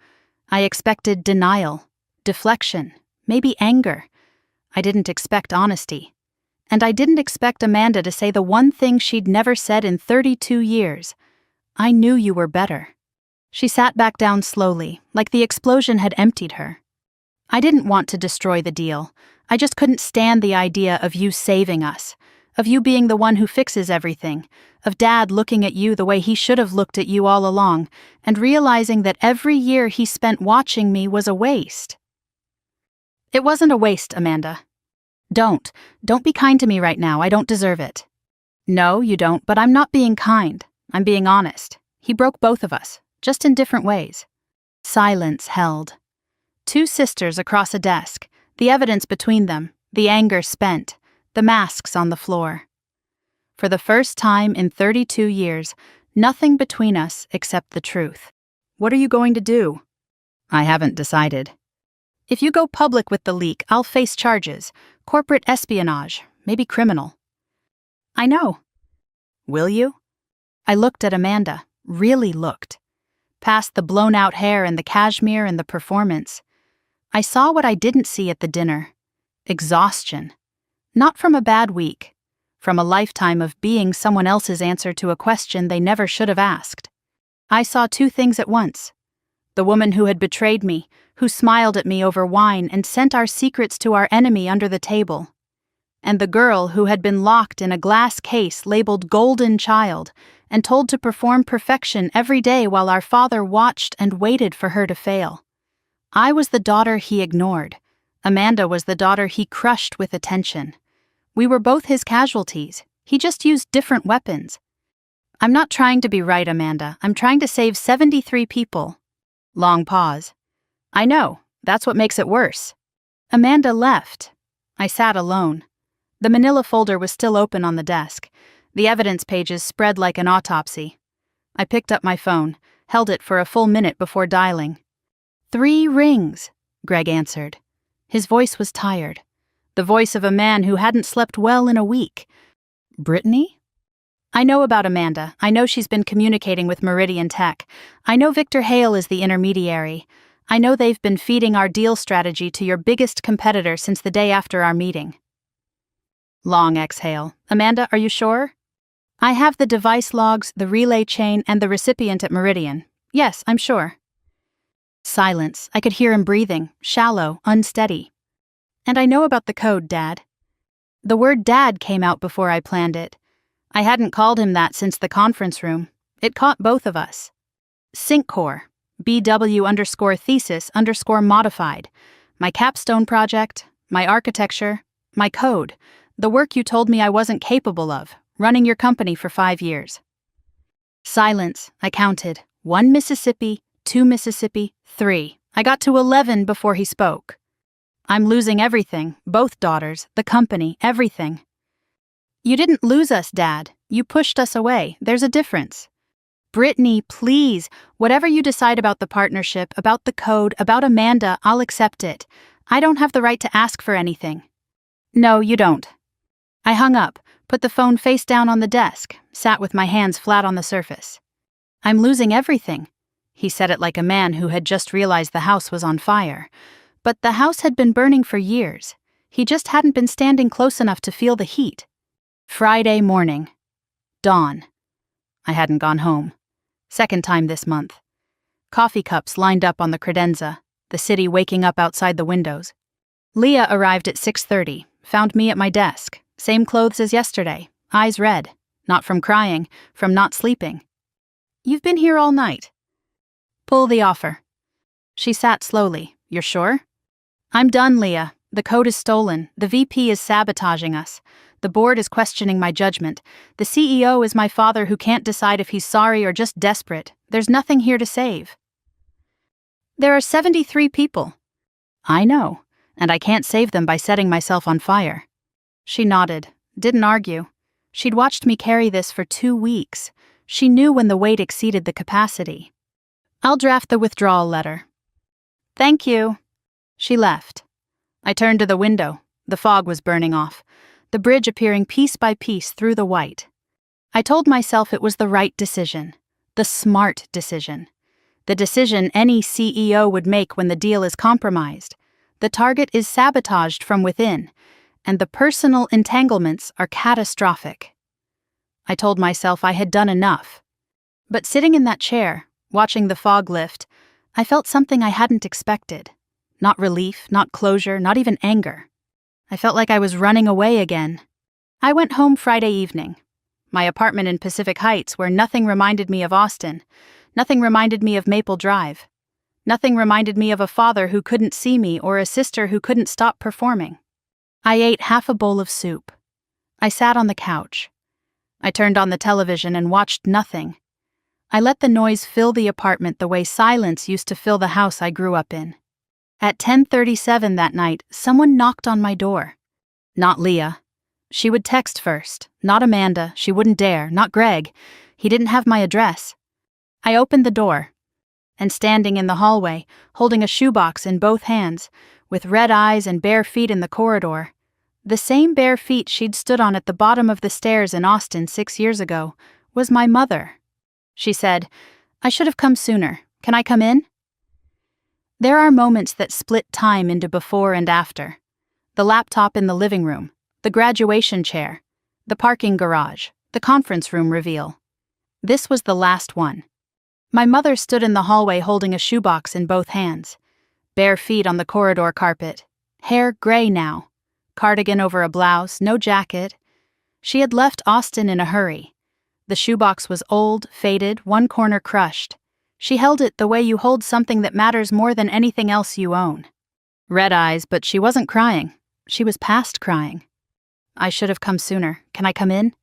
Speaker 1: I expected denial, deflection, maybe anger. I didn't expect honesty. And I didn't expect Amanda to say the one thing she'd never said in 32 years. I knew you were better. She sat back down slowly, like the explosion had emptied her. I didn't want to destroy the deal. I just couldn't stand the idea of you saving us, of you being the one who fixes everything, of Dad looking at you the way he should have looked at you all along, and realizing that every year he spent watching me was a waste. It wasn't a waste, Amanda. Don't be kind to me right now. I don't deserve it. No, you don't, but I'm not being kind. I'm being honest. He broke both of us, just in different ways. Silence held. Two sisters across a desk, the evidence between them, the anger spent, the masks on the floor. For the first time in 32 years, nothing between us except the truth. What are you going to do? I haven't decided. If you go public with the leak, I'll face charges, corporate espionage, maybe criminal. I know. Will you? I looked at Amanda, really looked. Past the blown-out hair and the cashmere and the performance. I saw what I didn't see at the dinner. Exhaustion. Not from a bad week. From a lifetime of being someone else's answer to a question they never should have asked. I saw two things at once. The woman who had betrayed me, who smiled at me over wine and sent our secrets to our enemy under the table. And the girl who had been locked in a glass case labeled Golden Child and told to perform perfection every day while our father watched and waited for her to fail. I was the daughter he ignored. Amanda was the daughter he crushed with attention. We were both his casualties. He just used different weapons. I'm not trying to be right, Amanda. I'm trying to save 73 people. Long pause. I know. That's what makes it worse. Amanda left. I sat alone. The manila folder was still open on the desk. The evidence pages spread like an autopsy. I picked up my phone, held it for a full minute before dialing. 3 rings, Greg answered. His voice was tired. The voice of a man who hadn't slept well in a week. Brittany? I know about Amanda. I know she's been communicating with Meridian Tech. I know Victor Hale is the intermediary. I know they've been feeding our deal strategy to your biggest competitor since the day after our meeting. Long exhale. Amanda, are you sure? I have the device logs, the relay chain, and the recipient at Meridian. Yes, I'm sure. Silence. I could hear him breathing, shallow, unsteady. And I know about the code, Dad. The word Dad came out before I planned it. I hadn't called him that since the conference room. It caught both of us. Synccore, BW_thesis_modified. My capstone project, my architecture, my code, the work you told me I wasn't capable of, running your company for 5 years. Silence, I counted. 1 Mississippi, 2 Mississippi, 3. I got to 11 before he spoke. I'm losing everything, both daughters, the company, everything. You didn't lose us, Dad. You pushed us away. There's a difference. Brittany, please, whatever you decide about the partnership, about the code, about Amanda, I'll accept it. I don't have the right to ask for anything. No, you don't. I hung up, put the phone face down on the desk, sat with my hands flat on the surface. I'm losing everything. He said it like a man who had just realized the house was on fire. But the house had been burning for years. He just hadn't been standing close enough to feel the heat. Friday morning. Dawn. I hadn't gone home. Second time this month. Coffee cups lined up on the credenza, the city waking up outside the windows. Leah arrived at 6:30, found me at my desk, same clothes as yesterday, eyes red, not from crying, from not sleeping. You've been here all night. Pull the offer. She sat slowly. You're sure? I'm done, Leah. The code is stolen. The VP is sabotaging us. The board is questioning my judgment. The CEO is my father who can't decide if he's sorry or just desperate. There's nothing here to save. There are 73 people. I know, and I can't save them by setting myself on fire. She nodded, didn't argue. She'd watched me carry this for 2 weeks. She knew when the weight exceeded the capacity. I'll draft the withdrawal letter. Thank you. She left. I turned to the window. The fog was burning off, the bridge appearing piece by piece through the white. I told myself it was the right decision, the smart decision, the decision any CEO would make when the deal is compromised. The target is sabotaged from within, and the personal entanglements are catastrophic. I told myself I had done enough. But sitting in that chair, watching the fog lift, I felt something I hadn't expected. Not relief, not closure, not even anger. I felt like I was running away again. I went home Friday evening. My apartment in Pacific Heights, where nothing reminded me of Austin, nothing reminded me of Maple Drive, nothing reminded me of a father who couldn't see me or a sister who couldn't stop performing. I ate half a bowl of soup. I sat on the couch. I turned on the television and watched nothing. I let the noise fill the apartment the way silence used to fill the house I grew up in. At 10:37 that night, someone knocked on my door. Not Leah. She would text first. Not Amanda. She wouldn't dare. Not Greg. He didn't have my address. I opened the door. And standing in the hallway, holding a shoebox in both hands, with red eyes and bare feet in the corridor, the same bare feet she'd stood on at the bottom of the stairs in Austin 6 years ago, was my mother. She said, I should have come sooner. Can I come in? There are moments that split time into before and after. The laptop in the living room, the graduation chair, the parking garage, the conference room reveal. This was the last one. My mother stood in the hallway holding a shoebox in both hands. Bare feet on the corridor carpet. Hair gray now. Cardigan over a blouse, no jacket. She had left Austin in a hurry. The shoebox was old, faded, one corner crushed. She held it the way you hold something that matters more than anything else you own. Red eyes, but she wasn't crying. She was past crying. I should have come sooner. Can I come in?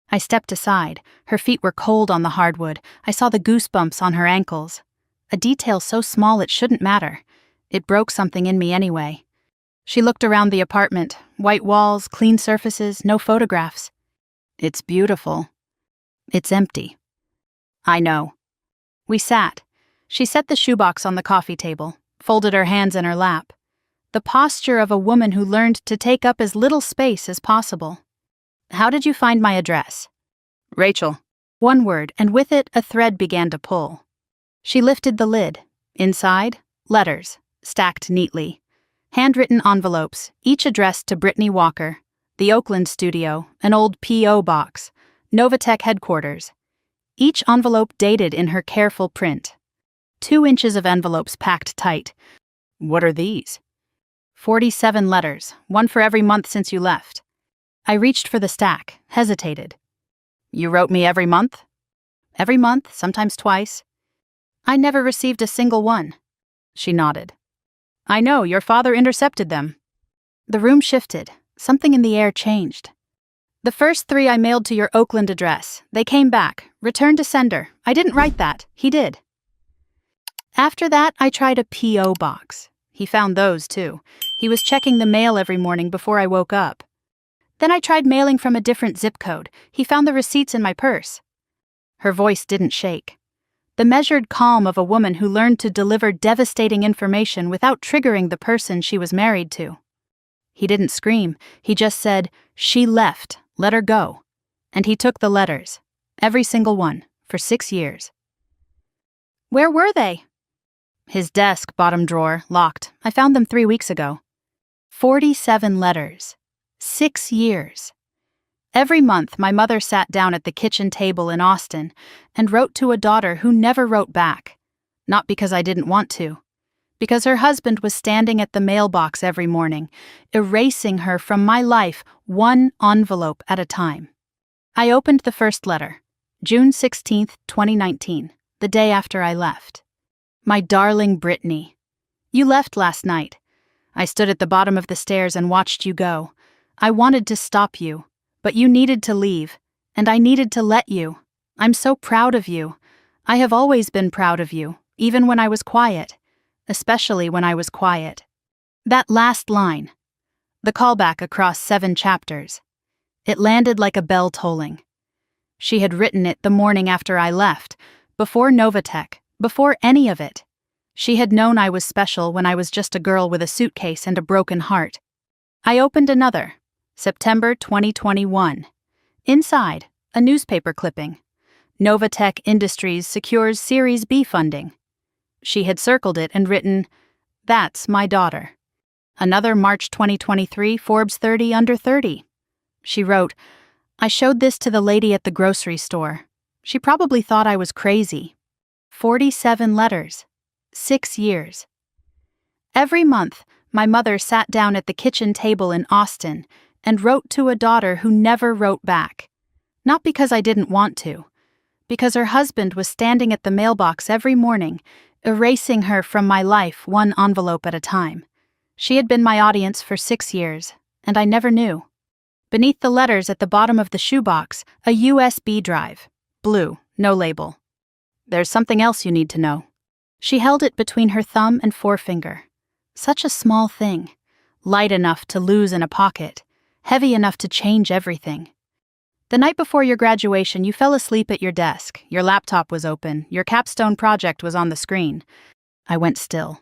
Speaker 1: I stepped aside. Her feet were cold on the hardwood. I saw the goosebumps on her ankles. A detail so small it shouldn't matter. It broke something in me anyway. She looked around the apartment. White walls, clean surfaces, no photographs. It's beautiful. It's empty. I know. We sat. She set the shoebox on the coffee table, folded her hands in her lap. The posture of a woman who learned to take up as little space as possible. How did you find my address? Rachel. One word, and with it a thread began to pull. She lifted the lid. Inside, letters, stacked neatly. Handwritten envelopes, each addressed to Brittany Walker, the Oakland studio, an old P.O. box, Novatech headquarters. Each envelope dated in her careful print. 2 inches of envelopes packed tight. What are these? 47 letters, one for every month since you left. I reached for the stack, hesitated. You wrote me every month? Every month, sometimes twice. I never received a single one. She nodded. I know, your father intercepted them. The room shifted. Something in the air changed. The first 3 I mailed to your Oakland address. They came back. Returned to sender. I didn't write that. He did. After that, I tried a P.O. box. He found those, too. He was checking the mail every morning before I woke up. Then I tried mailing from a different zip code. He found the receipts in my purse. Her voice didn't shake. The measured calm of a woman who learned to deliver devastating information without triggering the person she was married to. He didn't scream. He just said, "She left. Let her go." And he took the letters. Every single one. For 6 years. Where were they? His desk, bottom drawer, locked. I found them 3 weeks ago. 47 letters. 6 years. Every month, my mother sat down at the kitchen table in Austin and wrote to a daughter who never wrote back. Not because I didn't want to. Because her husband was standing at the mailbox every morning, erasing her from my life one envelope at a time. I opened the first letter, June 16, 2019, the day after I left. My darling Brittany, you left last night. I stood at the bottom of the stairs and watched you go. I wanted to stop you, but you needed to leave, and I needed to let you. I'm so proud of you. I have always been proud of you, even when I was quiet. Especially when I was quiet. That last line. The callback across 7 chapters. It landed like a bell tolling. She had written it the morning after I left, before Novatech, before any of it. She had known I was special when I was just a girl with a suitcase and a broken heart. I opened another, September 2021. Inside, a newspaper clipping. Novatech Industries secures Series B funding. She had circled it and written, "That's my daughter." Another March 2023 Forbes 30 under 30. She wrote, "I showed this to the lady at the grocery store. She probably thought I was crazy." 47 letters. 6 years. Every month, my mother sat down at the kitchen table in Austin and wrote to a daughter who never wrote back. Not because I didn't want to. Because her husband was standing at the mailbox every morning, erasing her from my life one envelope at a time. She had been my audience for 6 years, and I never knew. Beneath the letters at the bottom of the shoebox, a USB drive. Blue, no label. There's something else you need to know. She held it between her thumb and forefinger. Such a small thing. Light enough to lose in a pocket. Heavy enough to change everything. The night before your graduation, you fell asleep at your desk. Your laptop was open. Your capstone project was on the screen. I went still.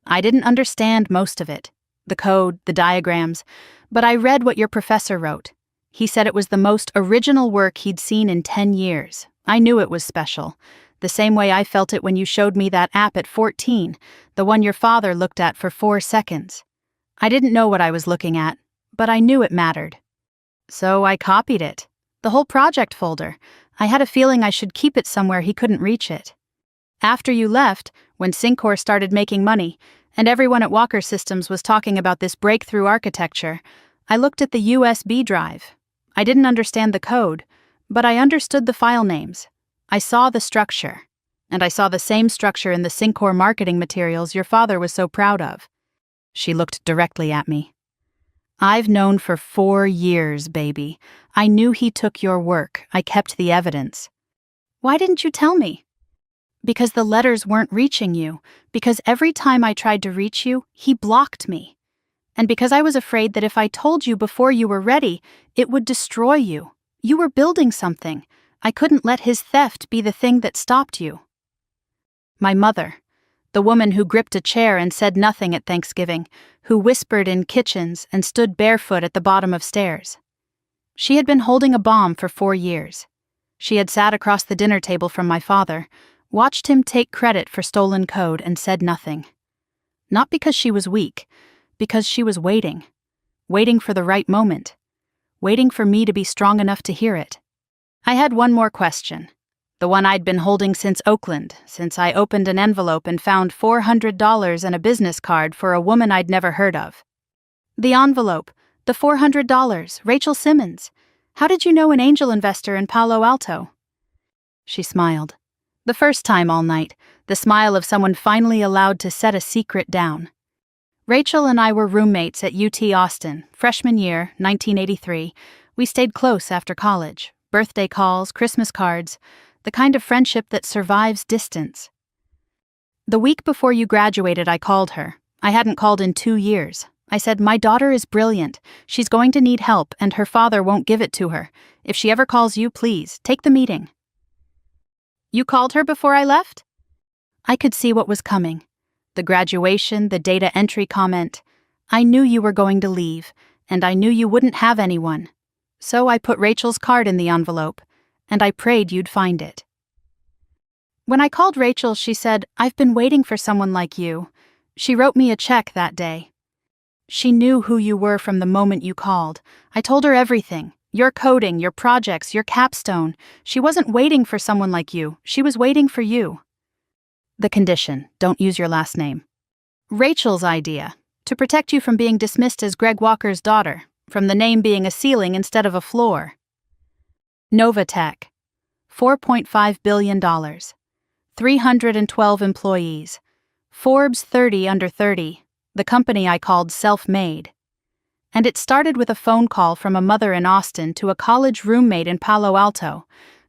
Speaker 1: I didn't understand most of it. The code, the diagrams. But I read what your professor wrote. He said it was the most original work he'd seen in 10 years. I knew it was special. The same way I felt it when you showed me that app at 14, the one your father looked at for 4 seconds. I didn't know what I was looking at, but I knew it mattered. So I copied it. The whole project folder. I had a feeling I should keep it somewhere he couldn't reach it. After you left, when Syncor started making money, and everyone at Walker Systems was talking about this breakthrough architecture, I looked at the USB drive. I didn't understand the code, but I understood the file names. I saw the structure. And I saw the same structure in the Syncor marketing materials your father was so proud of. She looked directly at me. I've known for 4 years, baby. I knew he took your work. I kept the evidence. Why didn't you tell me? Because the letters weren't reaching you. Because every time I tried to reach you, he blocked me. And because I was afraid that if I told you before you were ready, it would destroy you. You were building something. I couldn't let his theft be the thing that stopped you. My mother, the woman who gripped a chair and said nothing at Thanksgiving, who whispered in kitchens and stood barefoot at the bottom of stairs. She had been holding a bomb for 4 years. She had sat across the dinner table from my father, watched him take credit for stolen code and said nothing. Not because she was weak, because she was waiting. Waiting for the right moment. Waiting for me to be strong enough to hear it. I had one more question. The one I'd been holding since Oakland, since I opened an envelope and found $400 and a business card for a woman I'd never heard of. The envelope, the $400, Rachel Simmons. How did you know an angel investor in Palo Alto? She smiled. The first time all night, the smile of someone finally allowed to set a secret down. Rachel and I were roommates at UT Austin, freshman year, 1983. We stayed close after college. Birthday calls, Christmas cards, the kind of friendship that survives distance. The week before you graduated, I called her. I hadn't called in 2 years. I said, "My daughter is brilliant. She's going to need help, and her father won't give it to her. If she ever calls you, please, take the meeting." You called her before I left? I could see what was coming. The graduation, the data entry comment. I knew you were going to leave, and I knew you wouldn't have anyone. So I put Rachel's card in the envelope, and I prayed you'd find it. When I called Rachel, she said, "I've been waiting for someone like you." She wrote me a check that day. She knew who you were from the moment you called. I told her everything. Your coding, your projects, your capstone. She wasn't waiting for someone like you. She was waiting for you. The condition: don't use your last name. Rachel's idea: to protect you from being dismissed as Greg Walker's daughter, from the name being a ceiling instead of a floor. Nova Tech. $4.5 billion. 312 employees. Forbes 30 under 30. The company I called self-made. And it started with a phone call from a mother in Austin to a college roommate in Palo Alto,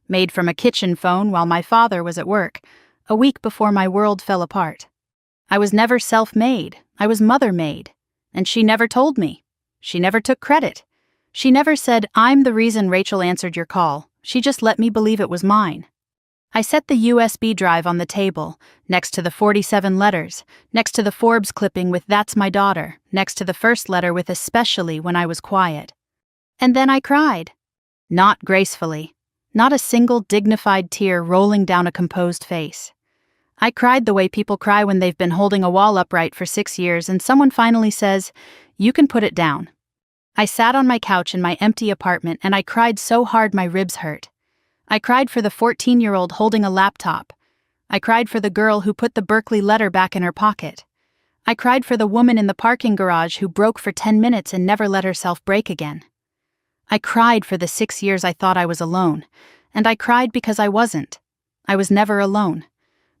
Speaker 1: made from a kitchen phone while my father was at work, a week before my world fell apart. I was never self-made, I was mother-made, and she never told me. She never took credit. She never said, "I'm the reason Rachel answered your call." She just let me believe it was mine. I set the USB drive on the table, next to the 47 letters, next to the Forbes clipping with "That's my daughter," next to the first letter with "especially when I was quiet." And then I cried. Not gracefully. Not a single dignified tear rolling down a composed face. I cried the way people cry when they've been holding a wall upright for 6 years and someone finally says, "You can put it down." I sat on my couch in my empty apartment and I cried so hard my ribs hurt. I cried for the 14-year-old holding a laptop. I cried for the girl who put the Berkeley letter back in her pocket. I cried for the woman in the parking garage who broke for 10 minutes and never let herself break again. I cried for the 6 years I thought I was alone, and I cried because I wasn't. I was never alone.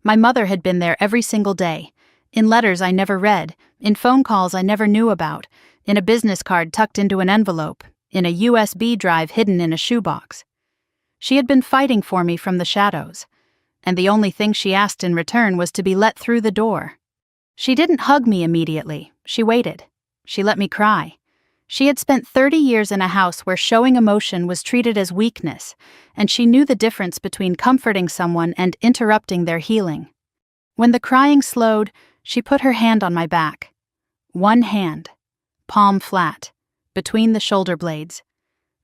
Speaker 1: My mother had been there every single day, in letters I never read, in phone calls I never knew about, in a business card tucked into an envelope, in a USB drive hidden in a shoebox. She had been fighting for me from the shadows, and the only thing she asked in return was to be let through the door. She didn't hug me immediately. She waited. She let me cry. She had spent 30 years in a house where showing emotion was treated as weakness, and she knew the difference between comforting someone and interrupting their healing. When the crying slowed, she put her hand on my back. One hand, palm flat, between the shoulder blades.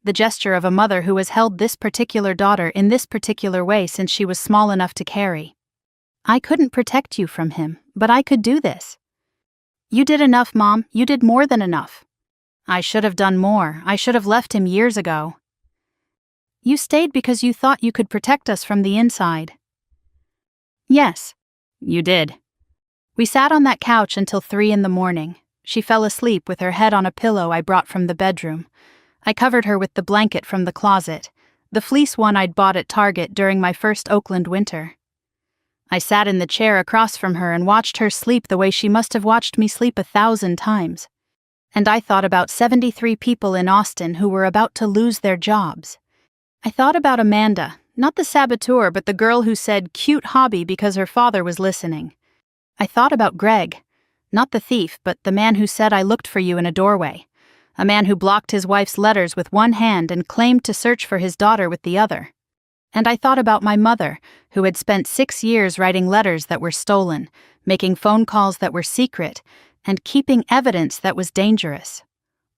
Speaker 1: The gesture of a mother who has held this particular daughter in this particular way since she was small enough to carry. I couldn't protect you from him, but I could do this. You did enough, Mom. You did more than enough. I should have done more. I should have left him years ago. You stayed because you thought you could protect us from the inside. Yes, you did. We sat on that couch until 3 a.m. She fell asleep with her head on a pillow I brought from the bedroom. I covered her with the blanket from the closet, the fleece one I'd bought at Target during my first Oakland winter. I sat in the chair across from her and watched her sleep the way she must have watched me sleep 1,000 times. And I thought about 73 people in Austin who were about to lose their jobs. I thought about Amanda, not the saboteur but the girl who said "cute hobby" because her father was listening. I thought about Greg, not the thief but the man who said "I looked for you in a doorway." A man who blocked his wife's letters with one hand and claimed to search for his daughter with the other. And I thought about my mother, who had spent 6 years writing letters that were stolen, making phone calls that were secret, and keeping evidence that was dangerous.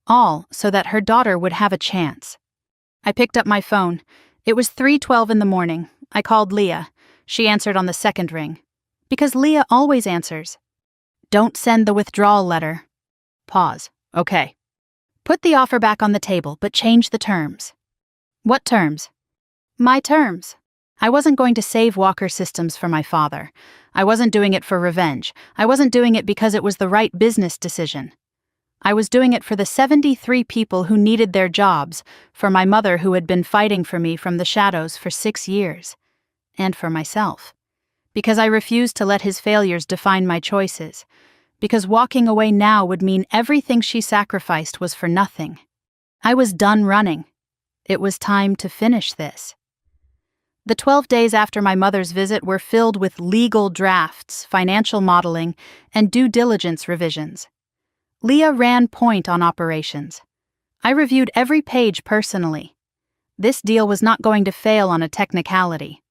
Speaker 1: All so that her daughter would have a chance. I picked up my phone. It was 3:12 a.m. I called Leah. She answered on the second ring. Because Leah always answers. Don't send the withdrawal letter. Pause. Okay. Put the offer back on the table, but change the terms. What terms? My terms. I wasn't going to save Walker Systems for my father. I wasn't doing it for revenge. I wasn't doing it because it was the right business decision. I was doing it for the 73 people who needed their jobs, for my mother who had been fighting for me from the shadows for 6 years, and for myself. Because I refused to let his failures define my choices. Because walking away now would mean everything she sacrificed was for nothing. I was done running. It was time to finish this. The 12 days after my mother's visit were filled with legal drafts, financial modeling, and due diligence revisions. Leah ran point on operations. I reviewed every page personally. This deal was not going to fail on a technicality.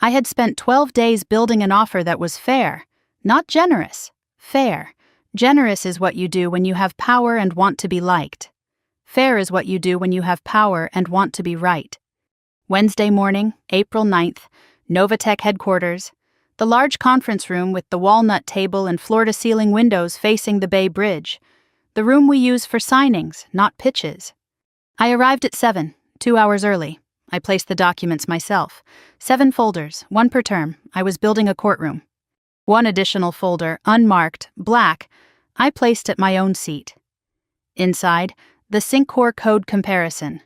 Speaker 1: I had spent 12 days building an offer that was fair, not generous, fair. Generous is what you do when you have power and want to be liked. Fair is what you do when you have power and want to be right. Wednesday morning, April 9th, Novatech headquarters. The large conference room with the walnut table and floor-to-ceiling windows facing the Bay Bridge. The room we use for signings, not pitches. I arrived at 7, 2 hours early. I placed the documents myself. 7 folders, 1 per term. I was building a courtroom. 1 additional folder, unmarked, black, I placed at my own seat. Inside, the SyncCore code comparison.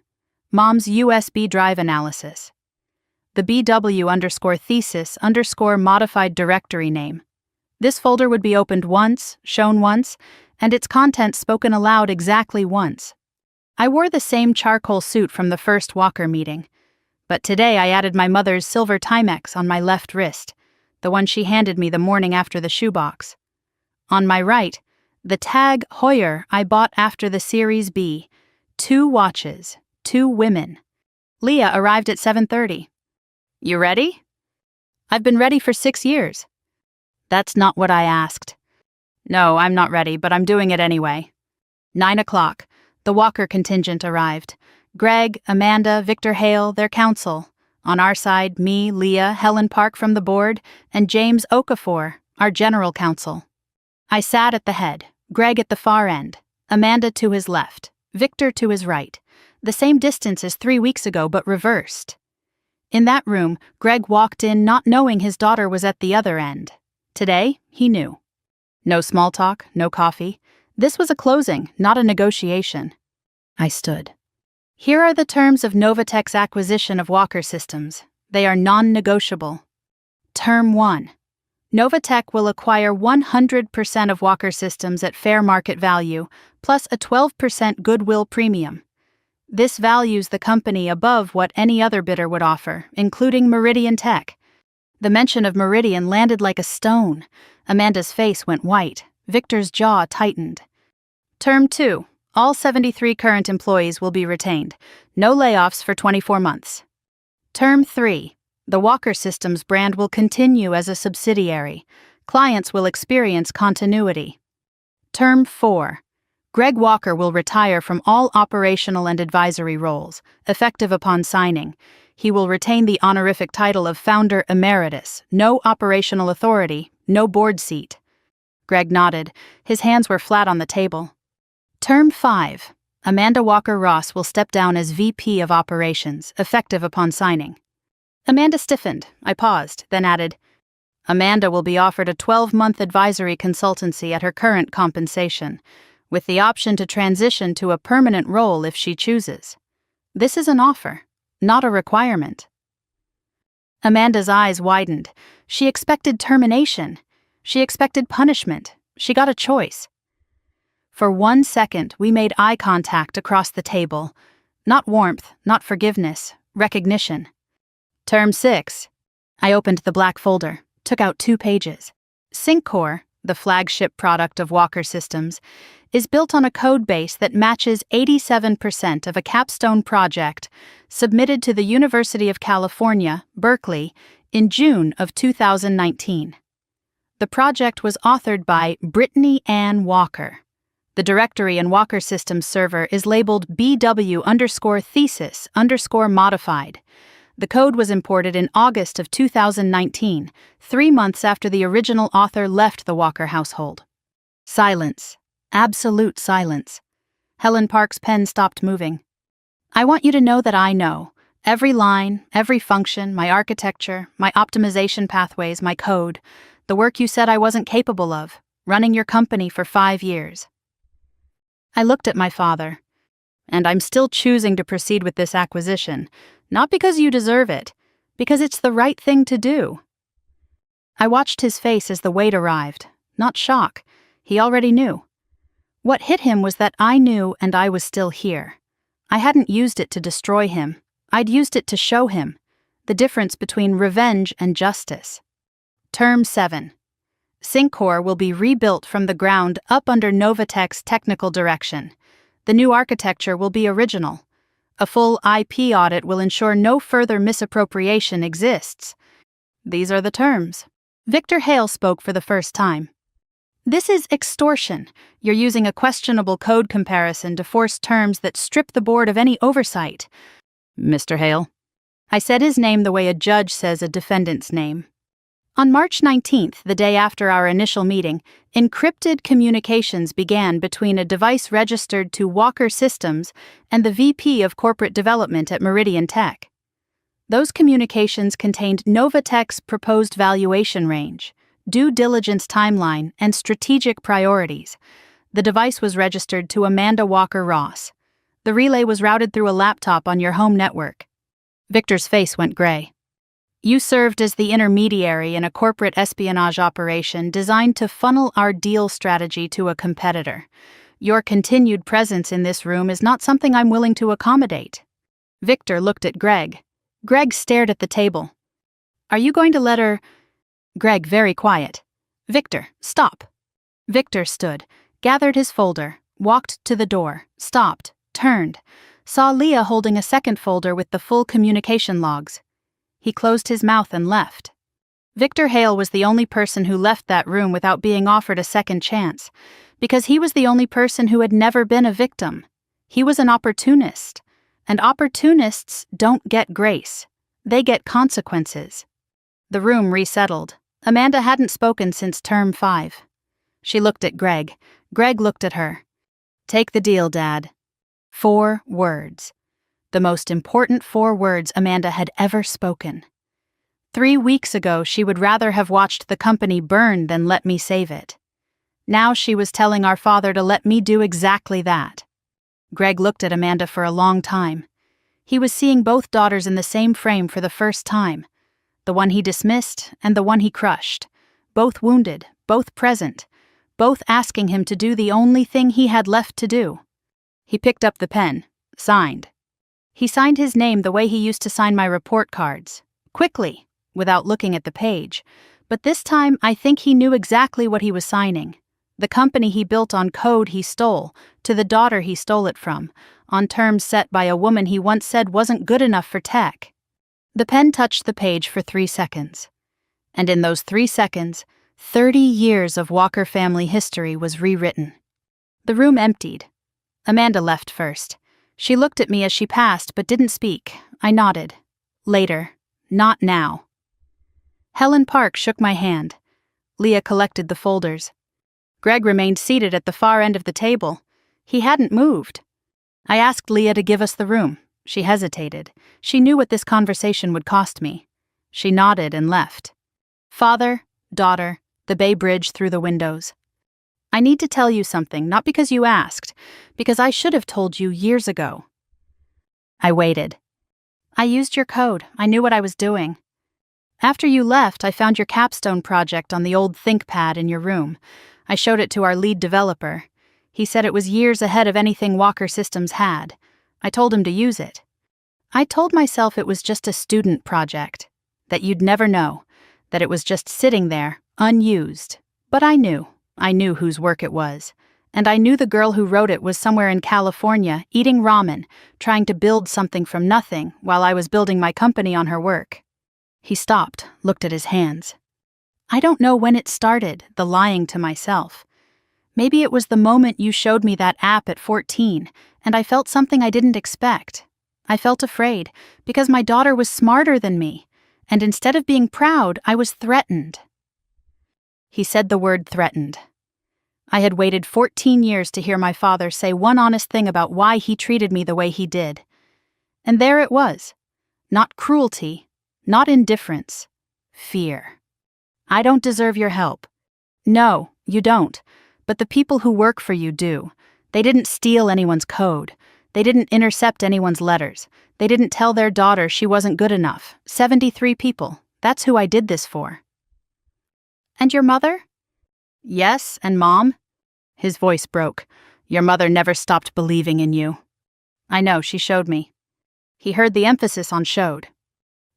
Speaker 1: Mom's USB drive analysis. The BW_thesis_modified directory name. This folder would be opened once, shown once, and its contents spoken aloud exactly once. I wore the same charcoal suit from the first Walker meeting, but today I added my mother's silver Timex on my left wrist, the one she handed me the morning after the shoebox. On my right, the tag Hoyer I bought after the Series B. 2 watches, 2 women. Leah arrived at 7:30. You ready? I've been ready for 6 years. That's not what I asked. No, I'm not ready, but I'm doing it anyway. 9 o'clock. The Walker contingent arrived. Greg, Amanda, Victor Hale, their counsel. On our side, me, Leah, Helen Park from the board, and James Okafor, our general counsel. I sat at the head, Greg at the far end, Amanda to his left, Victor to his right, the same distance as 3 weeks ago but reversed. In that room, Greg walked in not knowing his daughter was at the other end. Today, he knew. No small talk, no coffee. This was a closing, not a negotiation. I stood. Here are the terms of Novatech's acquisition of Walker Systems. They are non-negotiable. Term 1. Novatech will acquire 100% of Walker Systems at fair market value, plus a 12% goodwill premium. This values the company above what any other bidder would offer, including Meridian Tech. The mention of Meridian landed like a stone. Amanda's face went white. Victor's jaw tightened. Term 2. All 73 current employees will be retained. No layoffs for 24 months. Term 3. The Walker Systems brand will continue as a subsidiary. Clients will experience continuity. Term 4. Greg Walker will retire from all operational and advisory roles, effective upon signing. He will retain the honorific title of Founder Emeritus, no operational authority, no board seat. Greg nodded. His hands were flat on the table. Term 5. Amanda Walker-Ross will step down as VP of Operations, effective upon signing. Amanda stiffened. I paused, then added, Amanda will be offered a 12-month advisory consultancy at her current compensation, with the option to transition to a permanent role if she chooses. This is an offer, not a requirement. Amanda's eyes widened. She expected termination. She expected punishment. She got a choice. For 1 second, we made eye contact across the table. Not warmth, not forgiveness, recognition. Term 6. I opened the black folder, took out 2 pages. SyncCore, the flagship product of Walker Systems, is built on a code base that matches 87% of a capstone project submitted to the University of California, Berkeley, in June of 2019. The project was authored by Brittany Ann Walker. The directory in Walker Systems server is labeled BW_thesis_modified. The code was imported in August of 2019, 3 months after the original author left the Walker household. Silence. Absolute silence. Helen Park's pen stopped moving. I want you to know that I know. Every line, every function, my architecture, my optimization pathways, my code, the work you said I wasn't capable of, running your company for 5 years. I looked at my father. And I'm still choosing to proceed with this acquisition, not because you deserve it, because it's the right thing to do. I watched his face as the weight arrived. Not shock. He already knew. What hit him was that I knew and I was still here. I hadn't used it to destroy him. I'd used it to show him the difference between revenge and justice. Term 7. Syncor will be rebuilt from the ground up under Novatech's technical direction. The new architecture will be original. A full IP audit will ensure no further misappropriation exists. These are the terms. Victor Hale spoke for the first time. This is extortion. You're using a questionable code comparison to force terms that strip the board of any oversight. Mr. Hale. I said his name the way a judge says a defendant's name. On March 19th, the day after our initial meeting, encrypted communications began between a device registered to Walker Systems and the VP of Corporate Development at Meridian Tech. Those communications contained Novatech's proposed valuation range, due diligence timeline, and strategic priorities. The device was registered to Amanda Walker Ross. The relay was routed through a laptop on your home network. Victor's face went gray. You served as the intermediary in a corporate espionage operation designed to funnel our deal strategy to a competitor. Your continued presence in this room is not something I'm willing to accommodate. Victor looked at Greg. Greg stared at the table. Are you going to let her... Greg, very quiet. Victor, stop. Victor stood, gathered his folder, walked to the door, stopped, turned, saw Leah holding a second folder with the full communication logs. He closed his mouth and left. Victor Hale was the only person who left that room without being offered a second chance, because he was the only person who had never been a victim. He was an opportunist, and opportunists don't get grace. They get consequences. The room resettled. Amanda hadn't spoken since term 5. She looked at Greg. Greg looked at her. Take the deal, Dad. 4 words. The most important 4 words Amanda had ever spoken. 3 weeks ago, she would rather have watched the company burn than let me save it. Now she was telling our father to let me do exactly that. Greg looked at Amanda for a long time. He was seeing both daughters in the same frame for the first time. The one he dismissed and the one he crushed. Both wounded, both present, both asking him to do the only thing he had left to do. He picked up the pen, signed. He signed his name the way he used to sign my report cards, quickly, without looking at the page. But this time, I think he knew exactly what he was signing. The company he built on code he stole, to the daughter he stole it from, on terms set by a woman he once said wasn't good enough for tech. The pen touched the page for 3 seconds. And in those 3 seconds, 30 years of Walker family history was rewritten. The room emptied. Amanda left first. She looked at me as she passed but didn't speak. I nodded. Later. Not now. Helen Park shook my hand. Leah collected the folders. Greg remained seated at the far end of the table. He hadn't moved. I asked Leah to give us the room. She hesitated. She knew what this conversation would cost me. She nodded and left. Father, daughter, the Bay Bridge through the windows. I need to tell you something, not because you asked, because I should have told you years ago. I waited. I used your code. I knew what I was doing. After you left, I found your capstone project on the old ThinkPad in your room. I showed it to our lead developer. He said it was years ahead of anything Walker Systems had. I told him to use it. I told myself it was just a student project, that you'd never know, that it was just sitting there, unused. But I knew whose work it was. And I knew the girl who wrote it was somewhere in California, eating ramen, trying to build something from nothing while I was building my company on her work. He stopped, looked at his hands. I don't know when it started, the lying to myself. Maybe it was the moment you showed me that app at 14, and I felt something I didn't expect. I felt afraid, because my daughter was smarter than me, and instead of being proud, I was threatened. He said the word threatened. I had waited 14 years to hear my father say one honest thing about why he treated me the way he did. And there it was. Not cruelty, not indifference, fear. I don't deserve your help. No, you don't. But the people who work for you do. They didn't steal anyone's code. They didn't intercept anyone's letters. They didn't tell their daughter she wasn't good enough. 73 people. That's who I did this for. And your mother? Yes, and Mom? His voice broke. Your mother never stopped believing in you. I know, she showed me. He heard the emphasis on showed.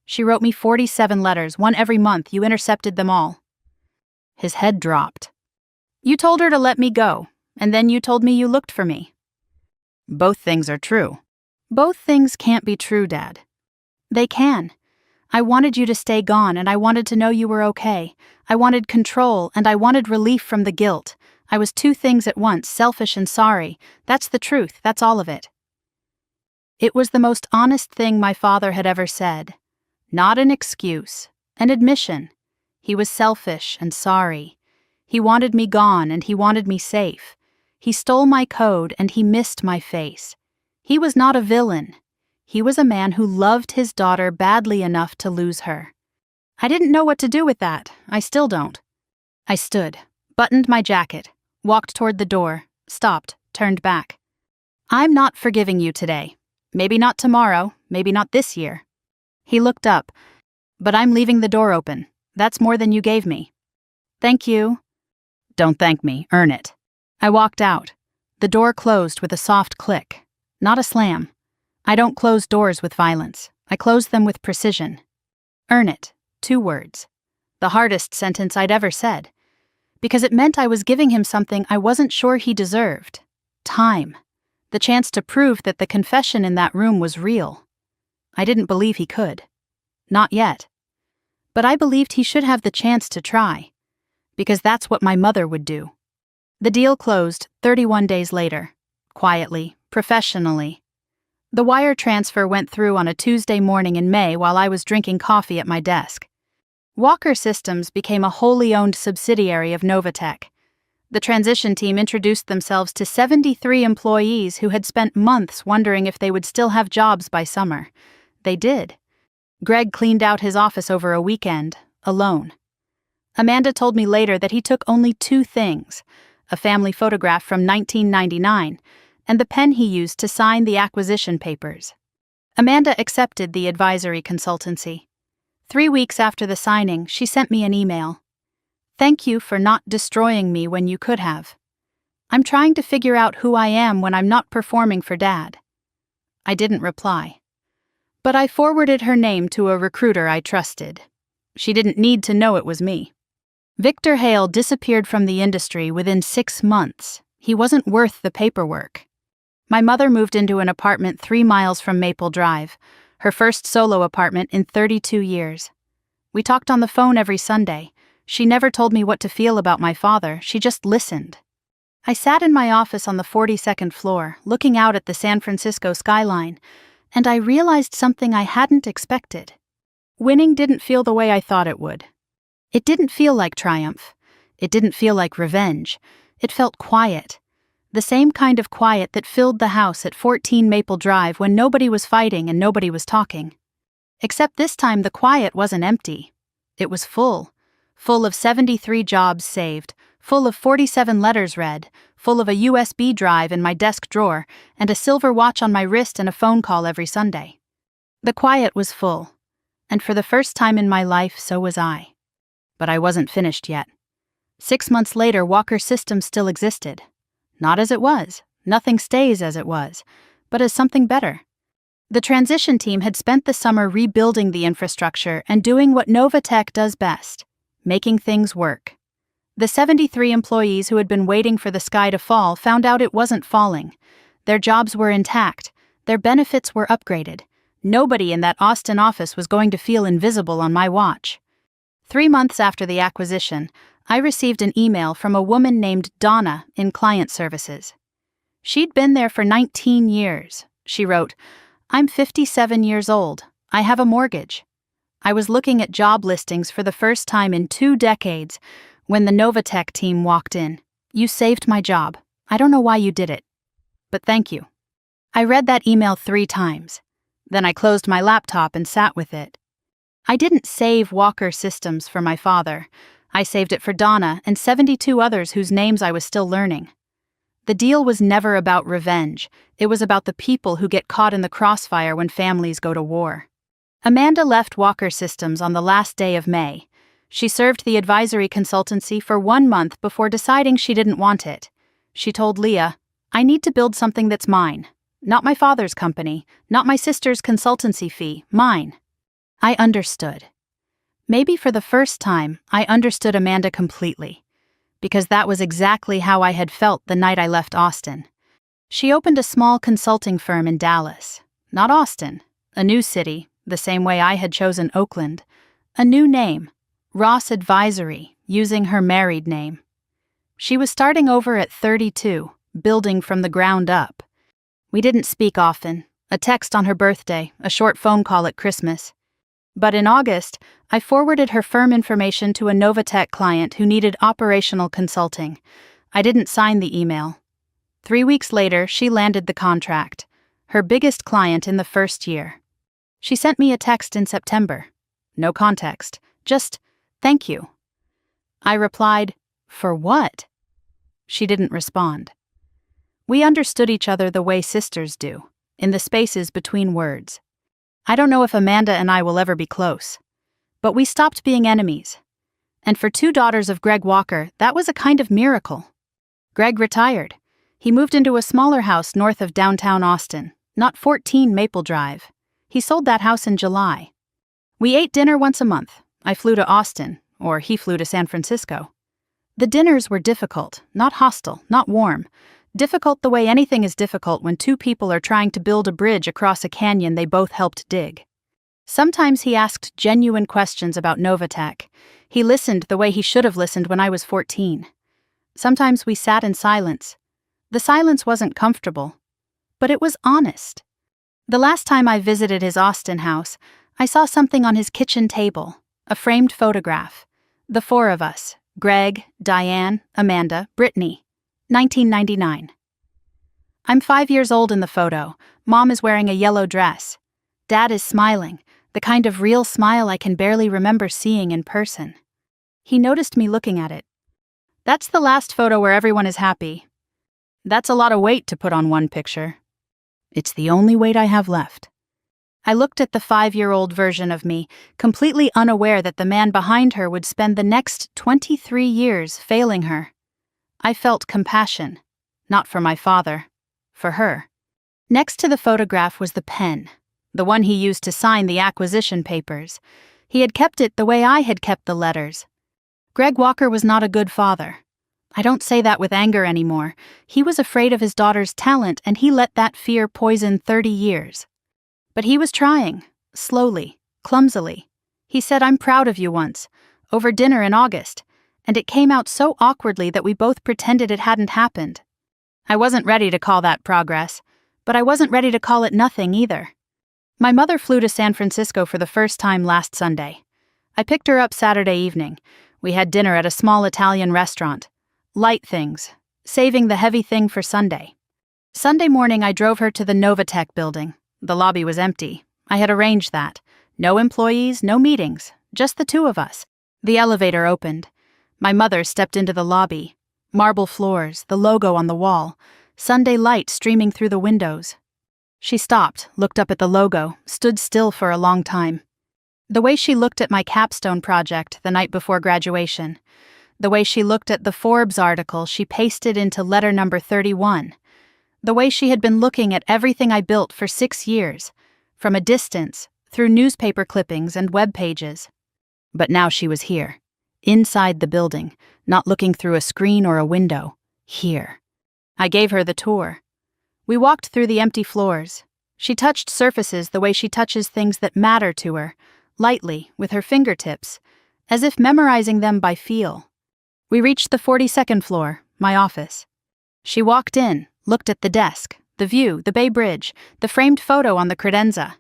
Speaker 1: She wrote me 47 letters, one every month. You intercepted them all. His head dropped. You told her to let me go, and then you told me you looked for me. Both things are true. Both things can't be true, Dad. They can. I wanted you to stay gone, and I wanted to know you were okay. I wanted control, and I wanted relief from the guilt. I was two things at once, selfish and sorry. That's the truth, that's all of it. It was the most honest thing my father had ever said. Not an excuse, an admission. He was selfish and sorry. He wanted me gone, and he wanted me safe. He stole my code, and he missed my face. He was not a villain. He was a man who loved his daughter badly enough to lose her. I didn't know what to do with that. I still don't. I stood, buttoned my jacket, walked toward the door, stopped, turned back. I'm not forgiving you today. Maybe not tomorrow, maybe not this year. He looked up. But I'm leaving the door open. That's more than you gave me. Thank you. Don't thank me, earn it. I walked out. The door closed with a soft click, not a slam. I don't close doors with violence. I close them with precision. Earn it, 2 words. The hardest sentence I'd ever said. Because it meant I was giving him something I wasn't sure he deserved. Time. The chance to prove that the confession in that room was real. I didn't believe he could. Not yet. But I believed he should have the chance to try. Because that's what my mother would do. The deal closed 31 days later. Quietly, professionally. The wire transfer went through on a Tuesday morning in May while I was drinking coffee at my desk. Walker Systems became a wholly owned subsidiary of Novatech. The transition team introduced themselves to 73 employees who had spent months wondering if they would still have jobs by summer. They did. Greg cleaned out his office over a weekend, alone. Amanda told me later that he took only 2 things, a family photograph from 1999, and the pen he used to sign the acquisition papers. Amanda accepted the advisory consultancy. 3 weeks after the signing, she sent me an email. Thank you for not destroying me when you could have. I'm trying to figure out who I am when I'm not performing for Dad. I didn't reply. But I forwarded her name to a recruiter I trusted. She didn't need to know it was me. Victor Hale disappeared from the industry within 6 months. He wasn't worth the paperwork. My mother moved into an apartment 3 miles from Maple Drive, her first solo apartment in 32 years. We talked on the phone every Sunday. She never told me what to feel about my father, she just listened. I sat in my office on the 42nd floor, looking out at the San Francisco skyline, and I realized something I hadn't expected. Winning didn't feel the way I thought it would. It didn't feel like triumph. It didn't feel like revenge. It felt quiet. The same kind of quiet that filled the house at 14 Maple Drive when nobody was fighting and nobody was talking. Except this time the quiet wasn't empty. It was full. Full of 73 jobs saved, full of 47 letters read, full of a USB drive in my desk drawer, and a silver watch on my wrist and a phone call every Sunday. The quiet was full, and for the first time in my life, so was I. But I wasn't finished yet. 6 months later, Walker Systems still existed. Not as it was, nothing stays as it was, but as something better. The transition team had spent the summer rebuilding the infrastructure and doing what Novatech does best, making things work. The 73 employees who had been waiting for the sky to fall found out it wasn't falling. Their jobs were intact. Their benefits were upgraded. Nobody in that Austin office was going to feel invisible on my watch. 3 months after the acquisition, I received an email from a woman named Donna in client services. She'd been there for 19 years. She wrote, "I'm 57 years old. I have a mortgage." I was looking at job listings for the first time in 2 decades when the Novatech team walked in. "You saved my job. I don't know why you did it. But thank you." I read that email 3 times. Then I closed my laptop and sat with it. I didn't save Walker Systems for my father. I saved it for Donna and 72 others whose names I was still learning. The deal was never about revenge. It was about the people who get caught in the crossfire when families go to war. Amanda left Walker Systems on the last day of May. She served the advisory consultancy for 1 month before deciding she didn't want it. She told Leah, "I need to build something that's mine. Not my father's company, not my sister's consultancy fee, mine." I understood. Maybe for the first time, I understood Amanda completely, because that was exactly how I had felt the night I left Austin. She opened a small consulting firm in Dallas, not Austin, a new city, the same way I had chosen Oakland, a new name, Ross Advisory, using her married name. She was starting over at 32, building from the ground up. We didn't speak often, a text on her birthday, a short phone call at Christmas. But in August, I forwarded her firm information to a Novatech client who needed operational consulting. I didn't sign the email. 3 weeks later, she landed the contract, her biggest client in the first year. She sent me a text in September. No context, just, "Thank you." I replied, "For what?" She didn't respond. We understood each other the way sisters do, in the spaces between words. I don't know if Amanda and I will ever be close, but we stopped being enemies. And for 2 daughters of Greg Walker, that was a kind of miracle. Greg retired. He moved into a smaller house north of downtown Austin, not 14 Maple Drive. He sold that house in July. We ate dinner once a month. I flew to Austin, or he flew to San Francisco. The dinners were difficult, not hostile, not warm. Difficult the way anything is difficult when 2 people are trying to build a bridge across a canyon they both helped dig. Sometimes he asked genuine questions about Novatech. He listened the way he should have listened when I was 14. Sometimes we sat in silence. The silence wasn't comfortable, but it was honest. The last time I visited his Austin house, I saw something on his kitchen table, a framed photograph. The 4 of us, Greg, Diane, Amanda, Brittany. 1999. I'm 5 years old in the photo. Mom is wearing a yellow dress. Dad is smiling, the kind of real smile I can barely remember seeing in person. He noticed me looking at it. "That's the last photo where everyone is happy. That's a lot of weight to put on one picture." "It's the only weight I have left." I looked at the 5-year-old version of me, completely unaware that the man behind her would spend the next 23 years failing her. I felt compassion, not for my father, for her. Next to the photograph was the pen, the one he used to sign the acquisition papers. He had kept it the way I had kept the letters. Greg Walker was not a good father. I don't say that with anger anymore. He was afraid of his daughter's talent, and he let that fear poison 30 years. But he was trying, slowly, clumsily. He said, "I'm proud of you" once, over dinner in August, and it came out so awkwardly that we both pretended it hadn't happened. I wasn't ready to call that progress, but I wasn't ready to call it nothing either. My mother flew to San Francisco for the first time last Sunday. I picked her up Saturday evening. We had dinner at a small Italian restaurant. Light things, saving the heavy thing for Sunday. Sunday morning I drove her to the Novatech building. The lobby was empty. I had arranged that. No employees, no meetings, just the 2 of us. The elevator opened. My mother stepped into the lobby. Marble floors, the logo on the wall, Sunday light streaming through the windows. She stopped, looked up at the logo, stood still for a long time. The way she looked at my capstone project the night before graduation, the way she looked at the Forbes article she pasted into letter number 31, the way she had been looking at everything I built for 6 years, from a distance, through newspaper clippings and web pages. But now she was here. Inside the building, not looking through a screen or a window, here. I gave her the tour. We walked through the empty floors. She touched surfaces the way she touches things that matter to her, lightly, with her fingertips, as if memorizing them by feel. We reached the 42nd floor, my office. She walked in, looked at the desk, the view, the Bay Bridge, the framed photo on the credenza.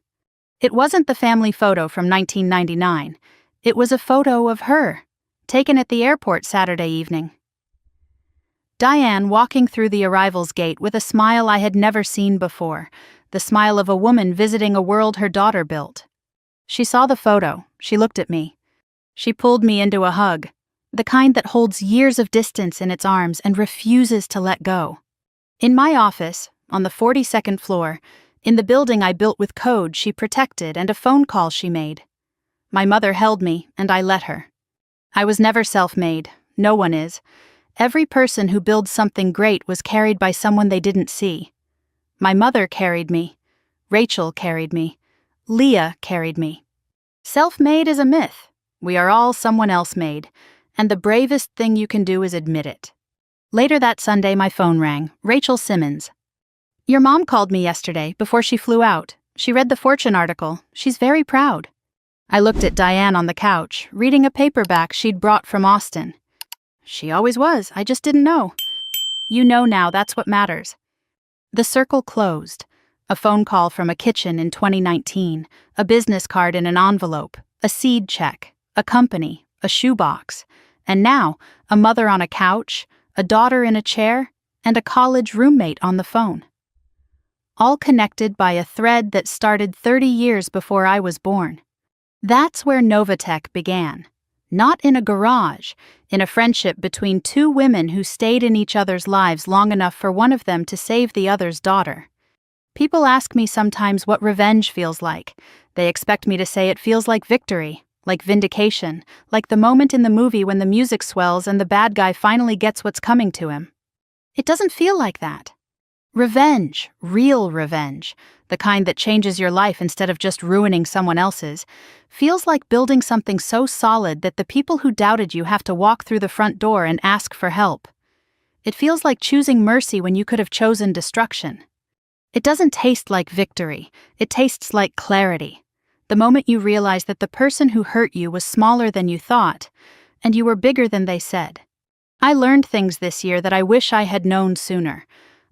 Speaker 1: It wasn't the family photo from 1999. It was a photo of her, taken at the airport Saturday evening. Diane walking through the arrivals gate with a smile I had never seen before, the smile of a woman visiting a world her daughter built. She saw the photo, she looked at me. She pulled me into a hug, the kind that holds years of distance in its arms and refuses to let go. In my office, on the 42nd floor, in the building I built with code she protected and a phone call she made. My mother held me, and I let her. I was never self-made. No one is. Every person who builds something great was carried by someone they didn't see. My mother carried me. Rachel carried me. Leah carried me. Self-made is a myth. We are all someone else made, and the bravest thing you can do is admit it. Later that Sunday, my phone rang. Rachel Simmons. Your mom called me yesterday, before she flew out. She read the Fortune article. She's very proud. I looked at Diane on the couch, reading a paperback she'd brought from Austin. She always was, I just didn't know. You know now, that's what matters. The circle closed. A phone call from a kitchen in 2019, a business card in an envelope, a seed check, a company, a shoebox, and now a mother on a couch, a daughter in a chair, and a college roommate on the phone. All connected by a thread that started 30 years before I was born. That's where Novatech began. Not in a garage, in a friendship between two women who stayed in each other's lives long enough for one of them to save the other's daughter. People ask me sometimes what revenge feels like. They expect me to say it feels like victory, like vindication, like the moment in the movie when the music swells and the bad guy finally gets what's coming to him. It doesn't feel like that. Revenge, real revenge, the kind that changes your life instead of just ruining someone else's, feels like building something so solid that the people who doubted you have to walk through the front door and ask for help. It feels like choosing mercy when you could have chosen destruction. It doesn't taste like victory, it tastes like clarity. The moment you realize that the person who hurt you was smaller than you thought, and you were bigger than they said. I learned things this year that I wish I had known sooner.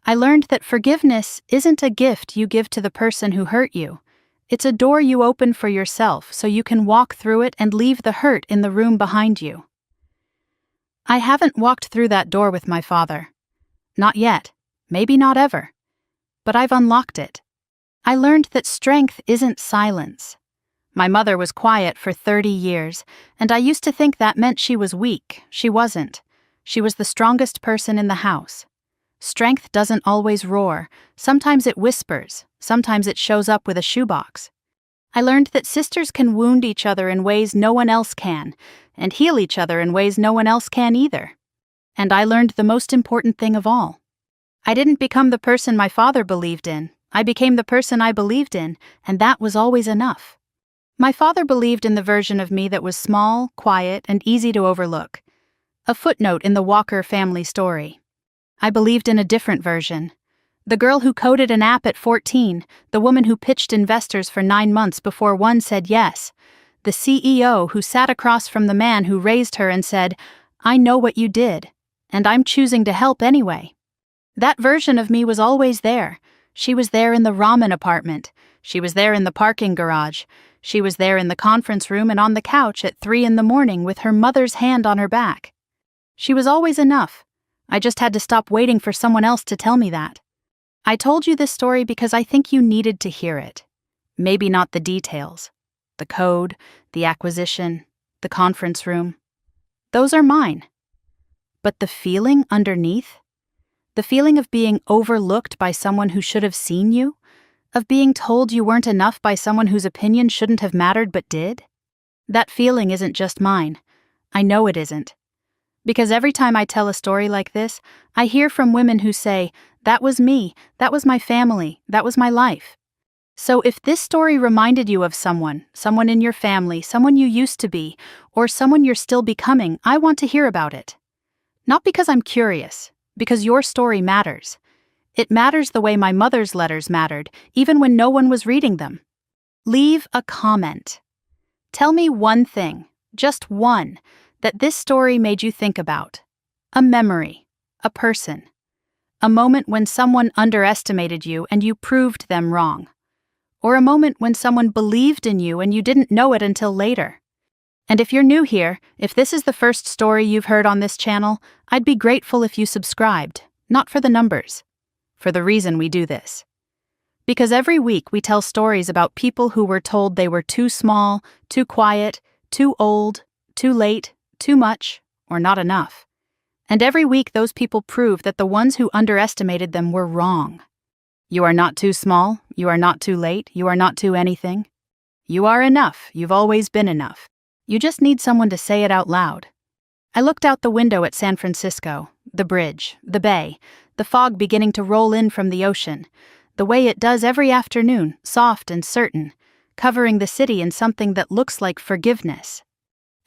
Speaker 1: I learned that forgiveness isn't a gift you give to the person who hurt you. It's a door you open for yourself so you can walk through it and leave the hurt in the room behind you. I haven't walked through that door with my father. Not yet, maybe not ever. But I've unlocked it. I learned that strength isn't silence. My mother was quiet for 30 years, and I used to think that meant she was weak. She wasn't. She was the strongest person in the house. Strength doesn't always roar. Sometimes it whispers. Sometimes it shows up with a shoebox. I learned that sisters can wound each other in ways no one else can, and heal each other in ways no one else can either. And I learned the most important thing of all. I didn't become the person my father believed in. I became the person I believed in, and that was always enough. My father believed in the version of me that was small, quiet, and easy to overlook. A footnote in the Walker family story. I believed in a different version. The girl who coded an app at 14, the woman who pitched investors for 9 months before one said yes, the CEO who sat across from the man who raised her and said, "I know what you did, and I'm choosing to help anyway." That version of me was always there. She was there in the ramen apartment. She was there in the parking garage. She was there in the conference room and on the couch at 3 a.m. with her mother's hand on her back. She was always enough. I just had to stop waiting for someone else to tell me that. I told you this story because I think you needed to hear it. Maybe not the details. The code, the acquisition, the conference room. Those are mine. But the feeling underneath? The feeling of being overlooked by someone who should have seen you? Of being told you weren't enough by someone whose opinion shouldn't have mattered but did? That feeling isn't just mine. I know it isn't. Because every time I tell a story like this, I hear from women who say, "That was me, that was my family, that was my life." So if this story reminded you of someone in your family, someone you used to be, or someone you're still becoming, I want to hear about it. Not because I'm curious, because your story matters. It matters the way my mother's letters mattered, even when no one was reading them. Leave a comment. Tell me one thing, just one, that this story made you think about. A memory, a person, a moment when someone underestimated you and you proved them wrong. Or a moment when someone believed in you and you didn't know it until later. And if you're new here, if this is the first story you've heard on this channel, I'd be grateful if you subscribed, not for the numbers, for the reason we do this. Because every week we tell stories about people who were told they were too small, too quiet, too old, too late, too much, or not enough. And every week those people prove that the ones who underestimated them were wrong. You are not too small, you are not too late, you are not too anything. You are enough, you've always been enough. You just need someone to say it out loud. I looked out the window at San Francisco, the bridge, the bay, the fog beginning to roll in from the ocean, the way it does every afternoon, soft and certain, covering the city in something that looks like forgiveness.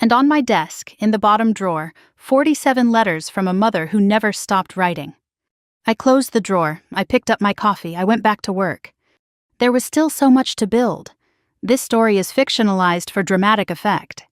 Speaker 1: And on my desk, in the bottom drawer, 47 letters from a mother who never stopped writing. I closed the drawer, I picked up my coffee, I went back to work. There was still so much to build. This story is fictionalized for dramatic effect.